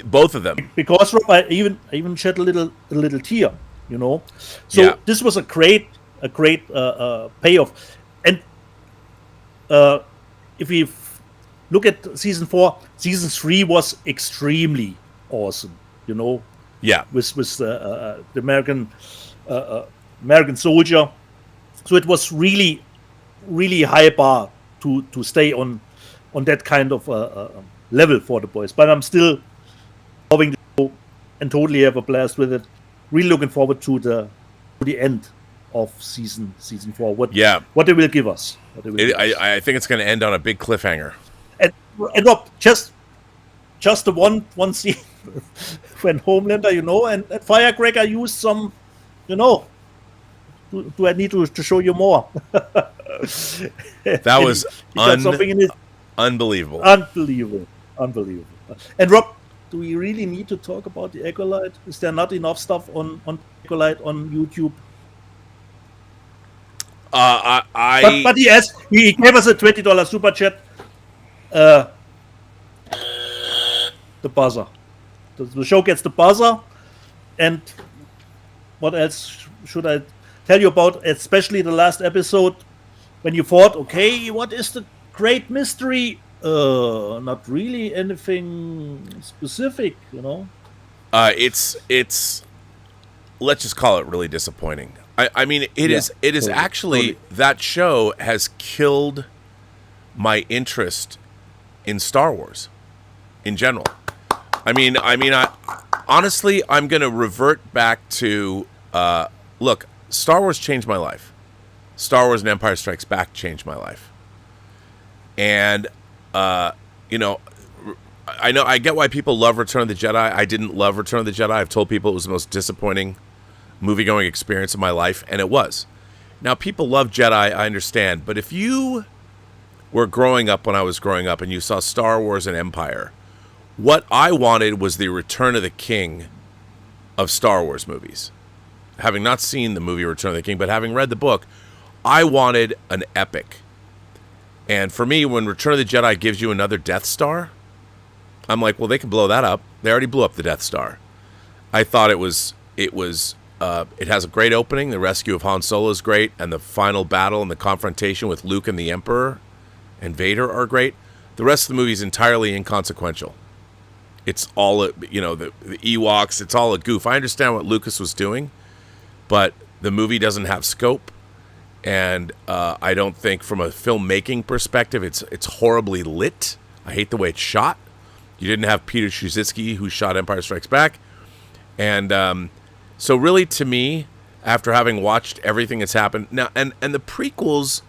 both of them. Because Rob, I even shed a little tear, you know. So this was a great payoff. And if we look at season 4, season 3 was extremely awesome, you know. Yeah. With the American soldier. So it was really, really high bar to stay on that kind of level for The Boys. But I'm still loving the show and totally have a blast with it. Really looking forward to the end of season 4. What they will give us. I think it's going to end on a big cliffhanger. And Rob, just the one scene when Homelander, you know, and Firecracker used some, you know. Do I need to show you more? That was unbelievable. Unbelievable. And Rob, do we really need to talk about the Acolyte? Is there not enough stuff on Acolyte on YouTube? But he gave us a $20 super chat. The buzzer. The show gets the buzzer, and what else should I tell you about? Especially the last episode when you thought, okay, what is the great mystery? Not really anything specific, you know. It's let's just call it really disappointing. I mean, it is totally, actually totally. that show has killed my interest in Star Wars in general. I honestly, I'm going to revert back to look, Star Wars changed my life. Star Wars and Empire Strikes Back changed my life. And you know, I get why people love Return of the Jedi. I didn't love Return of the Jedi. I've told people it was the most disappointing movie-going experience of my life, and it was. Now, people love Jedi, I understand, but if you were growing up when I was growing up and you saw Star Wars and Empire, what I wanted was the Return of the King of Star Wars movies. Having not seen the movie Return of the King, but having read the book, I wanted an epic. And for me, when Return of the Jedi gives you another Death Star, I'm like, well, they can blow that up. They already blew up the Death Star. I thought it has a great opening. The rescue of Han Solo is great, and the final battle and the confrontation with Luke and the Emperor and Vader are great. The rest of the movie is entirely inconsequential. It's all, you know, the Ewoks. It's all a goof. I understand what Lucas was doing, but the movie doesn't have scope, and I don't think from a filmmaking perspective it's horribly lit. I hate the way it's shot. You didn't have Peter Szyszewski, who shot Empire Strikes Back, and so really, to me, after having watched everything that's happened now, and the prequels,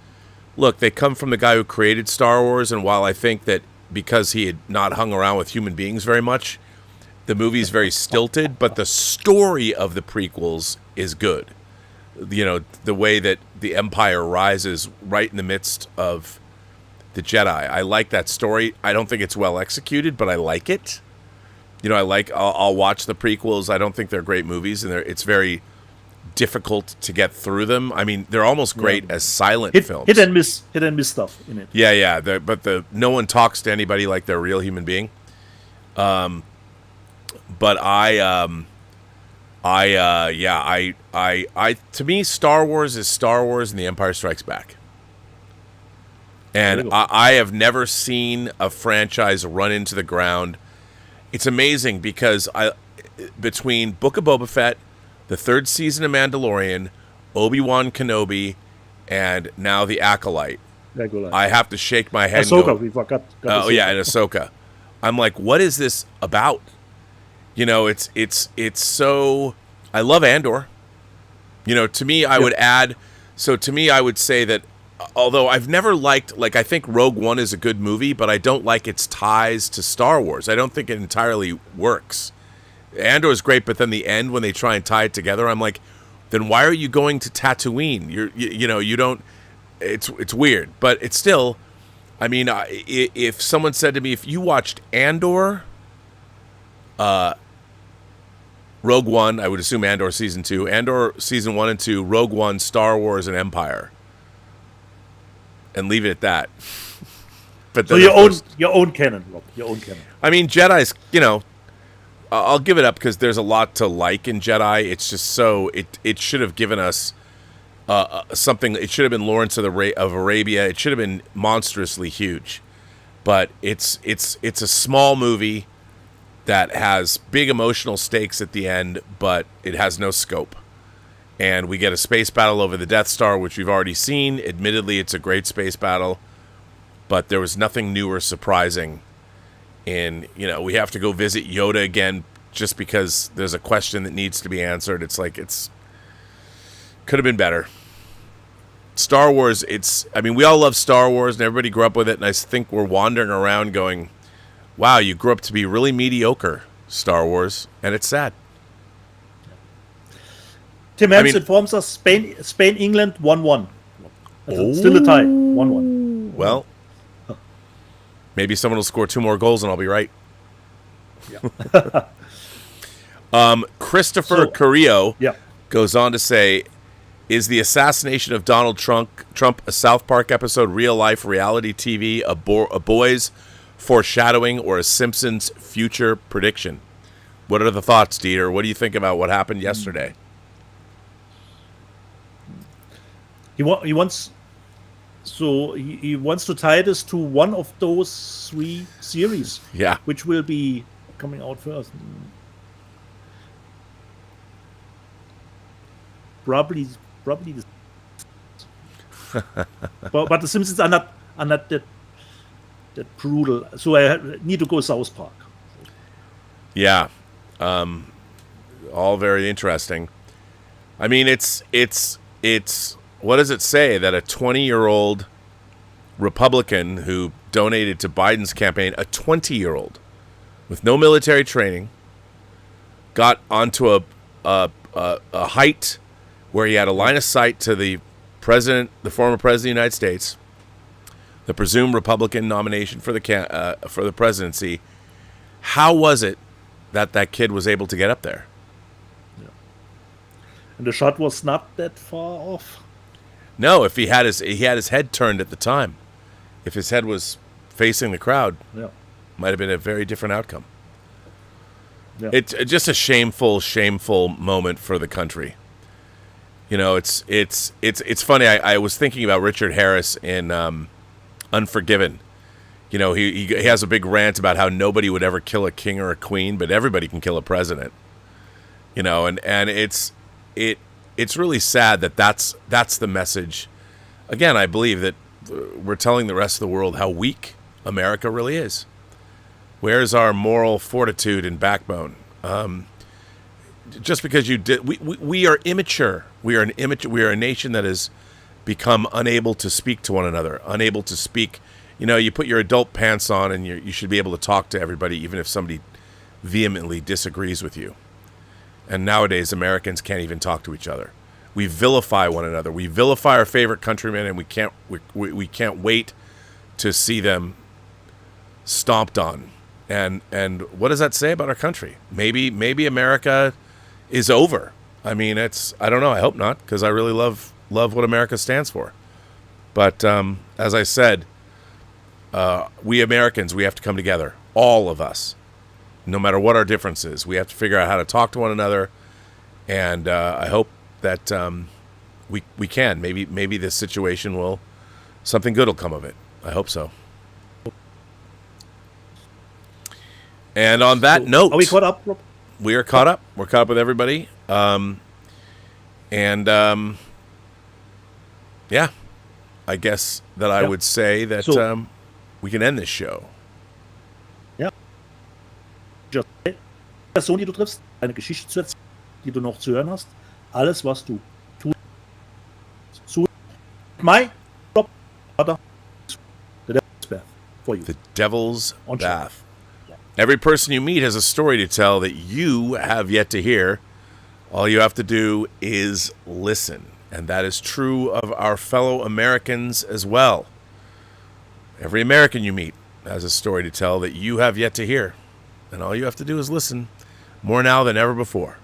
look, they come from the guy who created Star Wars, and while I think that because he had not hung around with human beings very much, the movie's very stilted, but the story of the prequels is good. You know, the way that the Empire rises right in the midst of the Jedi. I like that story. I don't think it's well executed, but I like it. You know, I'll watch the prequels. I don't think they're great movies, and it's very difficult to get through them. I mean, they're almost great as silent films. Hit and miss stuff in it. Yeah. But no one talks to anybody like they're a real human being. But to me, Star Wars is Star Wars and The Empire Strikes Back. And I have never seen a franchise run into the ground. It's amazing because between Book of Boba Fett, the third season of Mandalorian, Obi-Wan Kenobi, and now The Acolyte, I have to shake my head. Ahsoka, we forgot. And Ahsoka. I'm like, what is this about? You know, it's so. I love Andor. You know, to me, I would add. So to me, I would say that although I've never liked, I think Rogue One is a good movie, but I don't like its ties to Star Wars. I don't think it entirely works. Andor is great, but then the end when they try and tie it together, I'm like, then why are you going to Tatooine? You don't. It's weird, but it's still. I mean, if someone said to me, if you watched Andor, Rogue One, I would assume Andor season 2, Andor season 1 and 2, Rogue One, Star Wars, and Empire, and leave it at that. But so your own canon, Rob, your own canon. I mean, Jedi's, you know, I'll give it up because there's a lot to like in Jedi. It's just so it should have given us something. It should have been Lawrence of Arabia. It should have been monstrously huge, but it's a small movie that has big emotional stakes at the end, but it has no scope. And we get a space battle over the Death Star, which we've already seen. Admittedly, it's a great space battle, but there was nothing new or surprising. And, you know, we have to go visit Yoda again just because there's a question that needs to be answered. It's like, could have been better. Star Wars, we all love Star Wars and everybody grew up with it. And I think we're wandering around going, wow, you grew up to be really mediocre, Star Wars. And it's sad. Tim Hens informs us Spain, England 1-1. Still a tie, 1-1. Well, maybe someone will score 2 more goals and I'll be right. Yeah. Christopher Carrillo goes on to say, is the assassination of Donald Trump a South Park episode, real life reality TV, a boy's foreshadowing, or a Simpsons future prediction? What are the thoughts, Dieter? What do you think about what happened yesterday? he wants. So he wants to tie this to one of those 3 series, Yeah. which will be coming out first. Probably. The, but the Simpsons are not that brutal. So I need to go South Park. Yeah. All very interesting. I mean, it's what does it say that a 20-year-old Republican who donated to Biden's campaign, a 20-year-old with no military training, got onto a height where he had a line of sight to the president, the former president of the United States, the presumed Republican nomination for the presidency. How was it that kid was able to get up there? Yeah. And the shot was not that far off. No, if he had his head turned at the time, if his head was facing the crowd, might have been a very different outcome. Yeah. It's just a shameful moment for the country. You know, it's funny. I was thinking about Richard Harris in Unforgiven. You know, he has a big rant about how nobody would ever kill a king or a queen, but everybody can kill a president. You know, and it's really sad that's the message. Again, I believe that we're telling the rest of the world how weak America really is. Where's our moral fortitude and backbone? Just because we are immature. We are a nation that has become unable to speak to one another, unable to speak. You know, you put your adult pants on and you should be able to talk to everybody, even if somebody vehemently disagrees with you. And nowadays, Americans can't even talk to each other. We vilify one another. We vilify our favorite countrymen, and we can't wait to see them stomped on. And what does that say about our country? Maybe America is over. I mean, I don't know. I hope not, because I really love what America stands for. But as I said, we Americans, we have to come together, all of us, no matter what our difference is. We have to figure out how to talk to one another, and I hope that we can. Maybe this situation something good will come of it. I hope so. And on that note, are we caught up, Rob? We are caught up. We're caught up with everybody. Yeah, I guess that I would say that we can end this show. Ja. Just Person, die du triffst, eine Geschichte zu erzählen, die du noch zu hören hast. Alles, was du tust. My brother, the devil's bath for you. The devil's bath. Every person you meet has a story to tell that you have yet to hear. All you have to do is listen. And that is true of our fellow Americans as well. Every American you meet has a story to tell that you have yet to hear. And all you have to do is listen, more now than ever before.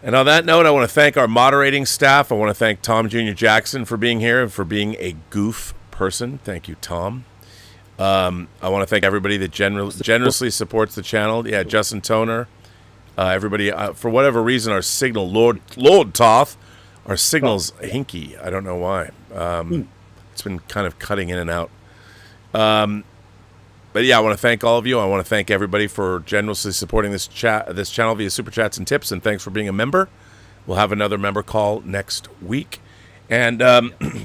And on that note, I want to thank our moderating staff. I want to thank Tom Jr. Jackson for being here and for being a goof person. Thank you, Tom. I want to thank everybody that generously supports the channel. Yeah, Justin Toner. Everybody, for whatever reason, our signal, Lord Toth, our signal's hinky. I don't know why. It's been kind of cutting in and out. But yeah, I want to thank all of you. I want to thank everybody for generously supporting this channel via Super Chats and tips, and thanks for being a member. We'll have another member call next week. And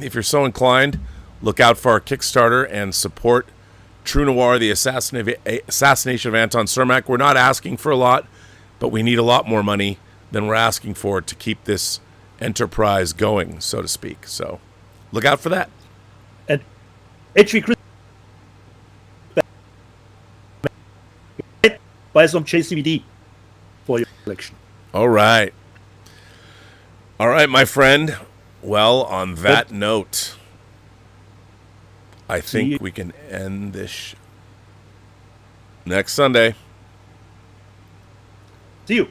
if you're so inclined, look out for our Kickstarter and support True Noir, the assassination of Anton Cermak. We're not asking for a lot, but we need a lot more money than we're asking for to keep this enterprise going, so to speak. So look out for that. And HV Chris, buy some JCVD for your collection. All right, my friend. Well, on that note, I think we can end this next Sunday. See you.